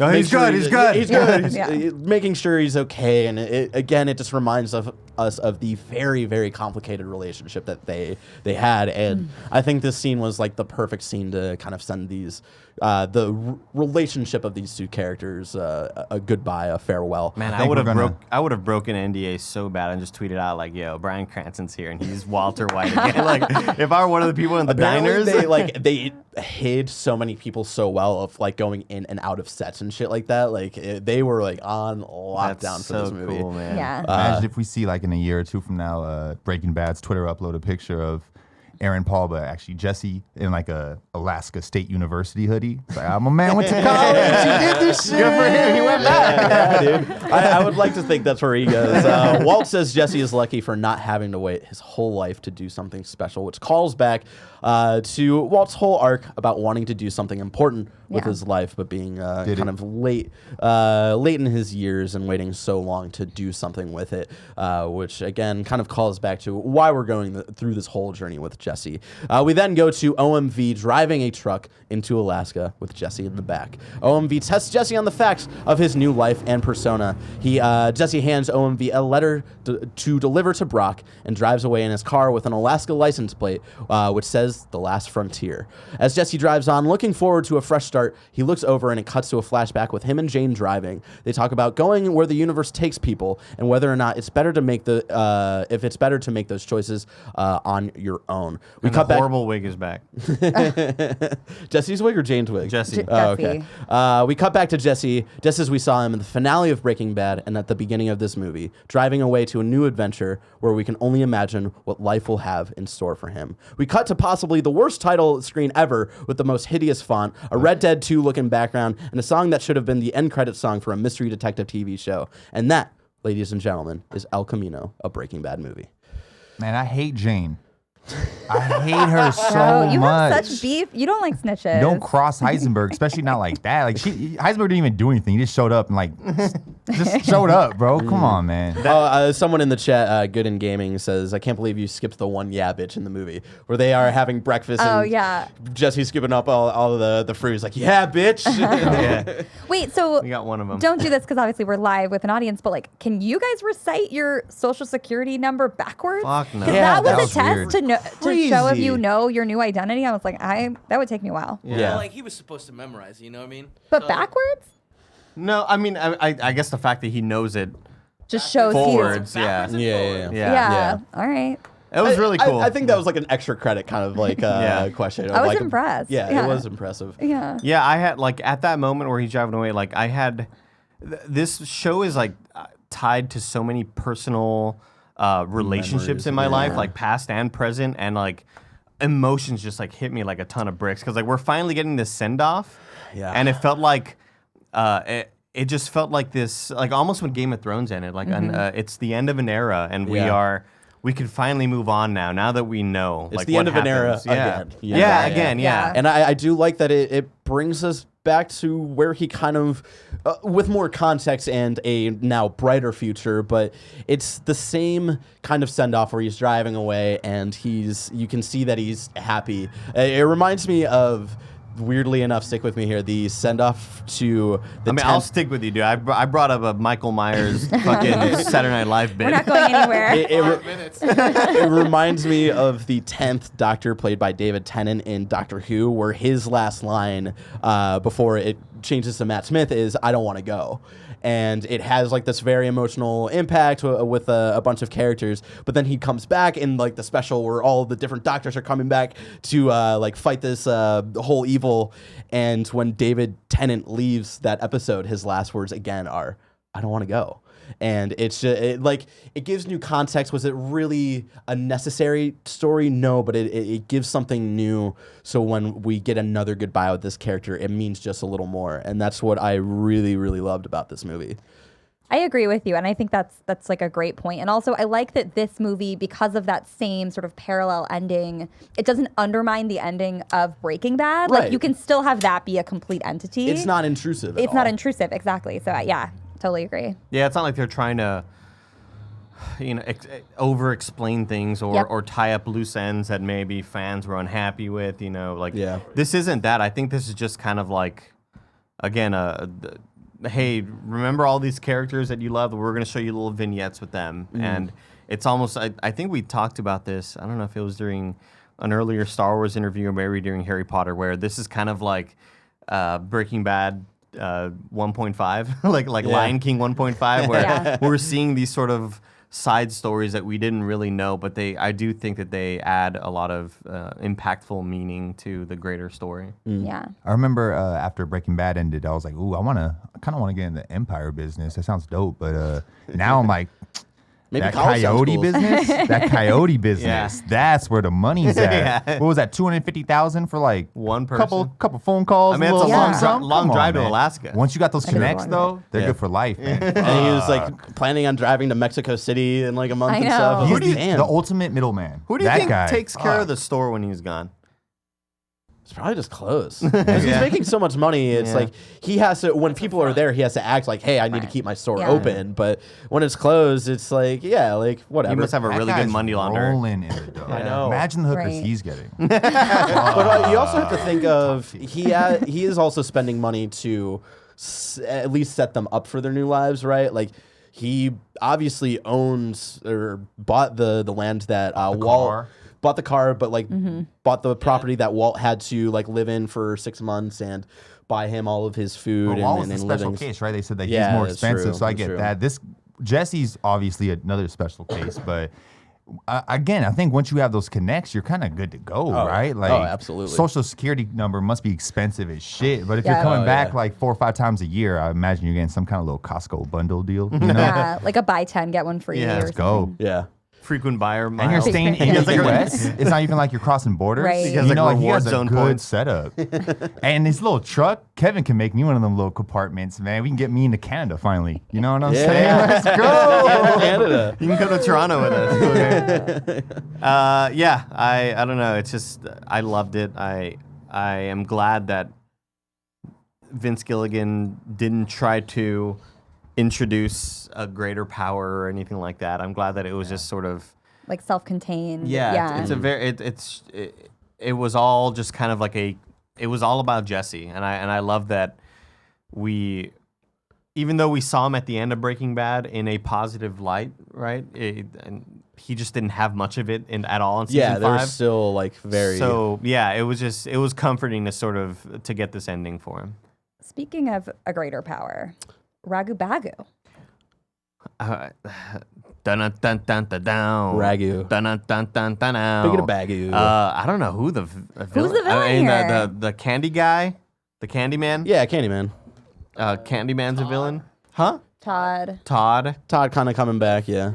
Speaker 1: No,
Speaker 3: make
Speaker 1: he's
Speaker 3: sure
Speaker 1: good, he's good.
Speaker 3: He's
Speaker 2: Yeah,
Speaker 3: good. He's
Speaker 2: yeah.
Speaker 3: making sure he's okay, and it just reminds us of the very, very complicated relationship that they had, and I think this scene was like the perfect scene to kind of send these relationship of these two characters a goodbye, a farewell.
Speaker 1: Man, I
Speaker 4: think
Speaker 1: would
Speaker 4: we're
Speaker 1: have broken NDA so bad and just tweeted out like, "Yo, Bryan Cranston's here and he's Walter White again." Like, if I were one of the people in the
Speaker 3: Apparently
Speaker 1: diners,
Speaker 3: they hid so many people so well of like going in and out of sets and shit like that. Like they were like on lockdown
Speaker 1: that's
Speaker 3: for
Speaker 1: so
Speaker 3: this movie.
Speaker 1: cool, man.
Speaker 2: Yeah.
Speaker 4: Imagine if we see like in a year or two from now, Breaking Bad's Twitter upload a picture of Aaron Paul, but actually Jesse in like a Alaska State University hoodie. It's like, my man went to college. He did this shit. Good for him. He went back.
Speaker 3: Yeah, dude. I would like to think that's where he goes. Walt says Jesse is lucky for not having to wait his whole life to do something special, which calls back to Walt's whole arc about wanting to do something important with
Speaker 2: Yeah.
Speaker 3: his life, but being
Speaker 4: Did
Speaker 3: kind
Speaker 4: it.
Speaker 3: of late in his years and waiting so long to do something with it, which again kind of calls back to why we're going through this whole journey with Jesse. We then go to OMV driving a truck into Alaska with Jesse in the back. OMV tests Jesse on the facts of his new life and persona. Jesse hands OMV a letter to deliver to Brock and drives away in his car with an Alaska license plate, which says The Last Frontier. As Jesse drives on, looking forward to a fresh start, he looks over and it cuts to a flashback with him and Jane driving. They talk about going where the universe takes people and whether or not it's better to make if it's better to make those choices on your own. We
Speaker 1: And
Speaker 3: cut
Speaker 1: the
Speaker 3: back.
Speaker 1: horrible wig is back.
Speaker 3: Jesse's wig or Jane's wig?
Speaker 1: Jesse.
Speaker 3: Oh, okay. We cut back to Jesse just as we saw him in the finale of Breaking Bad and at the beginning of this movie, driving away to a new adventure where we can only imagine what life will have in store for him. We cut to possibly the worst title screen ever with the most hideous font, a Red Dead 2 looking background, and a song that should have been the end credit song for a mystery detective TV show. And that, ladies and gentlemen, is El Camino, a Breaking Bad movie.
Speaker 4: Man, I hate Jane. I hate her so
Speaker 2: Bro, you
Speaker 4: much.
Speaker 2: have such beef. You don't like snitches.
Speaker 4: You don't cross Heisenberg, especially not like that. Like Heisenberg didn't even do anything. He just showed up and like just showed up, bro. Come on, man.
Speaker 3: Someone in the chat, Good in Gaming, says, "I can't believe you skipped the one yeah bitch in the movie where they are having breakfast."
Speaker 2: Oh,
Speaker 3: and
Speaker 2: yeah.
Speaker 3: Jesse's skipping up all of the fruit. He's like, "Yeah, bitch."
Speaker 1: Yeah,
Speaker 2: Wait, so
Speaker 1: we got one of them.
Speaker 2: don't do this because obviously we're live with an audience, but like, can you guys recite your social security number backwards?
Speaker 1: Fuck no.
Speaker 2: Because
Speaker 3: Yeah,
Speaker 2: that
Speaker 3: that
Speaker 2: was
Speaker 3: was
Speaker 2: a test
Speaker 4: weird.
Speaker 2: to know to
Speaker 3: Crazy.
Speaker 2: show if you know your new identity. I was like, that would take me a while.
Speaker 1: Yeah.
Speaker 5: Well, like he was supposed to memorize, you know what I mean?
Speaker 2: But
Speaker 5: So-
Speaker 2: backwards
Speaker 1: No, I mean, I guess the fact that he knows it
Speaker 2: just shows
Speaker 1: forwards,
Speaker 2: you.
Speaker 1: yeah.
Speaker 5: Backwards and
Speaker 3: Yeah,
Speaker 5: forwards.
Speaker 2: Yeah.
Speaker 3: Yeah.
Speaker 2: All right.
Speaker 1: It was really cool.
Speaker 3: I think that was like an extra credit kind of like
Speaker 1: Yeah.
Speaker 3: question.
Speaker 2: I was
Speaker 3: like,
Speaker 2: impressed.
Speaker 3: Yeah,
Speaker 2: Yeah.
Speaker 3: it was impressive.
Speaker 2: Yeah.
Speaker 1: Yeah, I had like at that moment where he's driving away, like I had this show is like tied to so many personal relationships
Speaker 3: Memories,
Speaker 1: in my
Speaker 3: yeah.
Speaker 1: life, like past and present, and like emotions just like hit me like a ton of bricks because like we're finally getting this send off,
Speaker 3: Yeah.
Speaker 1: and it felt like it just felt like this like almost when Game of Thrones ended, like it's the end of an era, and
Speaker 3: Yeah.
Speaker 1: we can finally move on now that we know.
Speaker 3: It's
Speaker 1: like,
Speaker 3: the
Speaker 1: what
Speaker 3: end of an era
Speaker 1: happens. Yeah.
Speaker 3: again.
Speaker 1: Yeah,
Speaker 3: Yeah.
Speaker 1: again,
Speaker 2: Yeah.
Speaker 1: yeah.
Speaker 3: And I do like that it brings us back to where he kind of, with more context and a now brighter future, but it's the same kind of send off where he's driving away and you can see that he's happy. It reminds me of, weirdly enough, stick with me here, the send off to the
Speaker 1: I mean, I'll
Speaker 3: 10th
Speaker 1: stick with you, dude. I brought up a Michael Myers fucking Saturday Night Live bit.
Speaker 2: We're not going anywhere.
Speaker 3: It reminds me of the 10th Doctor played by David Tennant in Doctor Who, where his last line before it changes to Matt Smith is I don't want to go. And it has like this very emotional impact with a bunch of characters. But then he comes back in like the special where all the different doctors are coming back to like fight this whole evil. And when David Tennant leaves that episode, his last words again are, I don't want to go. And it's just, it gives new context. Was it really a necessary story? No, but it gives something new. So when we get another goodbye with this character, it means just a little more. And that's what I really, really loved about this movie.
Speaker 2: I agree with you, and I think that's like a great point. And also, I like that this movie, because of that same sort of parallel ending, it doesn't undermine the ending of Breaking Bad.
Speaker 3: Right.
Speaker 2: Like, you can still have that be a complete entity.
Speaker 3: It's not intrusive.
Speaker 2: It's not intrusive, exactly. So yeah, totally agree.
Speaker 1: Yeah, it's not like they're trying to, over-explain things or tie up loose ends that maybe fans were unhappy with. This isn't that. I think this is just kind of like, again, hey, remember all these characters that you love? We're going to show you little vignettes with them. And it's almost, I think we talked about this. I don't know if it was during an earlier Star Wars interview or maybe during Harry Potter, where this is kind of like Breaking Bad 1.5, like Lion King 1.5, where we're seeing these sort of side stories that we didn't really know, but I do think that they add a lot of impactful meaning to the greater story.
Speaker 2: Yeah.
Speaker 4: I remember after Breaking Bad ended, I was like, ooh, I kind of want to get in the Empire business. That sounds dope. But now I'm like,
Speaker 3: Maybe
Speaker 4: that
Speaker 3: college sounds
Speaker 4: coyote
Speaker 3: cool.
Speaker 4: business, that's where the money's at. What was that, $250,000 for like
Speaker 1: one person?
Speaker 4: Couple phone calls?
Speaker 1: I mean, it's a
Speaker 4: little
Speaker 1: long drive to
Speaker 4: man.
Speaker 1: Alaska.
Speaker 4: Once you got those
Speaker 2: I could've
Speaker 4: connects,
Speaker 2: wanted
Speaker 4: though, they're good for life, man.
Speaker 3: And he was like planning on driving to Mexico City in like a month
Speaker 2: I
Speaker 3: and
Speaker 2: know.
Speaker 3: stuff. I was
Speaker 4: He's
Speaker 3: like,
Speaker 4: the
Speaker 3: damn.
Speaker 4: ultimate middleman.
Speaker 1: Who do you
Speaker 4: That
Speaker 1: think
Speaker 4: guy.
Speaker 1: takes care of the store when he's gone?
Speaker 3: It's probably just clothes. Because he's making so much money, it's like he has to, when people are there, he has to act like, hey, I need to keep my store open. But when it's closed, it's like, whatever.
Speaker 1: He must have a really good money launderer.
Speaker 4: Rolling in it, though.
Speaker 3: I know.
Speaker 4: Imagine the hookers
Speaker 2: Right.
Speaker 4: he's getting.
Speaker 3: But you also have to think of, he is also spending money to at least set them up for their new lives, right? Like, he obviously owns or bought the land that Walt bought the car, but like bought the property that Walt had to like live in for 6 months and buy him all of his food
Speaker 4: But Walt was
Speaker 3: and
Speaker 4: the special
Speaker 3: livings.
Speaker 4: case, right? They said that
Speaker 3: Yeah,
Speaker 4: he's more
Speaker 3: that's
Speaker 4: expensive,
Speaker 3: true,
Speaker 4: so I
Speaker 3: that's
Speaker 4: get
Speaker 3: true.
Speaker 4: that. Jesse's obviously another special case, but again, I think once you have those connects, you're kind of good to go, right? Like,
Speaker 3: absolutely.
Speaker 4: Social security number must be expensive as shit, but if
Speaker 2: Yeah.
Speaker 4: you're coming
Speaker 3: Oh,
Speaker 4: back
Speaker 3: yeah.
Speaker 4: like 4 or 5 times a year, I imagine you're getting some kind of little Costco bundle deal. You know?
Speaker 2: Yeah, like a buy 10, get one free.
Speaker 1: Yeah.
Speaker 2: or
Speaker 1: Let's
Speaker 4: go.
Speaker 2: something.
Speaker 3: Yeah.
Speaker 1: Frequent buyer
Speaker 4: And you're
Speaker 1: miles.
Speaker 4: staying in the U.S. It's not even like you're crossing borders.
Speaker 2: Right. He
Speaker 1: has,
Speaker 4: You
Speaker 1: like,
Speaker 4: know, like he
Speaker 1: reward
Speaker 4: has a
Speaker 1: zone
Speaker 4: good
Speaker 1: points.
Speaker 4: setup. And his little truck, Kevin can make me one of them little compartments, man. We can get me into Canada finally. You know what I'm saying? Let's go.
Speaker 3: Canada.
Speaker 1: You can come to Toronto with us. I don't know. It's just, I loved it. I am glad that Vince Gilligan didn't try to introduce a greater power or anything like that. I'm glad that it was just sort of,
Speaker 2: Like self-contained.
Speaker 1: it's a very, it was all just kind of like it was all about Jesse. And I love that even though we saw him at the end of Breaking Bad in a positive light, right? And he just didn't have much of it at all in season 5.
Speaker 3: They're still like very.
Speaker 1: So yeah, it was comforting to get this ending for him.
Speaker 2: Speaking of a greater power, Ragu Bagu.
Speaker 1: Dun dun dun dun dun down.
Speaker 3: Ragu.
Speaker 1: Dun dun dun dun dun down.
Speaker 3: Speaking of Bagu.
Speaker 1: I don't know who the villain.
Speaker 2: Who's the villain
Speaker 1: I mean,
Speaker 2: here?
Speaker 1: the candy guy, the Candyman.
Speaker 3: Yeah, Candyman.
Speaker 1: Candyman's a villain, huh?
Speaker 2: Todd.
Speaker 1: Todd.
Speaker 3: Todd kind of coming back, yeah.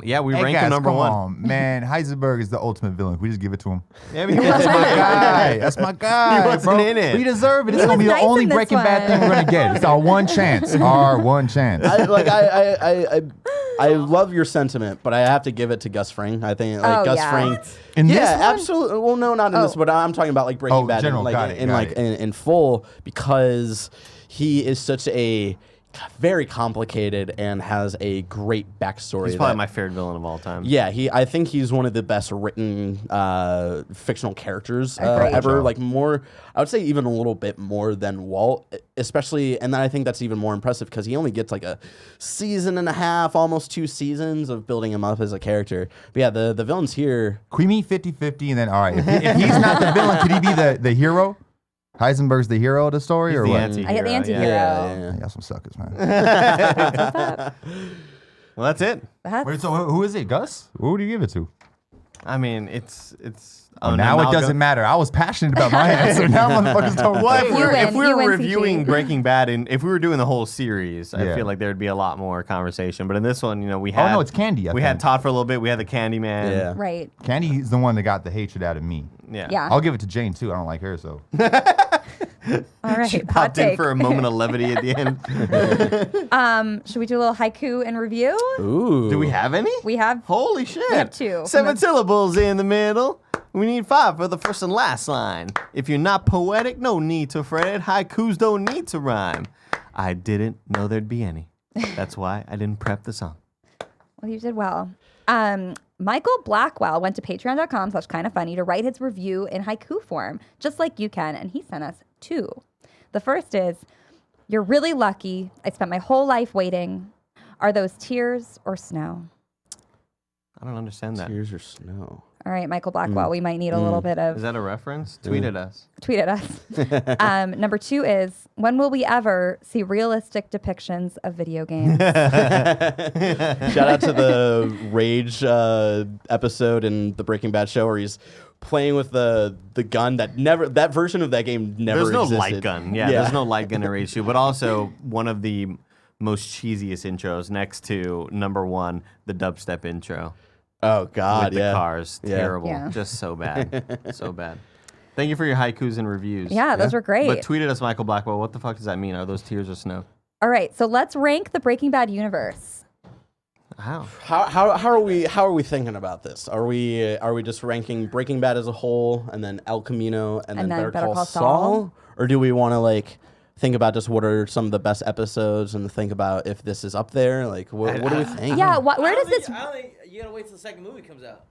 Speaker 1: Yeah, we
Speaker 4: Hey
Speaker 1: rank
Speaker 4: guys,
Speaker 1: him number
Speaker 4: come
Speaker 1: 1.
Speaker 4: on, man. Heisenberg is the ultimate villain. Can we just give it to him?
Speaker 1: Yeah, I mean,
Speaker 4: That's my guy. That's my guy.
Speaker 1: He wasn't
Speaker 4: bro.
Speaker 1: in it.
Speaker 4: We deserve it. It's
Speaker 2: He
Speaker 4: gonna be
Speaker 2: was
Speaker 4: the
Speaker 2: nice
Speaker 4: only
Speaker 2: in this
Speaker 4: Breaking Bad thing
Speaker 2: one.
Speaker 4: we're gonna get. It's our one chance. Our one chance.
Speaker 3: I love your sentiment, but I have to give it to Gus Fring. I think like Gus Fring.
Speaker 4: In this
Speaker 3: Yeah,
Speaker 4: one?
Speaker 3: absolutely. Well, no, not in this, but I'm talking about like Breaking
Speaker 4: Oh,
Speaker 3: Bad
Speaker 4: general,
Speaker 3: in, like,
Speaker 4: got it,
Speaker 3: in
Speaker 4: got
Speaker 3: like
Speaker 4: it.
Speaker 3: in full, because he is such a very complicated and has a great backstory.
Speaker 1: he's probably
Speaker 3: that-
Speaker 1: my favorite villain of all time.
Speaker 3: Yeah, I think he's one of the best written fictional characters
Speaker 2: Agreed.
Speaker 3: ever. Like more, I would say even a little bit more than Walt, especially. And then I think that's even more impressive because he only gets like a season and a half, almost 2 seasons of building him up as a character. But yeah, the villains here.
Speaker 4: Can we meet 50-50 and then all right? If he's not the villain, could he be the hero? Heisenberg's the hero of the story,
Speaker 1: He's
Speaker 4: or
Speaker 1: the
Speaker 4: what?
Speaker 1: anti-hero.
Speaker 2: I get the anti-hero.
Speaker 4: Yeah, y'all some suckers, man.
Speaker 1: Well, that's it.
Speaker 4: Wait, so who is it, Gus? Who do you give it to?
Speaker 1: I mean, it's.
Speaker 4: Oh, now it doesn't matter. I was passionate about my answer. Now motherfuckers don't.
Speaker 1: Well,
Speaker 2: You win.
Speaker 1: if we
Speaker 2: You
Speaker 1: were
Speaker 2: win,
Speaker 1: reviewing
Speaker 2: CG.
Speaker 1: Breaking Bad, and if we were doing the whole series, I
Speaker 4: Yeah.
Speaker 1: feel like there'd be a lot more conversation. But in this one, we had.
Speaker 4: Oh no, it's Candy.
Speaker 1: We had Todd for a little bit. We had the Candy Man.
Speaker 3: Yeah.
Speaker 2: Right.
Speaker 4: Candy is the one that got the hatred out of me.
Speaker 1: Yeah.
Speaker 2: Yeah.
Speaker 4: I'll give it to Jane too. I don't like her, so.
Speaker 2: All right.
Speaker 1: She
Speaker 2: Hot
Speaker 1: popped in
Speaker 2: take.
Speaker 1: for a moment of levity at the end.
Speaker 2: Should we do a little haiku and review?
Speaker 3: Ooh.
Speaker 1: Do we have any?
Speaker 2: We have.
Speaker 1: Holy shit.
Speaker 2: We have two.
Speaker 1: 7 syllables in the middle. We need 5 for the first and last line. If you're not poetic, no need to fret. Haikus don't need to rhyme. I didn't know there'd be any. That's why I didn't prep the song.
Speaker 2: Well, you did well. Michael Blackwell went to patreon.com/kindoffunny to write his review in haiku form, just like you can, and he sent us 2. The first is, "You're really lucky. I spent my whole life waiting. Are those tears or snow?"
Speaker 1: I don't understand that.
Speaker 3: Tears or snow?
Speaker 2: All right, Michael Blackwell, we might need a little bit of
Speaker 1: Is that a reference? Tweet at us.
Speaker 2: tweet at us. Number 2 is, "When will we ever see realistic depictions of video games?"
Speaker 3: Shout out to the Rage episode in the Breaking Bad show where he's playing with the gun that version of that game never
Speaker 1: There's no
Speaker 3: existed.
Speaker 1: light gun. Yeah, there's no light gun in Rage 2, but also one of the most cheesiest intros next to number 1, the dubstep intro.
Speaker 3: Oh God,
Speaker 1: With the cars.
Speaker 3: Yeah.
Speaker 1: Terrible.
Speaker 2: Yeah.
Speaker 1: Just so bad. So bad. Thank you for your haikus and reviews.
Speaker 2: Yeah, those were great.
Speaker 1: But tweet at us, Michael Blackwell. What the fuck does that mean? Are those tears or snow?
Speaker 2: All right, so let's rank the Breaking Bad universe.
Speaker 1: How?
Speaker 3: How are we thinking about this? Are we just ranking Breaking Bad as a whole and then El Camino and then Better Call Saul? Or do we want to think about just what are some of the best episodes and think about if this is up there? Like what do we think?
Speaker 2: Yeah, where does this
Speaker 5: I don't think you gotta wait till the second movie comes out.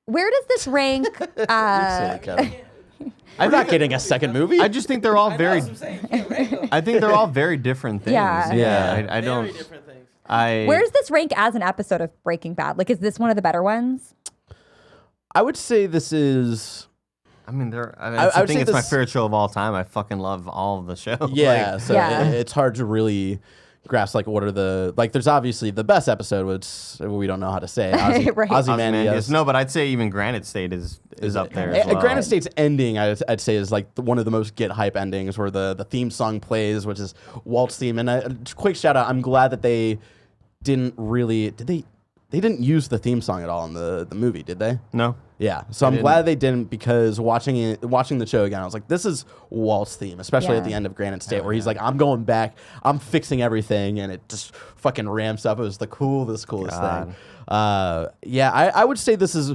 Speaker 2: where does this rank?
Speaker 3: I'm not getting a second movie.
Speaker 1: I just think they're all very.
Speaker 5: That's what I'm saying. You can't rank them.
Speaker 1: I think they're all very different things.
Speaker 2: Yeah.
Speaker 3: Yeah.
Speaker 1: I don't.
Speaker 5: Very different things.
Speaker 2: Where does this rank as an episode of Breaking Bad? Like, is this one of the better ones?
Speaker 3: I would say this is.
Speaker 1: I mean,
Speaker 3: I
Speaker 1: I
Speaker 3: would say
Speaker 1: think it's my
Speaker 3: this-
Speaker 1: favorite show of all time. I fucking love all of the shows.
Speaker 3: Yeah, so
Speaker 2: Yeah.
Speaker 3: it's hard to really grasp what are the there's obviously the best episode, which we don't know how to say.
Speaker 2: Right.
Speaker 3: Ozymandias.
Speaker 1: No, but I'd say even Granite State is up there as well.
Speaker 3: Granite State's ending, I'd say, is one of the most get hype endings where the theme song plays, which is Walt's theme. And quick shout out, I'm glad that they didn't really they didn't use the theme song at all in the movie, did they?
Speaker 1: No.
Speaker 3: Yeah, so I'm glad they didn't, because watching the show again, I was like, this is Walt's theme, especially at
Speaker 2: Yeah.
Speaker 3: the end of Granite State, where he's like, I'm going back, I'm fixing everything, and it just fucking ramps up. It was the coolest
Speaker 1: God.
Speaker 3: thing. Yeah, I would say this is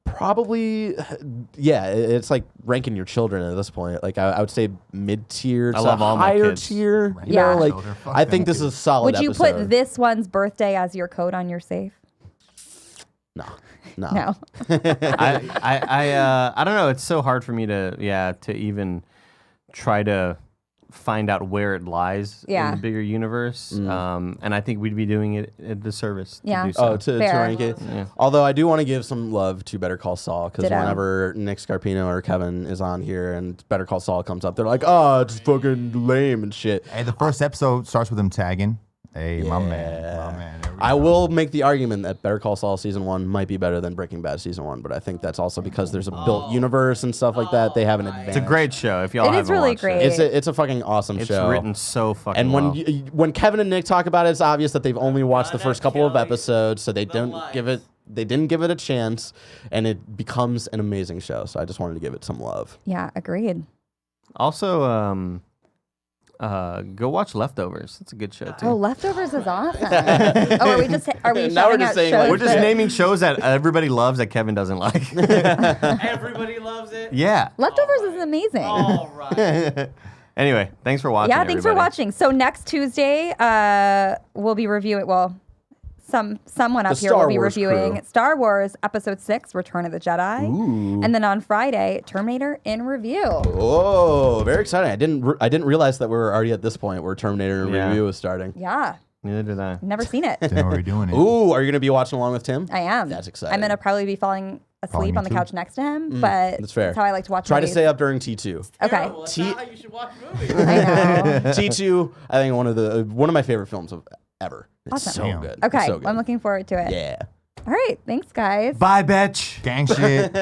Speaker 3: probably, it's like ranking your children at this point. Like I would say mid tier,
Speaker 1: I love all my
Speaker 3: higher
Speaker 1: kids.
Speaker 3: tier. You
Speaker 2: Yeah.
Speaker 3: know, like
Speaker 4: Children, fuck
Speaker 3: I think
Speaker 4: them
Speaker 3: this is a solid.
Speaker 2: Would you
Speaker 3: episode.
Speaker 2: put this one's birthday as your code on your safe?
Speaker 3: No.
Speaker 2: No.
Speaker 1: I don't know. It's so hard for me to even try to find out where it lies in
Speaker 2: Yeah.
Speaker 1: the bigger universe. And I think we'd be doing it a disservice
Speaker 2: Yeah.
Speaker 1: to do so.
Speaker 3: Oh, to
Speaker 2: Fair.
Speaker 3: rank it.
Speaker 1: Yeah.
Speaker 3: Although I do want to give some love to Better Call Saul, because
Speaker 2: Ditto.
Speaker 3: whenever Nick Scarpino or Kevin is on here and Better Call Saul comes up, they're like, "Oh, it's fucking lame and shit."
Speaker 4: Hey, the first episode starts with him tagging. Hey, my man. There we
Speaker 3: I
Speaker 4: go.
Speaker 3: will make the argument that Better Call Saul season 1 might be better than Breaking Bad season 1, but I think that's also because there's a built universe and stuff like that. They have an advantage.
Speaker 1: It's a great show. If y'all
Speaker 2: It is
Speaker 1: haven't
Speaker 2: really
Speaker 1: watched
Speaker 2: great.
Speaker 3: It's a fucking awesome
Speaker 1: It's
Speaker 3: show.
Speaker 1: written so fucking
Speaker 3: And
Speaker 1: well.
Speaker 3: when Kevin and Nick talk about it, it's obvious that they've only watched the
Speaker 5: Kinda
Speaker 3: first couple of
Speaker 5: killing
Speaker 3: episodes, so they
Speaker 5: the
Speaker 3: don't
Speaker 5: lights.
Speaker 3: give it. They didn't give it a chance, and it becomes an amazing show. So I just wanted to give it some love.
Speaker 2: Yeah, agreed.
Speaker 1: Also, go watch Leftovers. It's a good show too.
Speaker 2: Oh, Leftovers is awesome. Are we
Speaker 3: Now we're
Speaker 2: shouting
Speaker 3: just
Speaker 2: out
Speaker 3: saying,
Speaker 2: shows
Speaker 3: like,
Speaker 1: We're just
Speaker 2: that-
Speaker 1: naming shows that everybody loves that Kevin doesn't like.
Speaker 5: Everybody loves it.
Speaker 1: Yeah.
Speaker 2: Leftovers is amazing.
Speaker 5: All right.
Speaker 1: Anyway, thanks for watching.
Speaker 2: Yeah, thanks for
Speaker 1: everybody.
Speaker 2: watching. So next Tuesday, we'll be reviewing. Well, someone up
Speaker 3: The
Speaker 2: here
Speaker 3: Star
Speaker 2: will be
Speaker 3: Wars
Speaker 2: reviewing
Speaker 3: crew.
Speaker 2: Star Wars Episode 6: Return of the Jedi, and then on Friday, Terminator in review.
Speaker 3: Oh, very exciting! I didn't realize that we were already at this point where Terminator
Speaker 1: Yeah.
Speaker 3: review is starting.
Speaker 2: Yeah.
Speaker 1: Neither did I.
Speaker 2: Never seen it.
Speaker 4: Didn't know we were doing it.
Speaker 3: Ooh, are you going to be watching along with Tim?
Speaker 2: I am.
Speaker 3: That's exciting.
Speaker 2: I'm gonna probably be falling asleep
Speaker 4: me
Speaker 2: on the
Speaker 4: too.
Speaker 2: couch next to him, but
Speaker 3: that's fair.
Speaker 2: that's how I like to watch
Speaker 3: Try to
Speaker 2: movies.
Speaker 3: stay up during T2.
Speaker 2: Okay.
Speaker 5: Terrible. That's not how you should watch movies.
Speaker 2: I know.
Speaker 3: T2, I think one of my favorite films of ever. It's
Speaker 2: Awesome.
Speaker 3: so
Speaker 4: Damn.
Speaker 3: good.
Speaker 2: Okay,
Speaker 3: It's so good.
Speaker 2: I'm looking forward to it.
Speaker 3: Yeah.
Speaker 2: All right, thanks, guys.
Speaker 1: Bye, bitch.
Speaker 4: Gang shit.